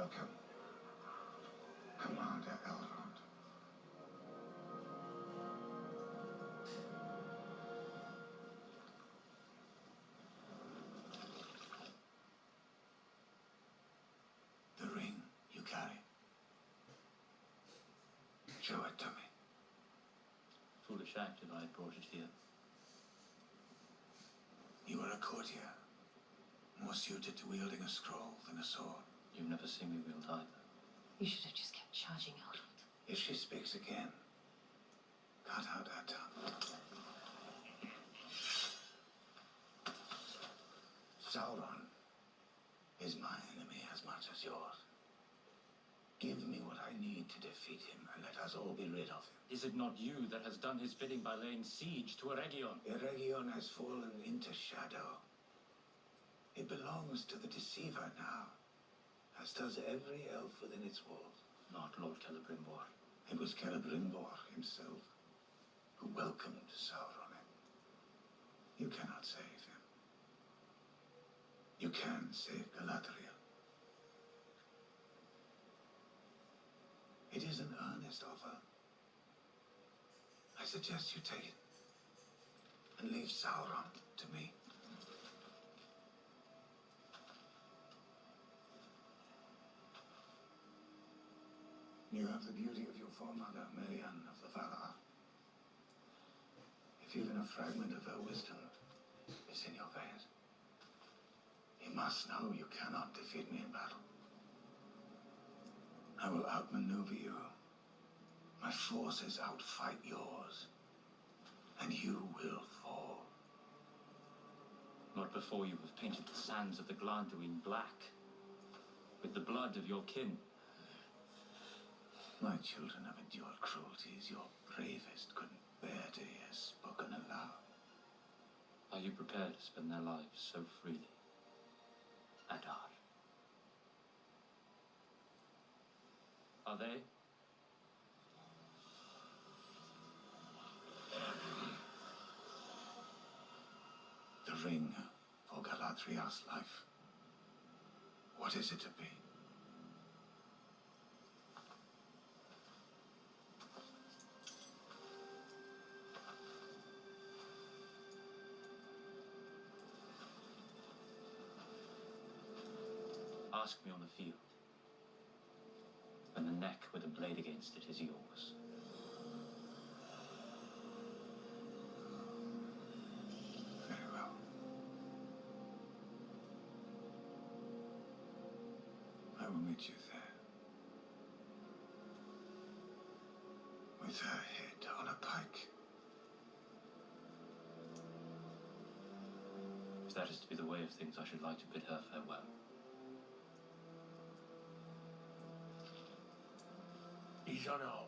Welcome, Commander Elrond. The ring you carry. Show it to me. Foolish act if I had brought it here. You are a courtier, more suited to wielding a scroll than a sword. You've never seen me wield either. You should have just kept charging Elrond. If she speaks again, cut out her tongue. Sauron is my enemy as much as yours. Give me what I need to defeat him, and let us all be rid of him. Is it not you that has done his bidding by laying siege to Eregion? Eregion has fallen into shadow. It belongs to the Deceiver now, as does every elf within its walls. Not Lord Celebrimbor. It was Celebrimbor himself who welcomed Sauron. You cannot save him. You can save Galadriel. It is an earnest offer. I suggest you take it and leave Sauron to me. You have the beauty of your foremother, Merian of the Valar. If even a fragment of her wisdom is in your veins, you must know you cannot defeat me in battle. I will outmaneuver you. My forces outfight yours, and you will fall. Not before you have painted the sands of the Glanduin black, with the blood of your kin. My children have endured cruelties your bravest couldn't bear to hear spoken aloud. Are you prepared to spend their lives so freely? Adar. Are they? The ring for Galadriel's life. What is it to be? Ask me on the field. And the neck with a blade against it is yours. Very well. I will meet you there. With her head on a pike. If that is to be the way of things, I should like to bid her farewell. He's unarmed.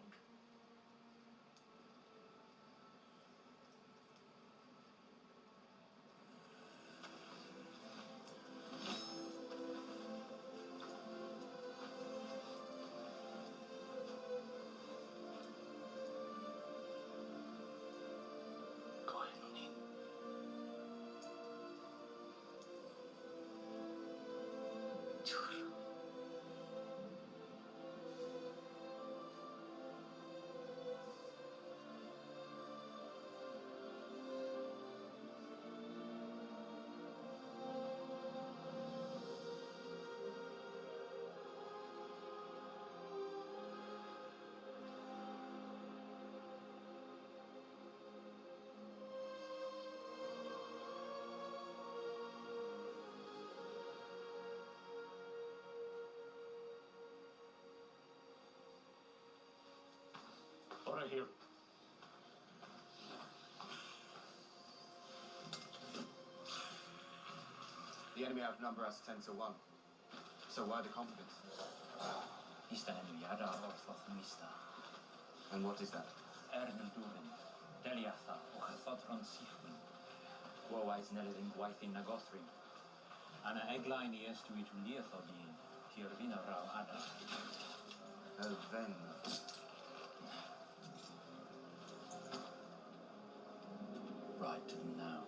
Over here. The enemy outnumber us 10-1. So why the confidence? Ista enemy Adar Orthoth Mista. And what is that? Ernil Durin, Deliatha, Ochethotron Sichwin. Woawais Nelidin Gwaithin Nagothrin. Anna Eglain Estu Ituliathodin, Tirvina Rao Adar. Oh, then. Ride to them now.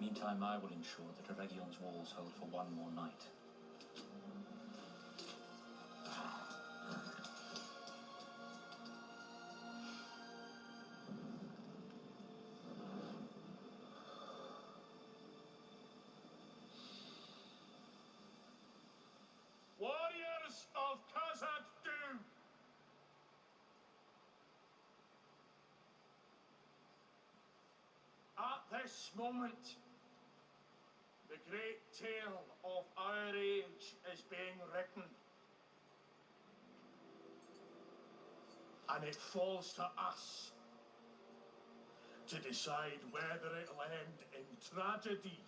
Meantime, I will ensure that Eregion's walls hold for one more night. this moment, the great tale of our age is being written. And it falls to us to decide whether it'll end in tragedy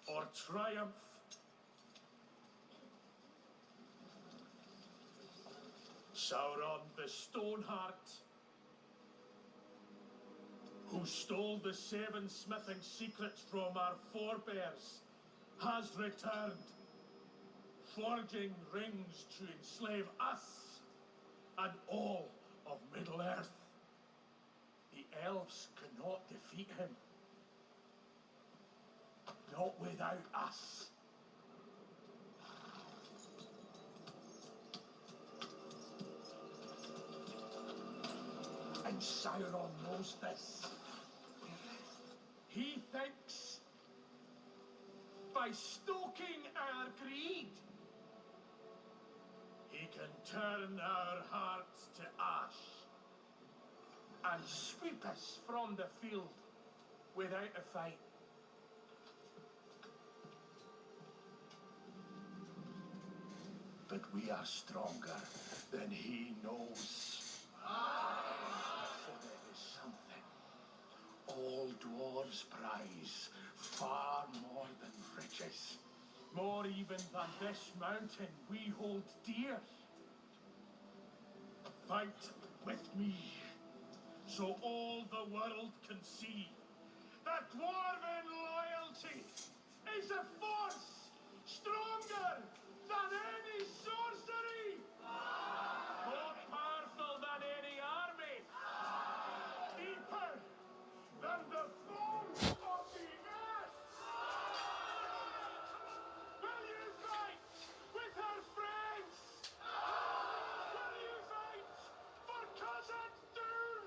or triumph. Sauron the Stoneheart, who stole the 7 smithing secrets from our forebears, has returned, forging rings to enslave us and all of Middle-earth. The elves cannot defeat him. Not without us. And Sauron knows this. He thinks, by stoking our greed, he can turn our hearts to ash and sweep us from the field without a fight. But we are stronger than he knows. For there is something all dwarves prize far more than riches. More even than this mountain we hold dear. Fight with me, so all the world can see that dwarven loyalty is a force stronger than any sorcery, more powerful than any army, deeper than the foams of the earth. Will you fight with her friends? Will you fight for Cousin Doom?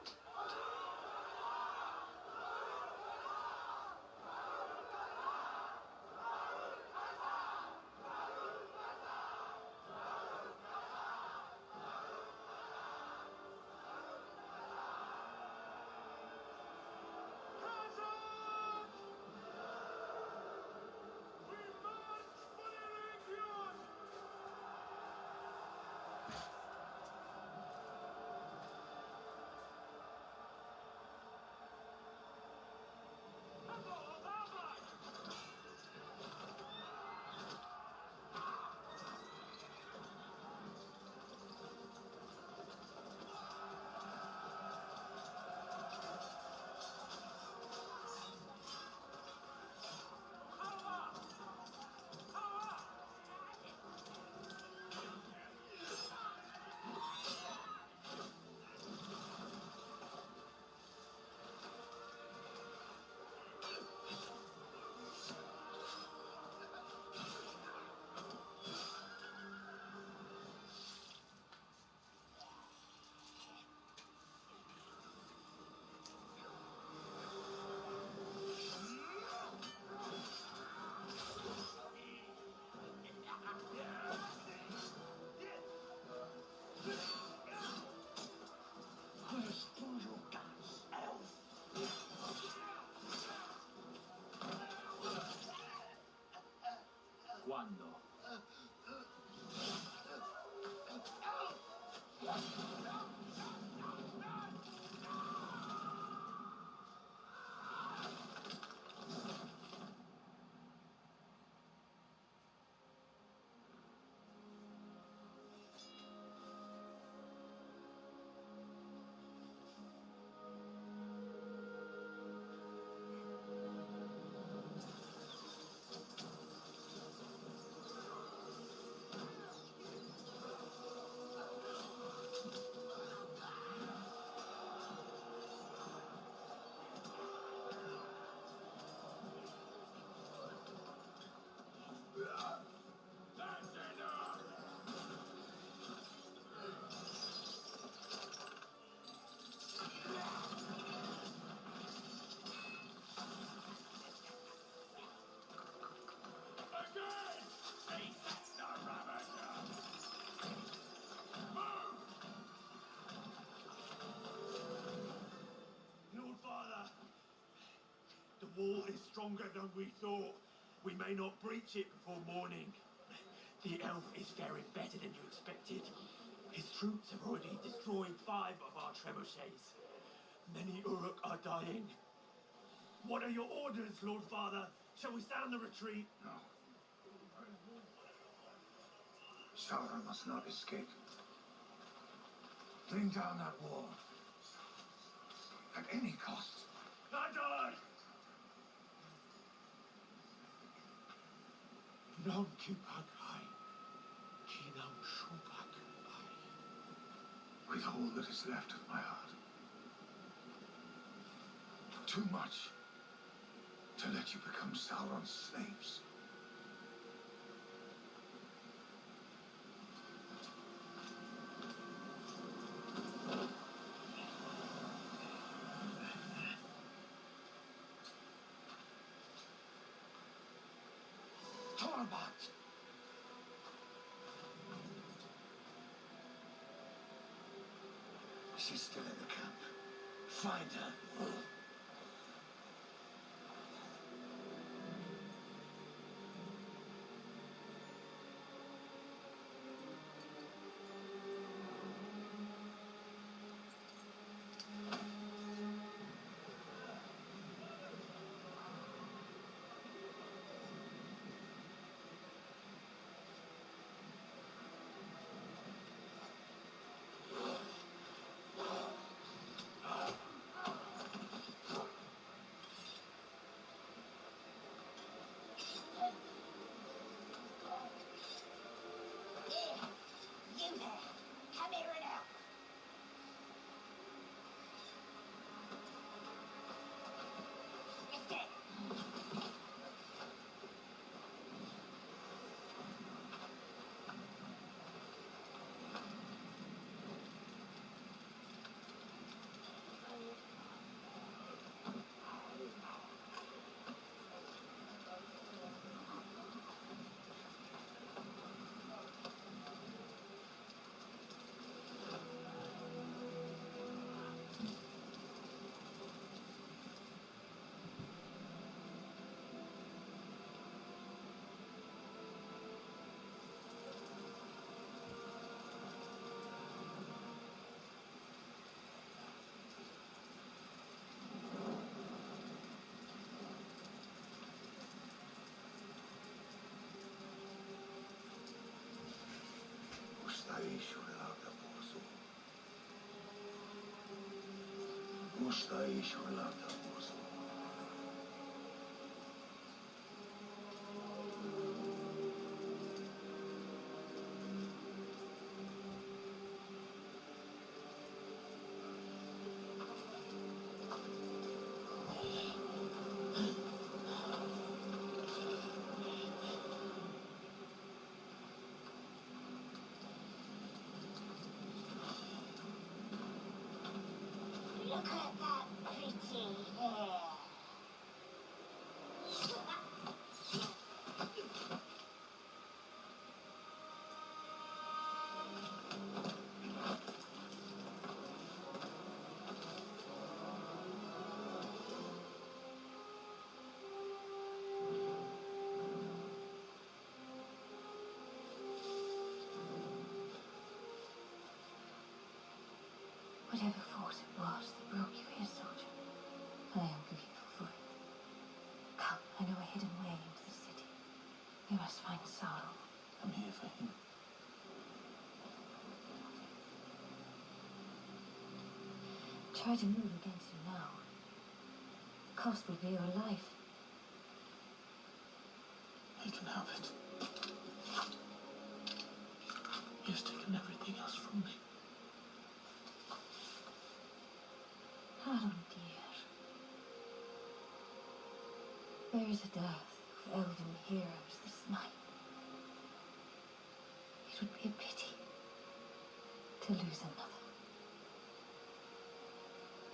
is stronger than we thought. We may not breach it before morning. The elf is faring better than you expected. His troops have already destroyed 5 of our trebuchets. Many Uruk are dying. What are your orders, Lord Father? Shall we sound the retreat? No. Sauron must not escape. Bring down that wall. At any cost. Adar! Nam Kipakai. Kinam Shubakai. With all that is left of my heart. Too much to let you become Sauron's slaves. Torbat! She's still in the camp. Find her. You there! Come here and help! Lift it! Look at that pretty hair. Whatever force it was that broke you here, soldier, I am grateful for it. Come, I know a hidden way into the city. We must find Sauron. I'm here for him. Try to move against him now. The cost will be your life. He can have it. He has taken everything else from me. Alan, dear. There is a dearth of elven heroes this night. It would be a pity to lose another.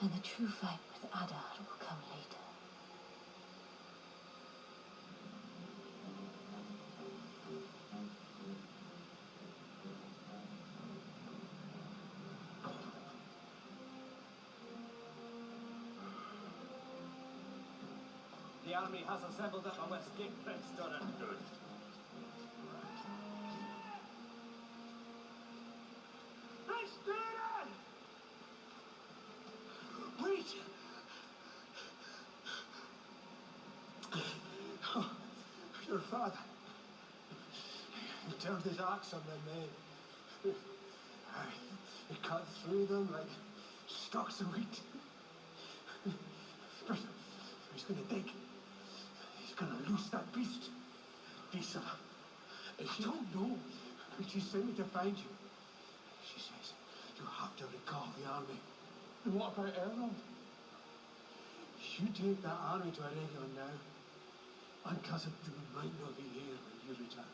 And the true fight with Adar will come later. The army has assembled at the west gate. That's done and good. It's Peter! Wait! Oh, your father. He turned his axe on the men. He cut through them like stalks of wheat. But he's gonna dig. He's gonna loose that beast. Lisa. I don't know. She sent me to find you. She says you have to recall the army. And what about Errol? You take that army to Aragon now. And Cousin Doom might not be here when you return.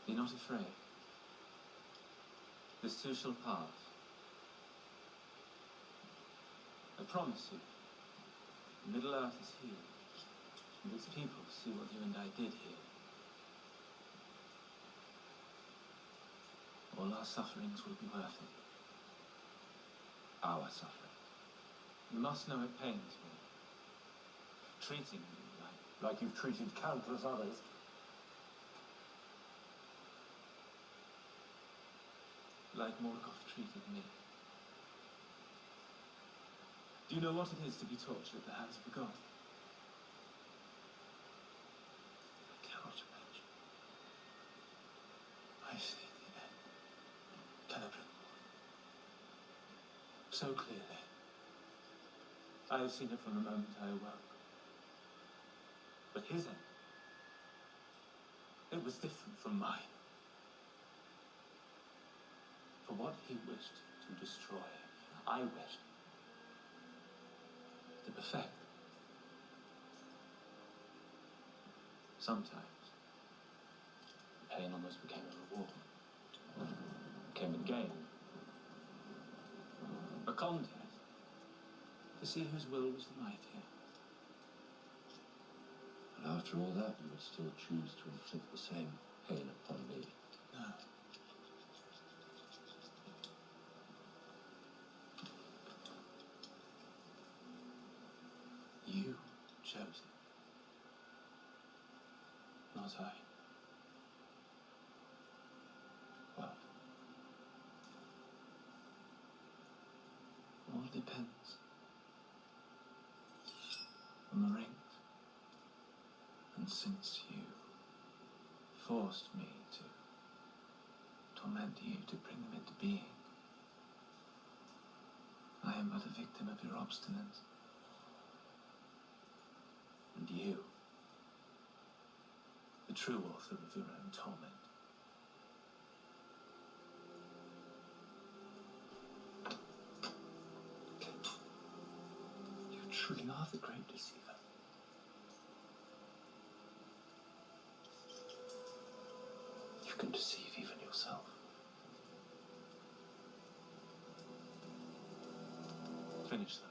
Be not afraid. This too shall pass. I promise you, Middle-earth is healed, and its people see what you and I did here. All our sufferings will be worth it. Our sufferings. You must know it pains me. Treating you like you've treated countless others. Like Morgoth treated me. Do you know what it is to be tortured at the hands of a god? I cannot imagine. I see the end. Celebrimbor. So clearly. I have seen it from the moment I awoke. But his end, it was different from mine. For what he wished to destroy, I wished to perfect. Sometimes, pain almost became a reward. Became a game. A contest. To see whose will was the mightier. And after all that, you would still choose to inflict the same pain upon me. No. You chose it. Not I. Well, all depends on the rings. And since you forced me to torment you to bring them into being, I am but a victim of your obstinance. And you, the true author of your own torment. You truly are the great deceiver. You can deceive even yourself. Finish them.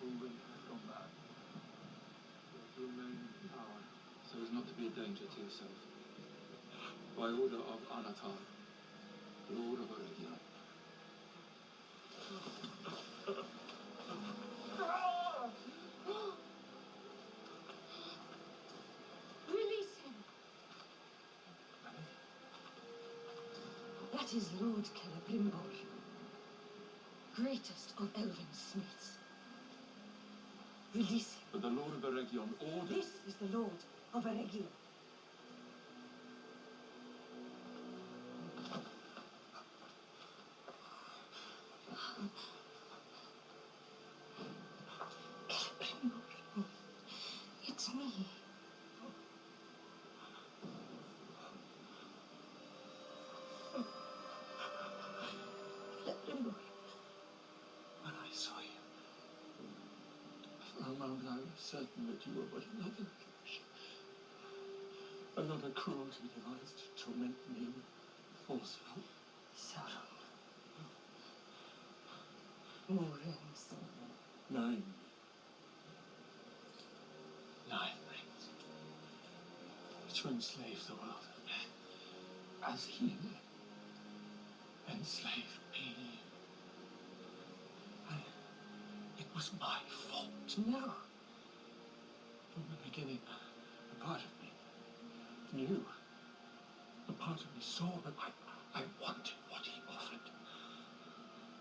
Ulrich has gone mad. You are to remain in power, so as not to be a danger to yourself. By order of Anatar, Lord of Eregion. Release him! That is Lord Celebrimbor, greatest of elven smiths. Release him. But the Lord of Eregion ordered... This is the Lord of Eregion. Celebrimbor, it's me. Celebrimbor. When I saw you, for a moment I was certain that you were but another illusion. Another cruelty devised to torment me with false hope. Sauron. More rings. 9. 9 rings. To enslave the world of men, as he enslaved me. It was my fault. No. From the beginning, a part of me knew. A part of me saw, but I wanted what he offered.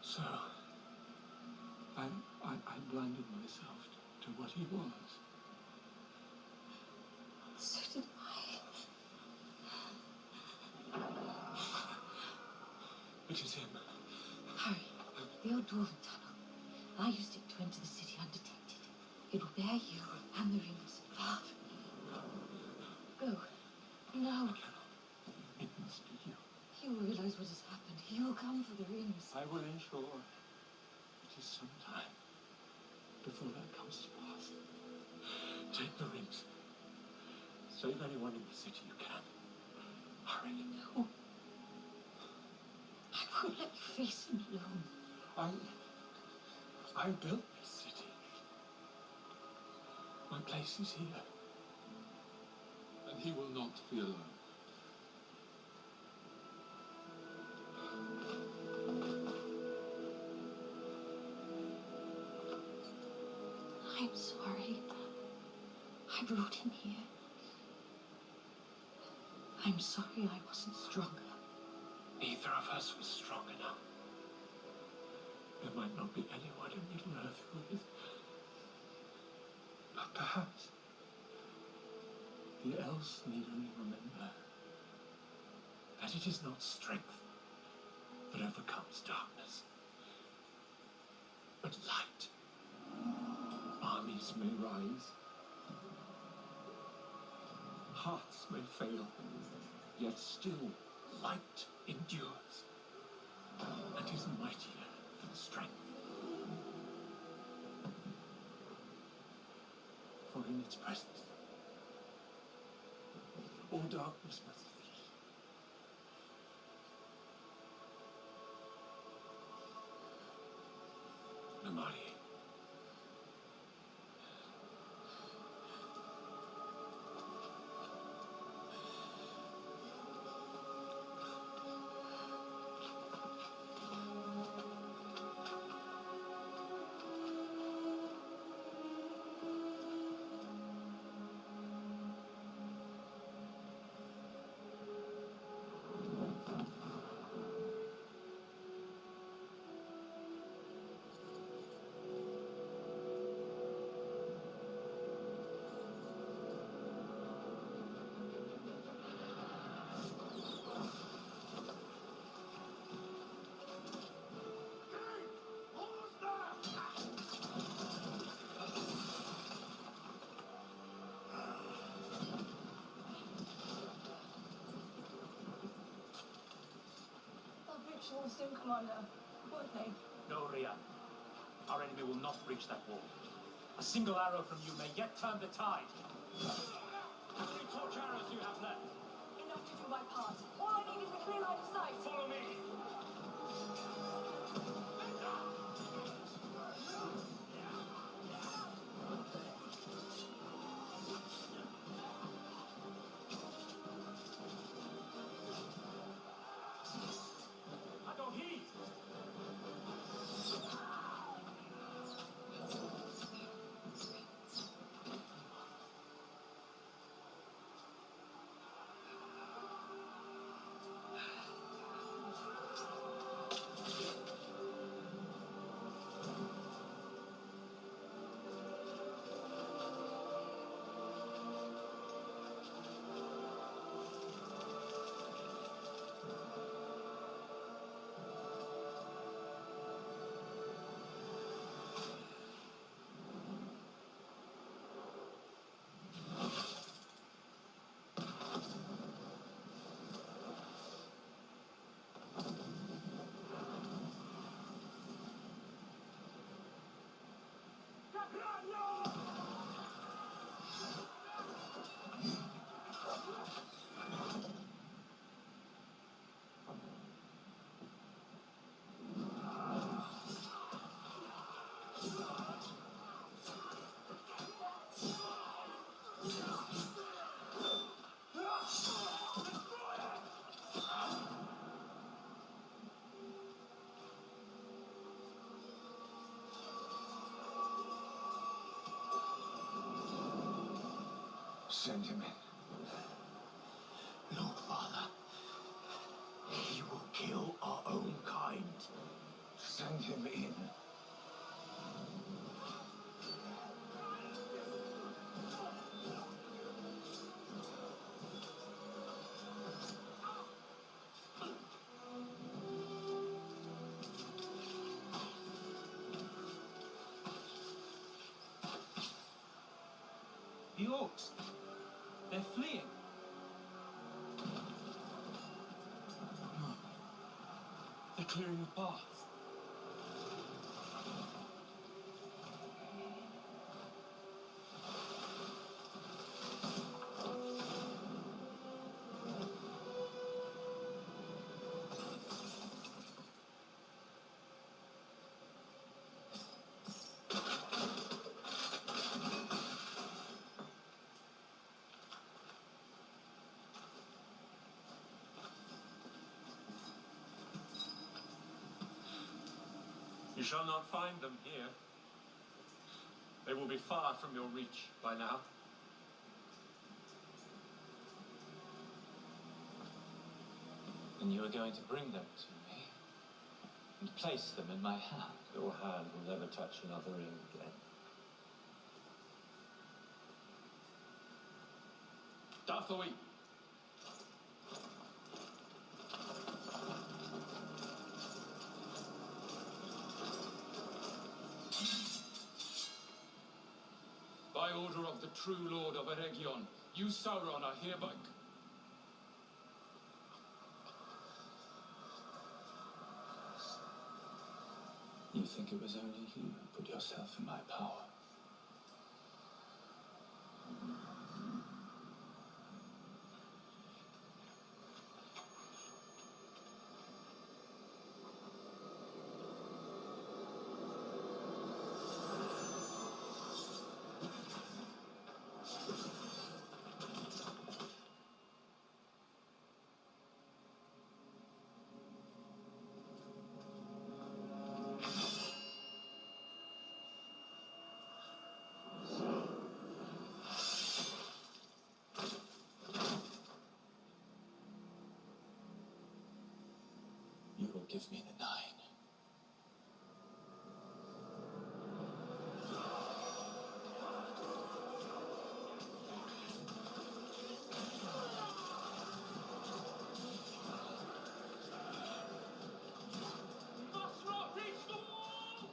So, I blinded myself to what he was. So did I. It is him. Hurry. The old dwarven tunnel. I used it to enter the city undetected. It will bear you and the rings far from me. Go. Now. It must be you. You will realize what has happened. You will come for the rings. I will ensure it is some time before that comes to pass. Take the rings. Save anyone in the city you can. Hurry. No. I won't let you face him alone. I built this city. My place is here. And he will not be alone. I'm sorry. I brought him here. I'm sorry I wasn't stronger. Neither of us was strong enough. There might not be anyone in Middle-earth who is. But perhaps the elves need only remember that it is not strength that overcomes darkness, but light. Armies may rise, hearts may fail, yet still light endures and is mightier than strength. For in its presence, all darkness must flee. Namari. They'll breach the wall soon, Commander. Won't they? No, Rhea. Our enemy will not breach that wall. A single arrow from you may yet turn the tide. How many torch arrows do you have left? Enough to do my part. All I need is a clear line of sight. Follow me. Send him in. No, Father. He will kill our own kind. Send him in. The orcs. They're fleeing. No. They're clearing the path. You shall not find them here. They will be far from your reach by now. And you are going to bring them to me and place them in my hand. Your hand will never touch another ring again. Dathowi! By order of the true Lord of Eregion, you, Sauron, are hereby... You think it was only you who put yourself in my power? You will give me the 9. Must not reach the wall!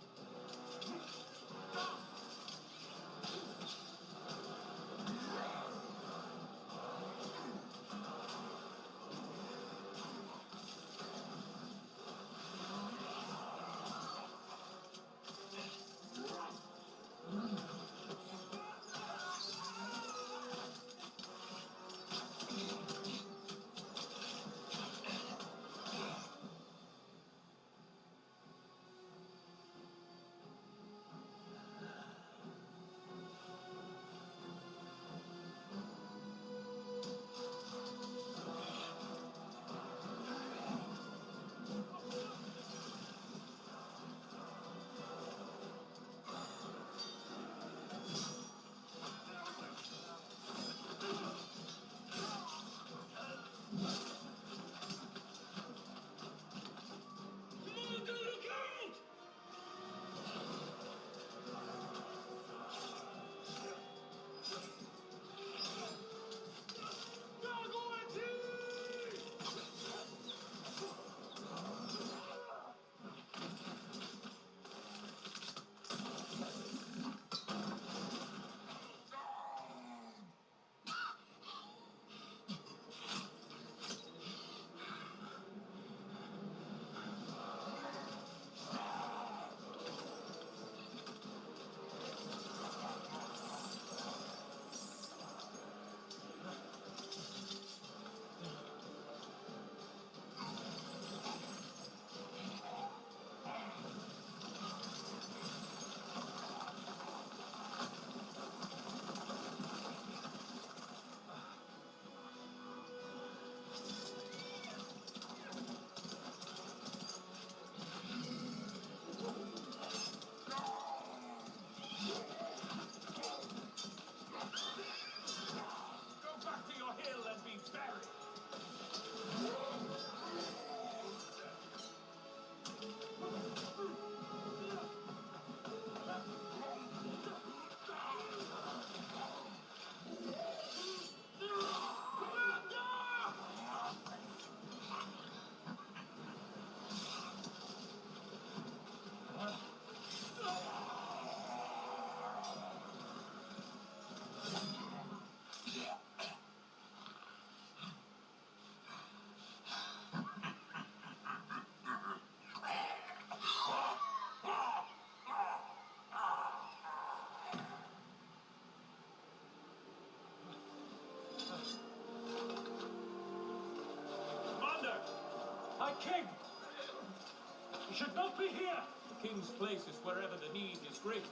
My king! You should not be here! The king's place is wherever the need is greatest.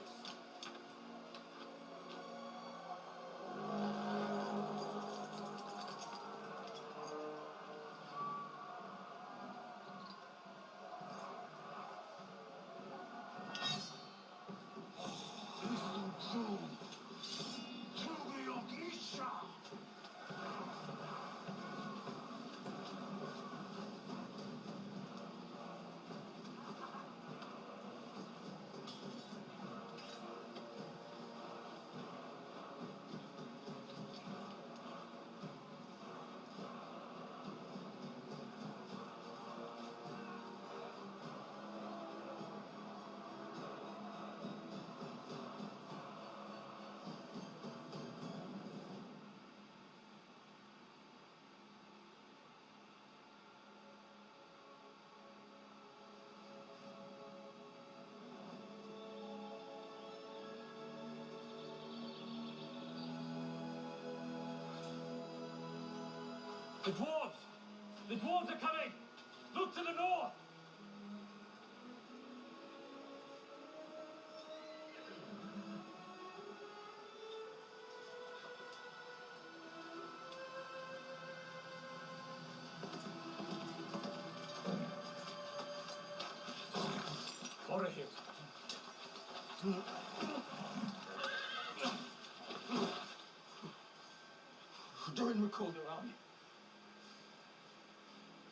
The dwarves! The dwarves are coming! Look to the north! Orahim. Durin recalled their army.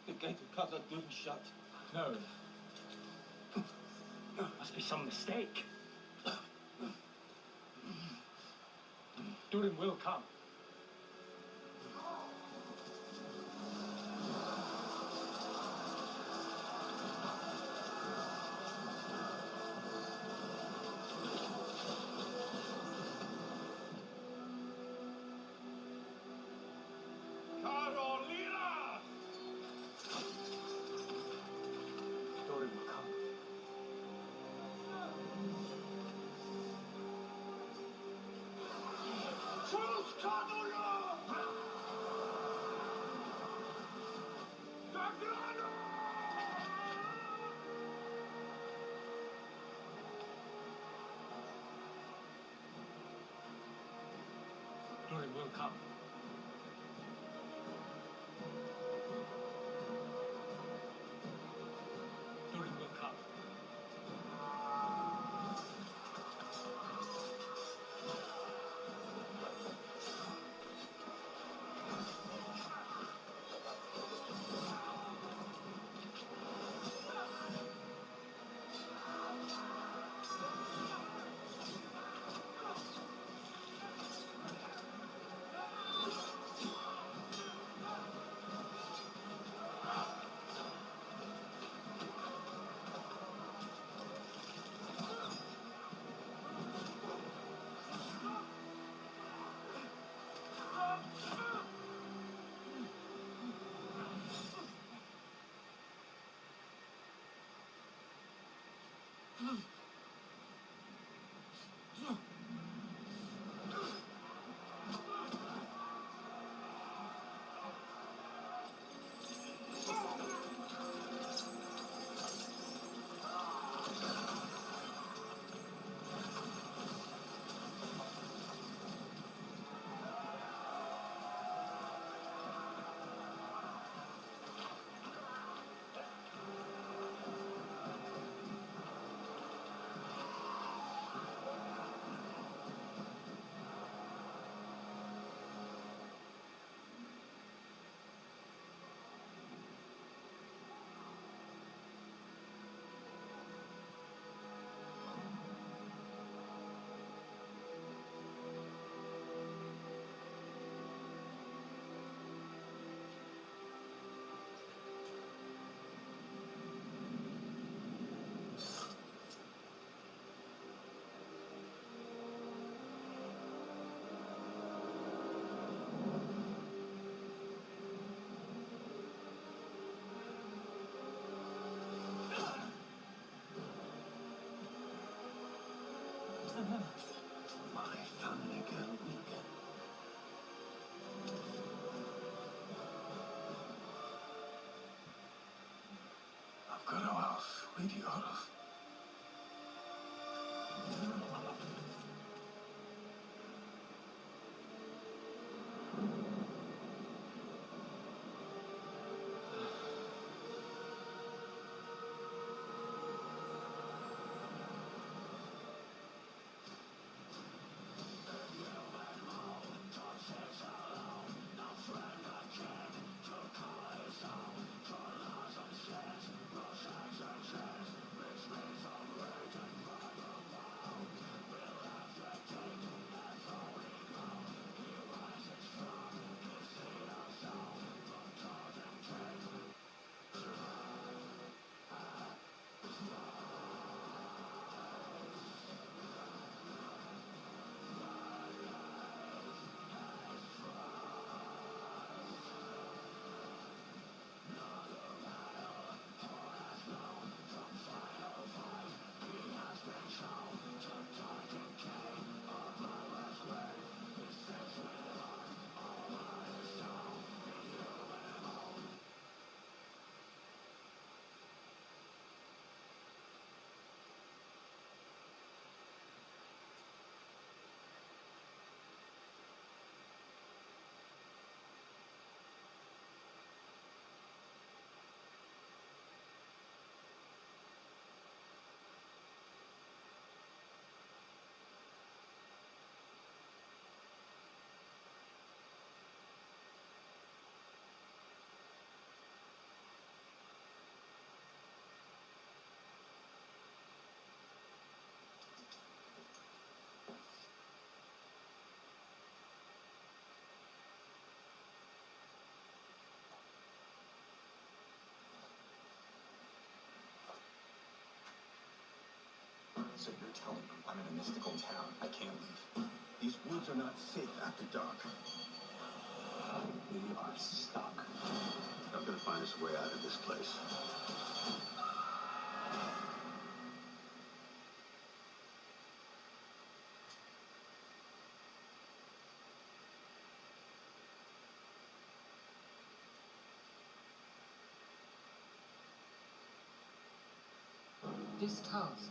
The gate of Khazad Dûm shut. No. Must be some mistake. Durin will come. Carolina! Durin will come. Truce, Cadula! Dagrano! Durin will come. Durin will come. Idiots. So you're telling me I'm in a mystical town. I can't leave. These woods are not safe after dark. We are stuck. I'm gonna find us a way out of this place. This house.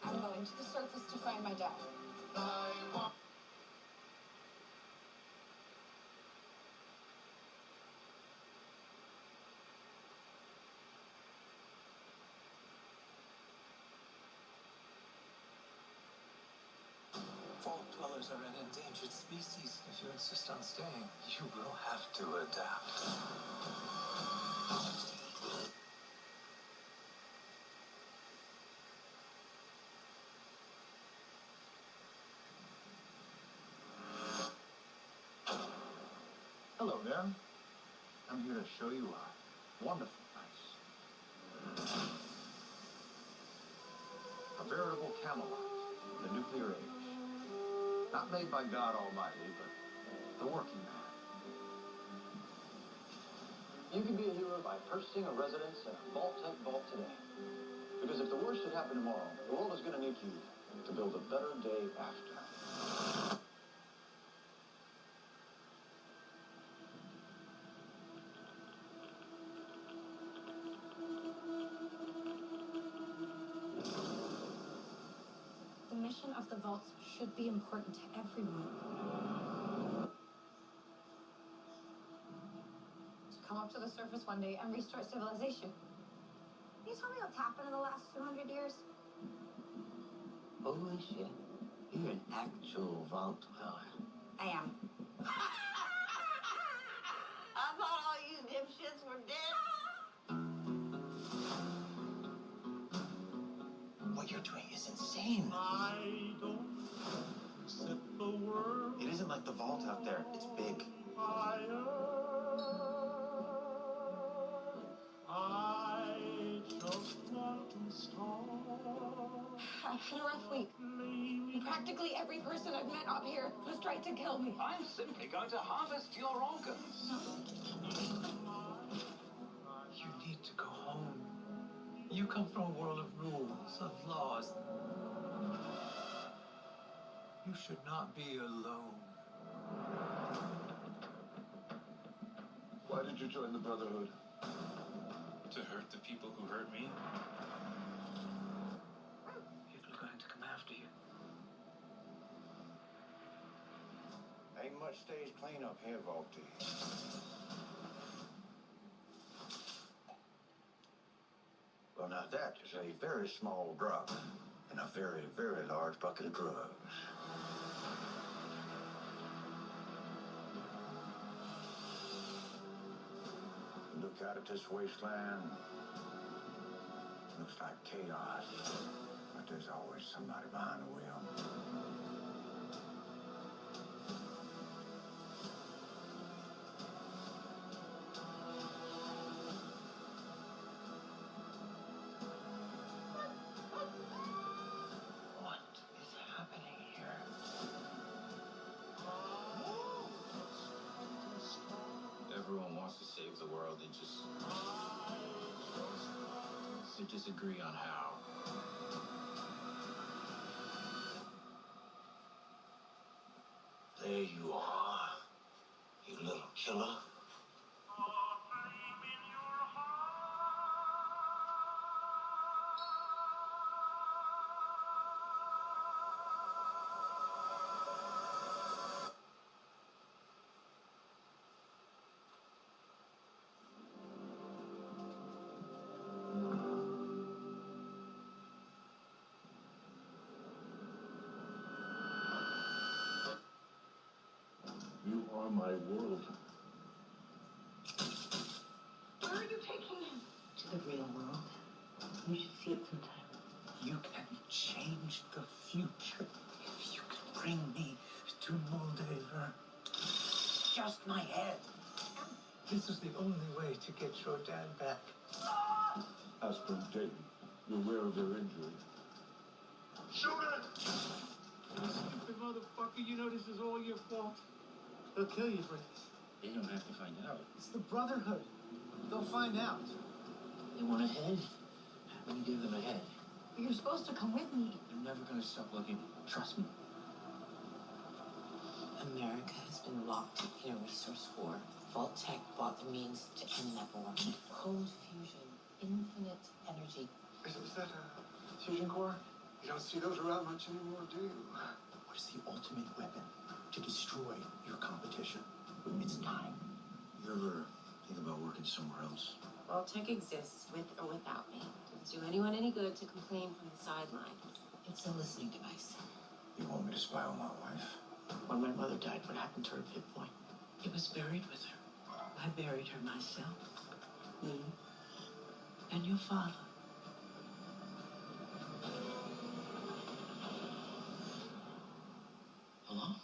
I'm going to the surface to find my dad. Vault dwellers are an endangered species. If you insist on staying, you will have to adapt. Hello there. I'm here to show you a wonderful place. A veritable Camelot, the nuclear age. Not made by God Almighty, but the working man. You can be a hero by purchasing a residence in a Vault Tech vault today. Because if the worst should happen tomorrow, the world is going to need you to build a better day after. The mission of the vaults should be important to everyone. To come up to the surface one day and restore civilization. Can you tell me what's happened in the last 200 years? Holy shit. You're an actual vault dweller. I am. I thought all you dipshits were dead. What you're doing is insane. I don't set the world. It isn't like the vault out there. It's big. Fire. I just want to start. I've had a rough week. Practically every person I've met up here has tried to kill me. I'm simply going to harvest your organs. You need to go home. You come from a world of rules, of laws. You should not be alone. Why did you join the Brotherhood? to hurt the people who hurt me. People are going to come after you. Ain't much stage cleanup here, Volty. Well, now that is a very small drop in a very, very large bucket of drugs. Look out at this wasteland. Looks like chaos, but there's always somebody behind the wheel. What is happening here? Everyone wants to save the world. They disagree on how. There you are, you little killer. You are my world. Where are you taking him? To the real world. You should see it sometime. You can change the future if you can bring me to Moldaver. Just my head. This is the only way to get your dad back. Aspen, Dayton, you're aware of their injury. Shoot it! You stupid motherfucker, you know this is all your fault. They'll kill you for this. They don't have to find out. It's the Brotherhood. They'll find out. They want a head? We give them a head. But you're supposed to come with me. They're never gonna stop looking. Trust me. America has been locked in a resource war. Vault-Tec bought the means to end that war. Cold fusion, infinite energy. Is that a fusion core? You don't see those around much anymore, do you? What is the ultimate weapon to destroy your competition? It's time. You ever think about working somewhere else? Vault-Tec exists with or without me. Doesn't do anyone any good to complain from the sidelines. It's a listening device. You want me to spy on my wife? When my mother died, what happened to her pit boy? It was buried with her. I buried her myself. Me and your father. Hello?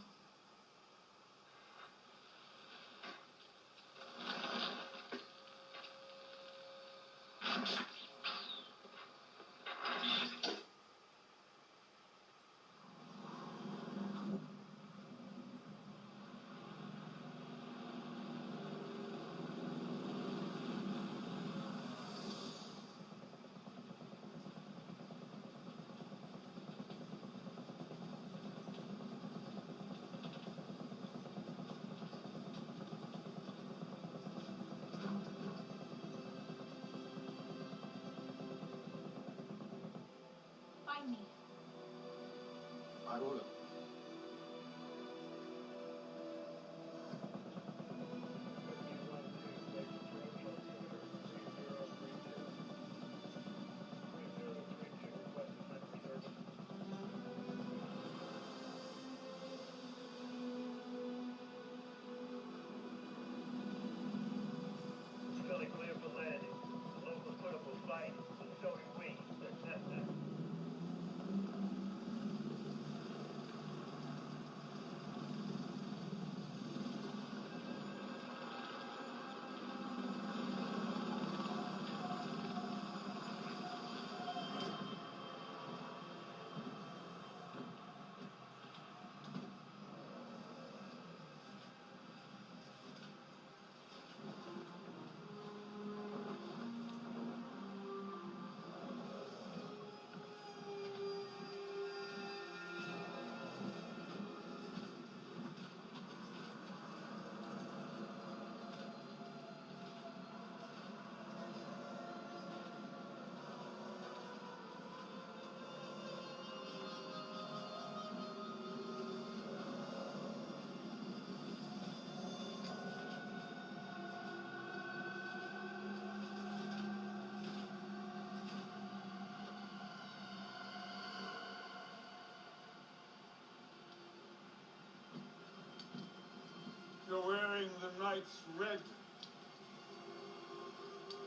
knight's red.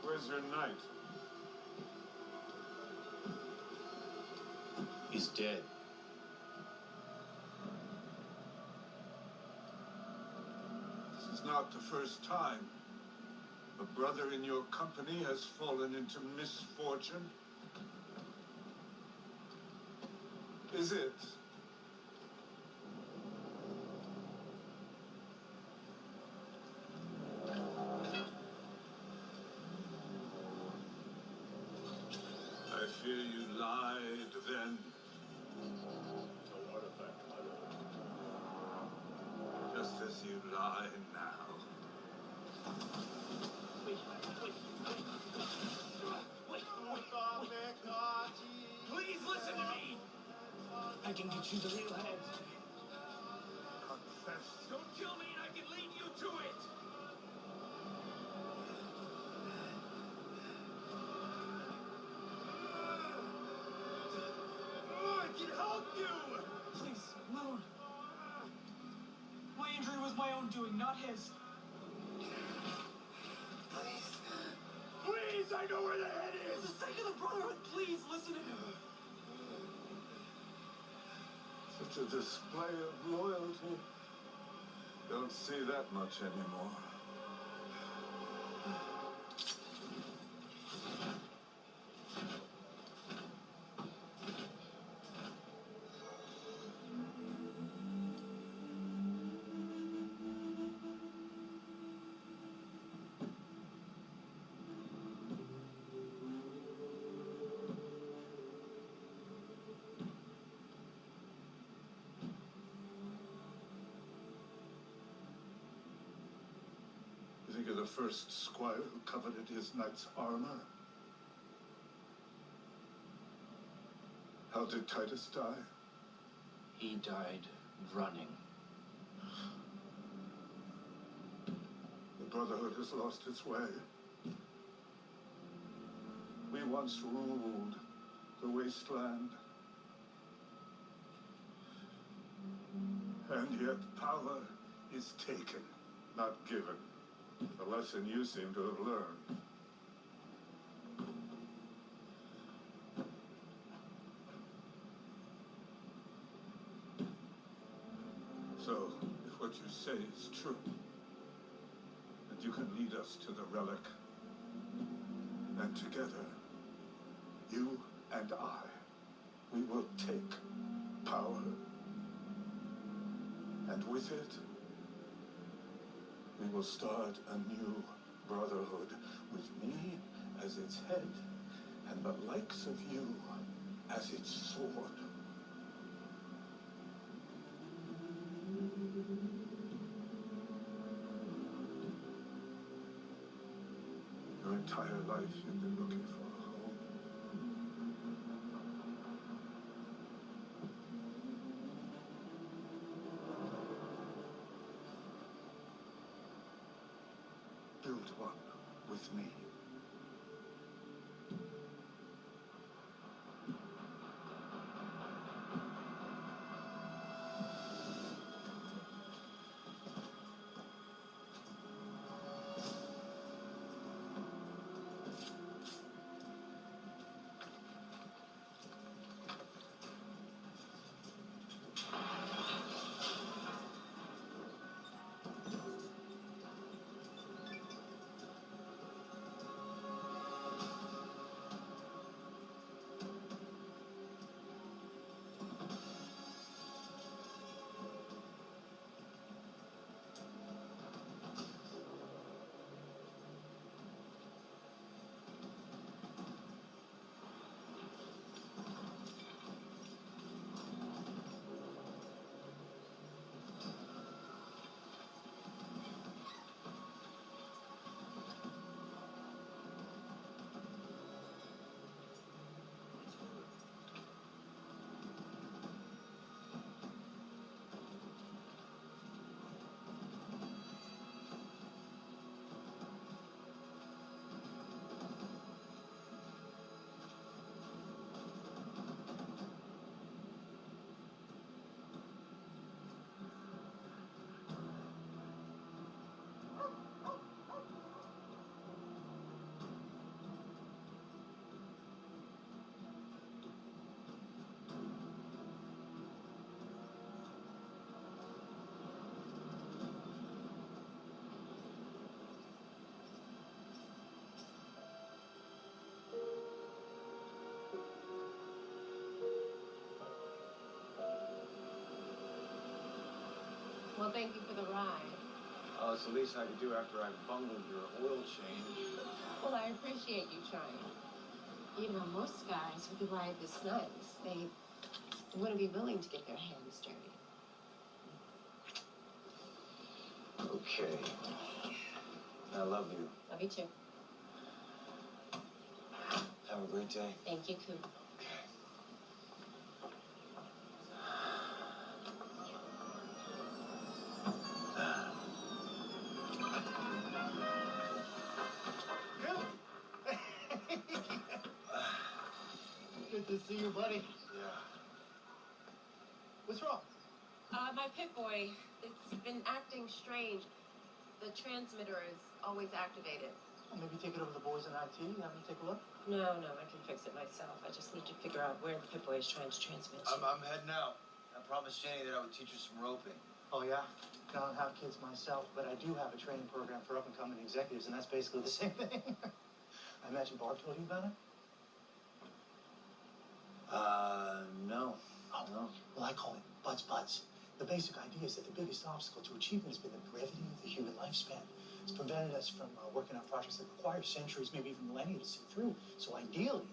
Where's your knight? He's dead. This is not the first time a brother in your company has fallen into misfortune. Is it? I fear you lied then. No artifact, my lord. Just as you lie now. Please listen to me! I can get you the real head. Confess. Don't kill me and I can lead you to it! I can help you! Please, my lord. My injury was my own doing, not his. Please, I know where the head is! For the sake of the Brotherhood, please listen to me. Such a display of loyalty. Don't see that much anymore. You think of the first squire who coveted his knight's armor? How did Titus die? He died running. The Brotherhood has lost its way. We once ruled the wasteland. And yet power is taken, not given. A lesson you seem to have learned. So, if what you say is true, that you can lead us to the relic, and together, you and I, we will take power, and with it, we will start a new brotherhood with me as its head and the likes of you as its sword. Your entire life you've been looking for a home. Build one with me. thank you for the ride. Oh, it's the least I could do after I bungled your oil change. Well, I appreciate you trying. You know, most guys who could ride this nice, they wouldn't be willing to get their hands dirty. Okay. I love you. Love you too. Have a great day. Thank you, Coop. Good to see you, buddy. Yeah. What's wrong? My Pip-Boy, it's been acting strange. The transmitter is always activated. Well, maybe take it over to the boys in IT, have them take a look. No, I can fix it myself. I just need to figure out where the Pip-Boy is trying to transmit to. I'm heading out. I promised Jenny that I would teach her some roping. Oh, yeah? I don't have kids myself, but I do have a training program for up-and-coming executives, and that's basically the same thing. I imagine Barb told you about it? No. Oh, no. Well, I call it Buds. The basic idea is that the biggest obstacle to achievement has been the brevity of the human lifespan. It's prevented us from working on projects that require centuries, maybe even millennia to see through. So ideally,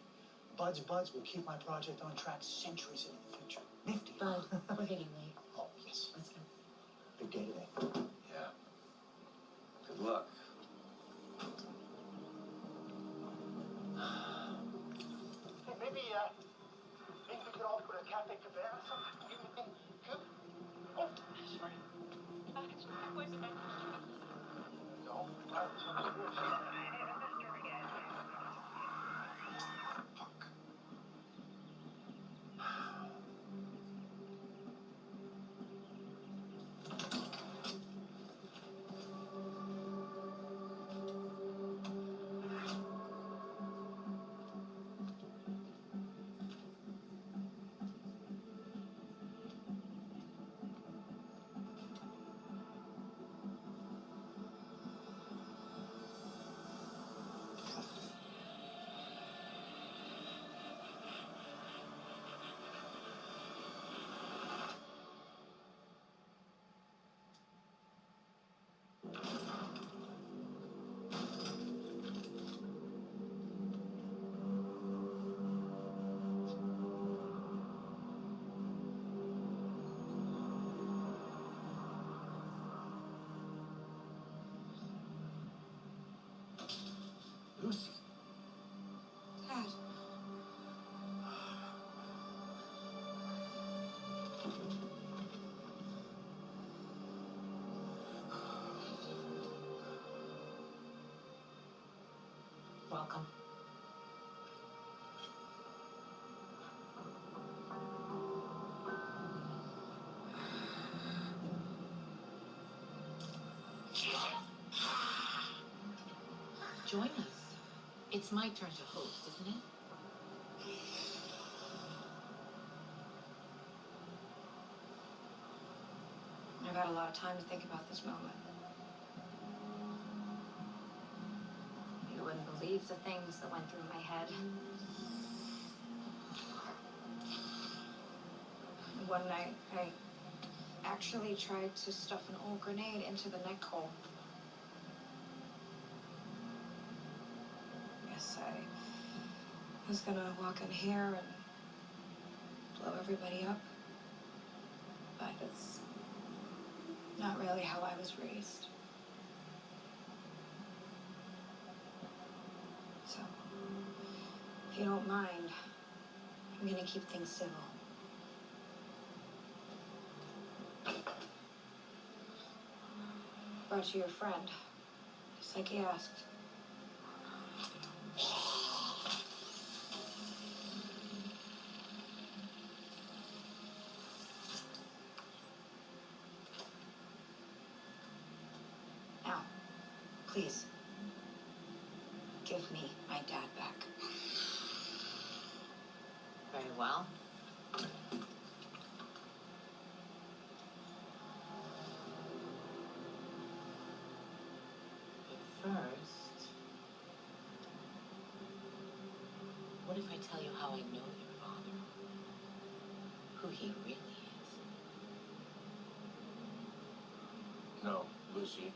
Buds will keep my project on track centuries into the future. Nifty. Bud, we're getting late. Oh, yes. Let's go. Big day today. Yeah. Good luck. Hey, maybe we could all put a cafe cabana or something. Coop? Oh, sorry. It's the Pip-Boy's message. No, violence on the stairs. Lucy. Dad. Welcome. Join us. It's my turn to host, isn't it? I've had a lot of time to think about this moment. You wouldn't believe the things that went through my head. One night, I actually tried to stuff an old grenade into the neck hole. Yes, I was gonna walk in here and blow everybody up. But it's not really how I was raised. So, if you don't mind, I'm gonna keep things civil. Brought you your friend, just like he asked. Now, please, give me my dad back. Very well. But first, what if I tell you how I know your father? Who he really is? No, Lucy.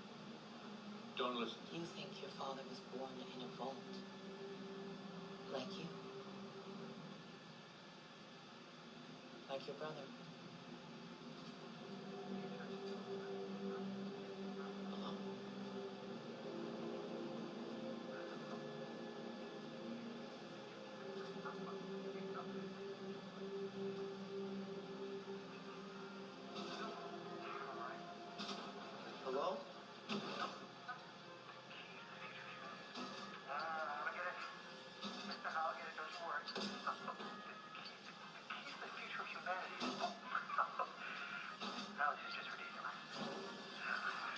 Don't listen to You think your father was born in a vault? Like you? Like your brother? Alone? Hello? I'll get it. Mr. I'll get it, don't you worry. The key to the future of humanity. Now this is just ridiculous.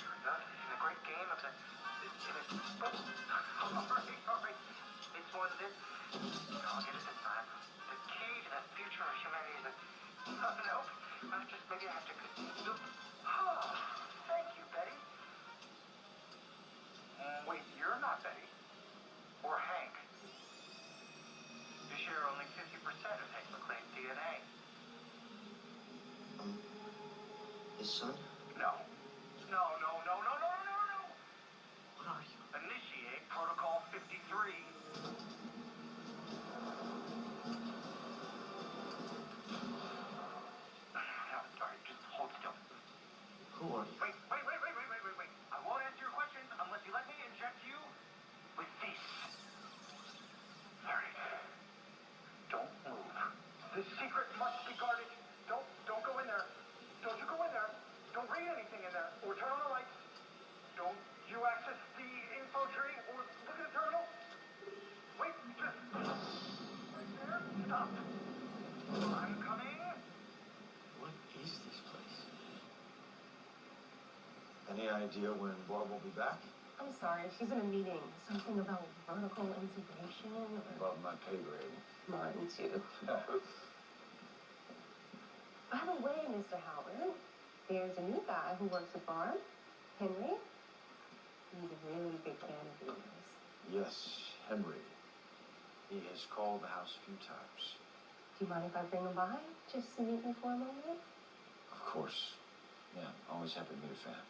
In the great game of the... All right. It's more than this. I'll get it this time. The key to the future of humanity is the... Nope. Just maybe I have to... Oh, thank you, Betty. Wait, you're not Betty. Or Hank. You share only 50% of Hank McClane's DNA. His son? No. No. What are you? Initiate Protocol 53. No, sorry, just hold still. Who are you? Wait. I won't answer your questions unless you let me inject you with this. There it is. Don't move. This secret must be guarded. Don't go in there. Don't you go in there. Don't read anything in there or turn on the lights. Don't you access the info tree or look at the terminal. Wait, just right there. Stop. I'm coming. What is this place? Any idea when Barb will be back? I'm sorry, she's in a meeting. Something about vertical integration or... Above my pay grade. Mine too. By the way, Mr. Howard, there's a new guy who works at Barb, Henry. He's a really big fan of yours. Yes, Henry. He has called the house a few times. Do you mind if I bring him by? Just to meet you for a moment? Of course. Yeah, always happy to meet a fan.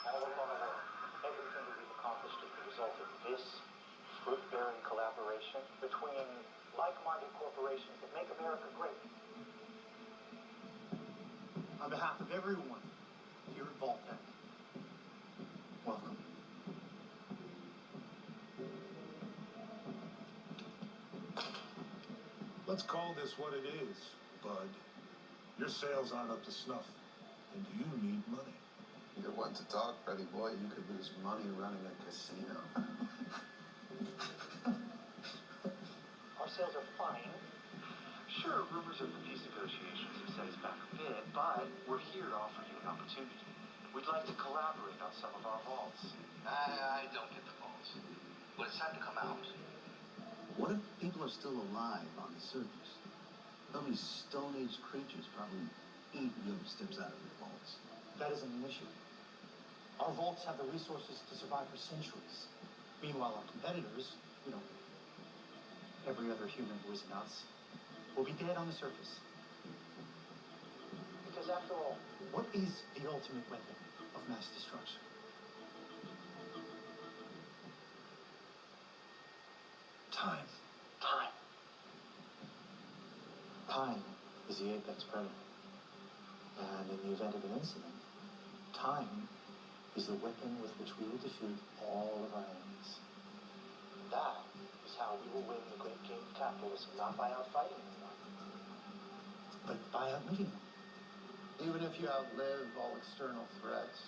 All upon the world, everything that we've accomplished is the result of this fruit-bearing collaboration between like-minded corporations that make America great. On behalf of everyone here at Vault-Tec, welcome. Let's call this what it is, bud. Your sales aren't up to snuff, and you need money. You're one to talk, Freddie boy. You could lose money running a casino. Our sales are fine. Sure, rumors of the peace negotiations have set us back a bit, but we're here to offer you an opportunity. We'd like to collaborate on some of our vaults. I don't get the vaults. But it's time to come out. What if people are still alive on the surface? All these Stone Age creatures probably eat whoever steps out of the vaults. That isn't an issue. Our vaults have the resources to survive for centuries. Meanwhile, our competitors, every other human who isn't us, will be dead on the surface. Because after all, what is the ultimate weapon of mass destruction? Time. Time is the apex predator. And in the event of an incident, time is the weapon with which we will defeat all of our enemies. that is how we will win the great game of capitalism, not by outfighting anyone, but by outliving them. Even if you outlive all external threats,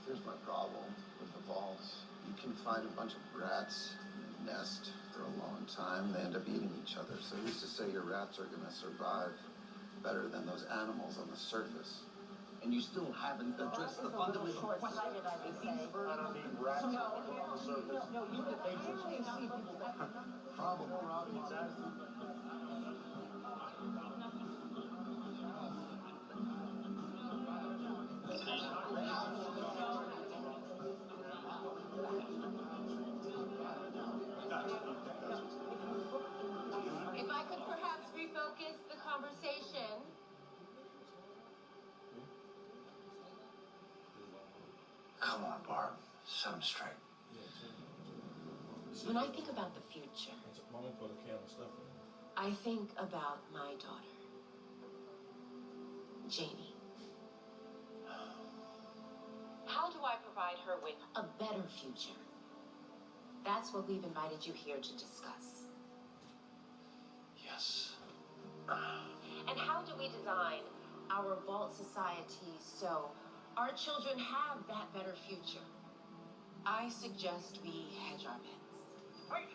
here's my problem with the vaults. You can find a bunch of rats in a nest for a long time. They end up eating each other. So who's to say your rats are going to survive better than those animals on the surface? And you still haven't addressed the fundamental question. Short-sighted, I would say. I don't need rats on the surface. No, you clearly see people that... Problem for audience attitude. Come on, Barb. Set him straight. When I think about the future, I think about my daughter, Jamie. How do I provide her with a better future? That's what we've invited you here to discuss. Yes. And how do we design our vault society so our children have that better future? I suggest we hedge our bets. Wait!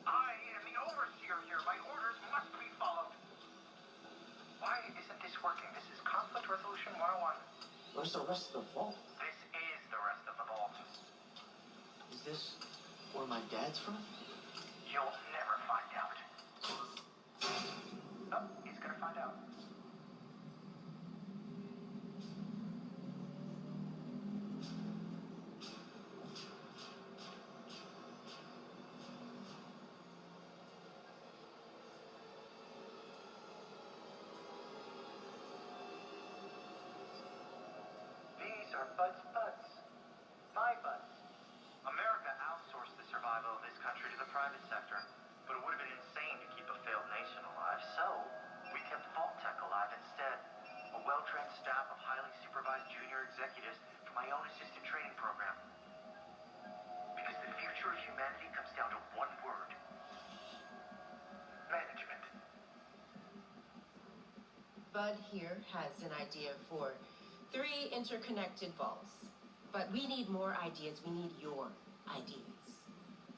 I am the overseer here. My orders must be followed. Why isn't this working? This is conflict resolution 101. Where's the rest of the vault? This is the rest of the vault. Is this where my dad's from? You'll never find out. Oh, he's gonna find out. These are Bud's buds. My buds. America outsourced the survival of this country to the private sector, but it would have been insane to keep a failed nation alive, so we kept Vault Tech alive instead. A well-trained staff of highly supervised junior executives for my own assistant training program. Because the future of humanity comes down to one word. Management. Bud here has an idea for 3 interconnected vaults. But we need more ideas. We need your ideas.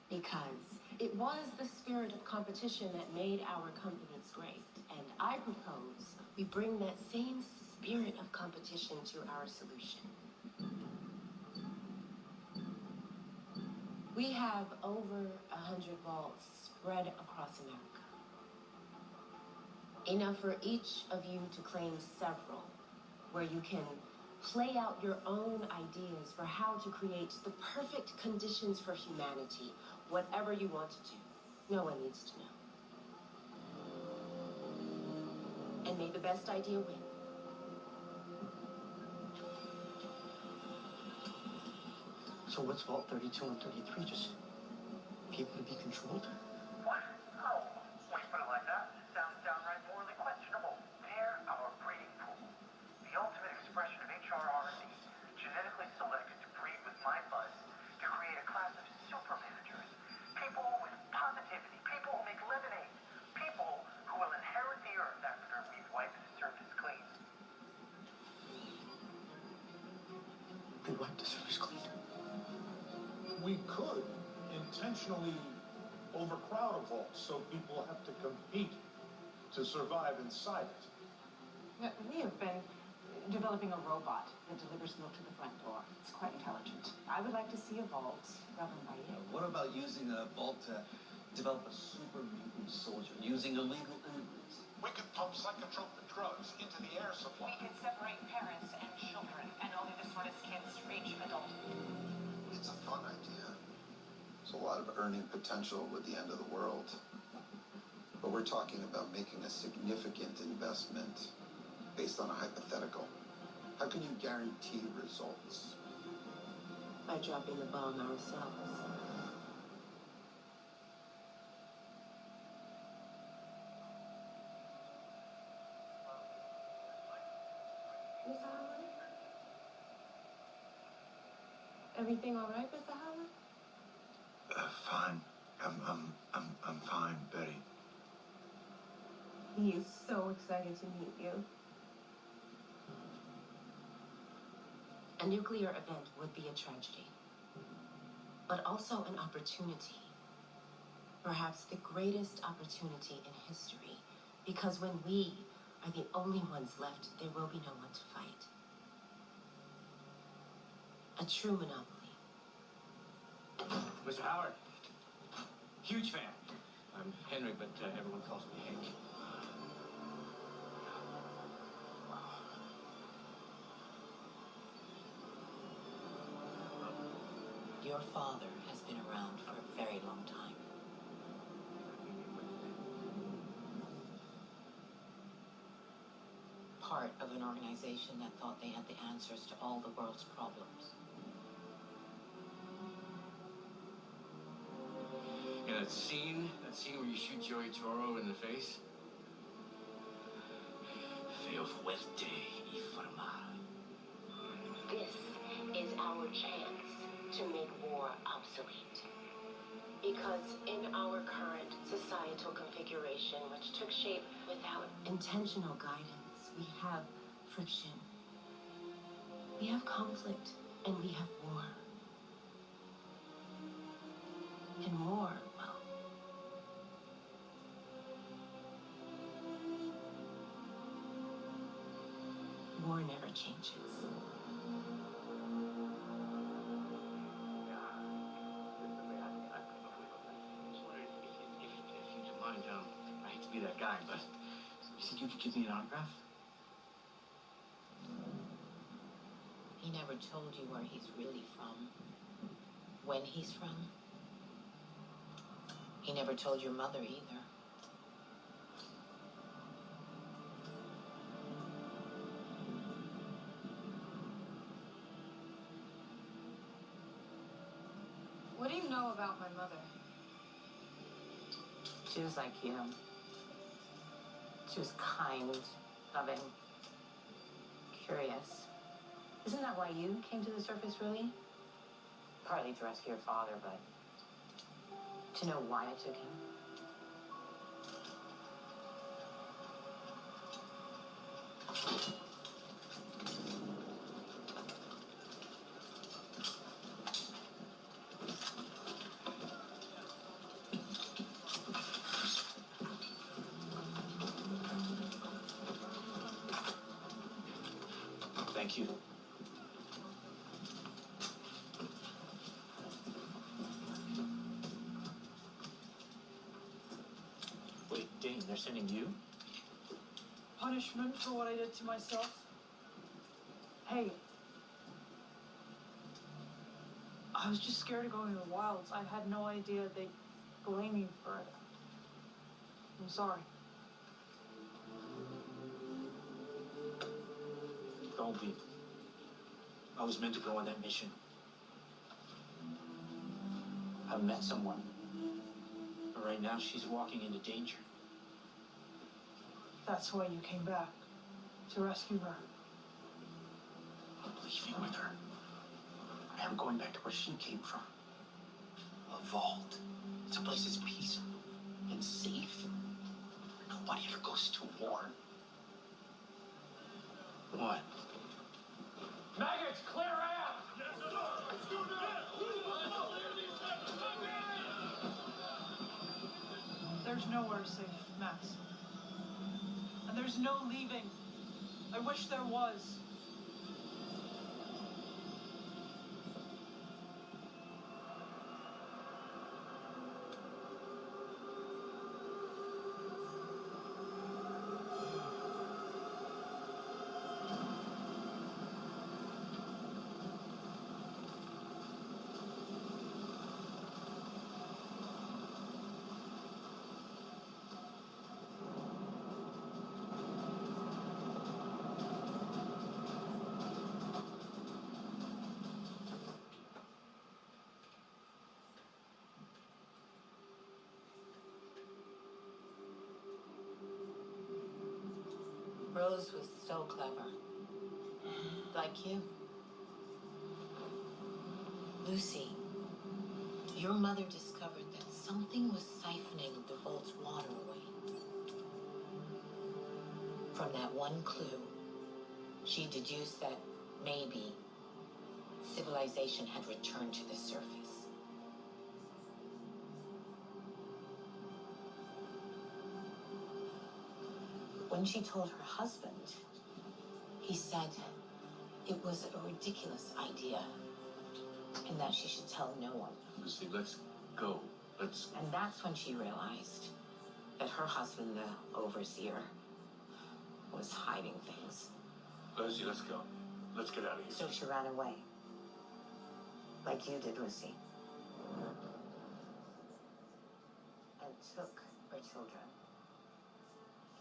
Because it was the spirit of competition that made our companies great. And I propose we bring that same spirit of competition to our solution. We have over 100 vaults spread across America. Enough for each of you to claim several, where you can play out your own ideas for how to create the perfect conditions for humanity, whatever you want to do. No one needs to know. And may the best idea win. So what's Vault 32 and 33? Just people to be controlled? What? Oh, when you put it like that, it sounds downright morally questionable. They're our breeding pool. The ultimate expression of HRR&D, genetically selected to breed with my buds, to create a class of super managers. People with positivity, people who make lemonade, people who will inherit the earth after we've wiped the surface clean. We wiped the surface clean. We could intentionally overcrowd a vault so people have to compete to survive inside it. We have been developing a robot that delivers milk to the front door. It's quite intelligent. I would like to see a vault governed by you. What about using a vault to develop a super mutant soldier using illegal immigrants? We could pump psychotropic drugs into the air supply. We can separate parents and children, and only the smartest kids reach adulthood. It's a fun idea. There's a lot of earning potential with the end of the world. But we're talking about making a significant investment based on a hypothetical. How can you guarantee results? By dropping the bomb ourselves. Mr. Howard? Everything all right, Mr. Howard? Fine. I'm fine, Betty. He is so excited to meet you. A nuclear event would be a tragedy, but also an opportunity. Perhaps the greatest opportunity in history, because when we are the only ones left, there will be no one to fight. A true monopoly. Mr. Howard, huge fan. I'm Henry, but everyone calls me Hank. Your father has been around for a very long time. Part of an organization that thought they had the answers to all the world's problems. That scene where you shoot Joey Toro in the face? Feo fuerte y formal. This is our chance to make war obsolete. Because in our current societal configuration, which took shape without intentional guidance, we have friction, we have conflict, and we have war. And war, well, war never changes. I hate to be that guy, but you think you could give me an autograph? He never told you where he's really from, when he's from. He never told your mother either. What do you know about my mother? She was like you. She was kind, loving, curious. Isn't that why you came to the surface, really? Partly to rescue your father, but to know why I took him. Thank you. Wait, Dane, they're sending you? Punishment for what I did to myself? Hey. I was just scared of going to the wilds. I had no idea they'd blame you for it. I'm sorry. Don't be. I was meant to go on that mission. I met someone. But right now, she's walking into danger. That's why you came back. To rescue her. I'm leaving with her. I am going back to where she came from. A vault. It's a place that's peaceful and safe. Nobody ever goes to war. What? Maggots, clear out! There's nowhere safe, Max. And there's no leaving. I wish there was. Rose was so clever. Like you. Lucy, your mother discovered that something was siphoning the vault's water away. From that one clue, she deduced that maybe civilization had returned to the surface. When she told her husband, he said it was a ridiculous idea and that she should tell no one. Lucy, let's go. Let's... And that's when she realized that her husband, the overseer, was hiding things. Lucy, let's go. Let's get out of here. So she ran away. Like you did, Lucy. And took her children.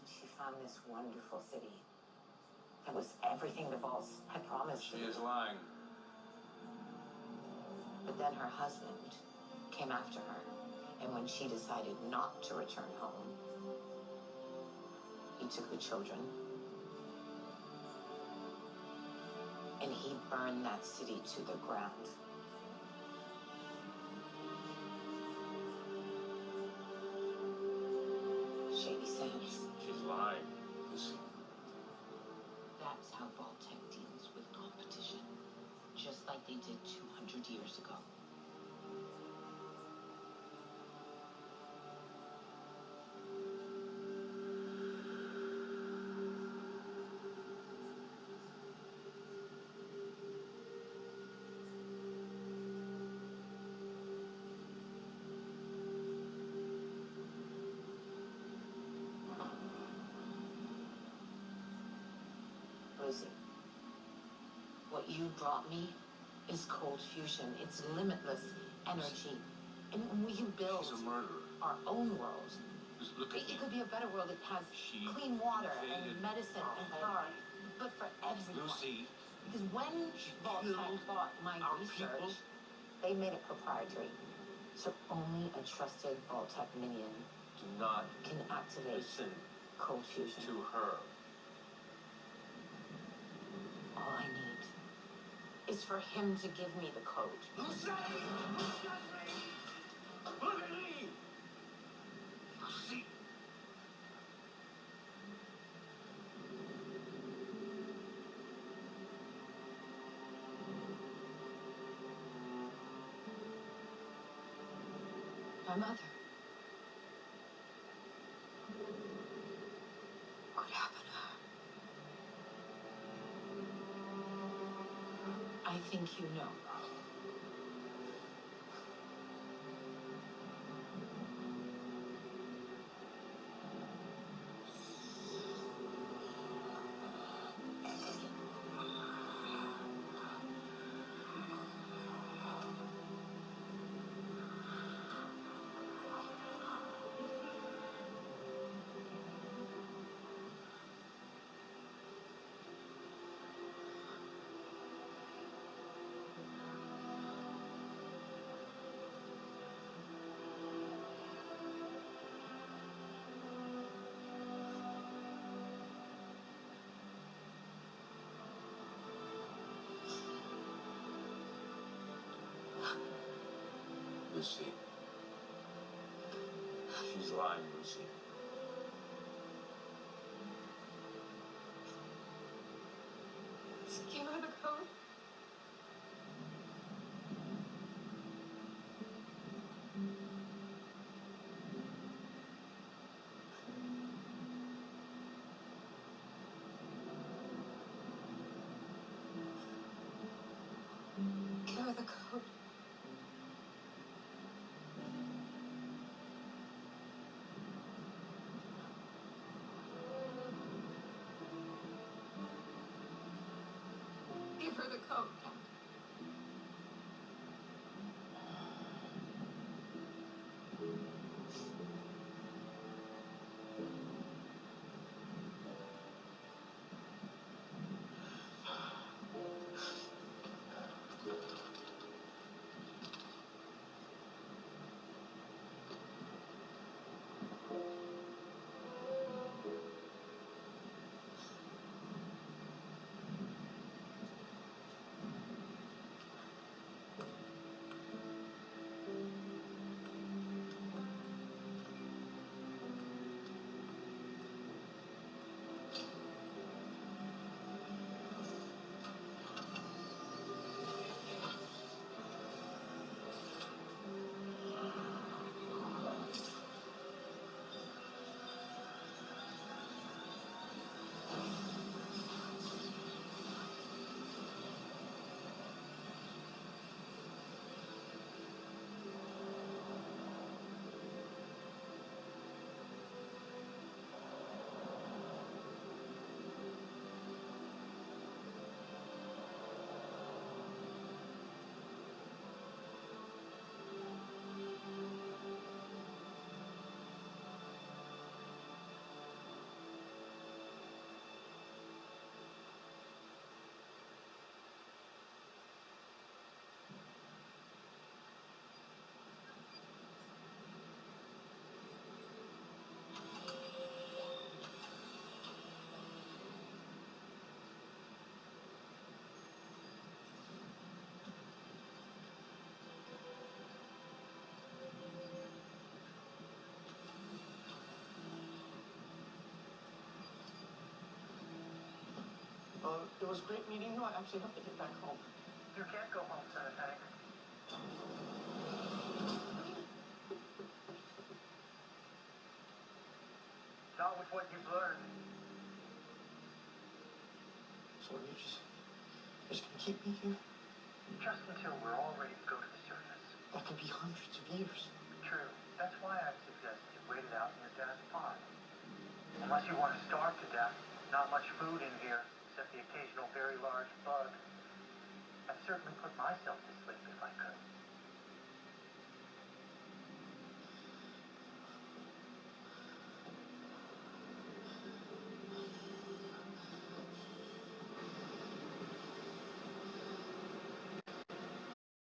And she found this wonderful city that was everything the vaults had promised. She is lying. But then her husband came after her And when she decided not to return home, he took the children and he burned that city to the ground. Shady Sands. She's lying, Lucy. That's how Vault-Tec deals with competition. Just like they did 200 years ago. Lucy, what you brought me is cold fusion. It's limitless energy. And we can build She's a murderer. our own world. Just look at me. It could be a better world that has She clean water invaded and medicine our and home. power, but for everyone. Lucy, Because when she Vault-Tec killed bought my our research, people. they made it proprietary. So only a trusted Vault-Tec minion Do not can activate listen cold fusion. to her. All I need is for him to give me the code. Lucy! Look at me! Look at me! Lucy! My mother. What happened to her? I think you know. Lucy. She's lying, Lucy. Just give her the code. Give her the code. Give her the code, Captain. It was great meeting you. I actually have to get back home. You can't go home, Son of Hank. Not with what you've learned. So you're just gonna keep me here? Just until we're all ready to go to the surface. That could be hundreds of years. True. That's why I suggest you wait it out in your dad's pond. Unless you want to starve to death, not much food in here, except the occasional very large bug. I'd certainly put myself to sleep if I could.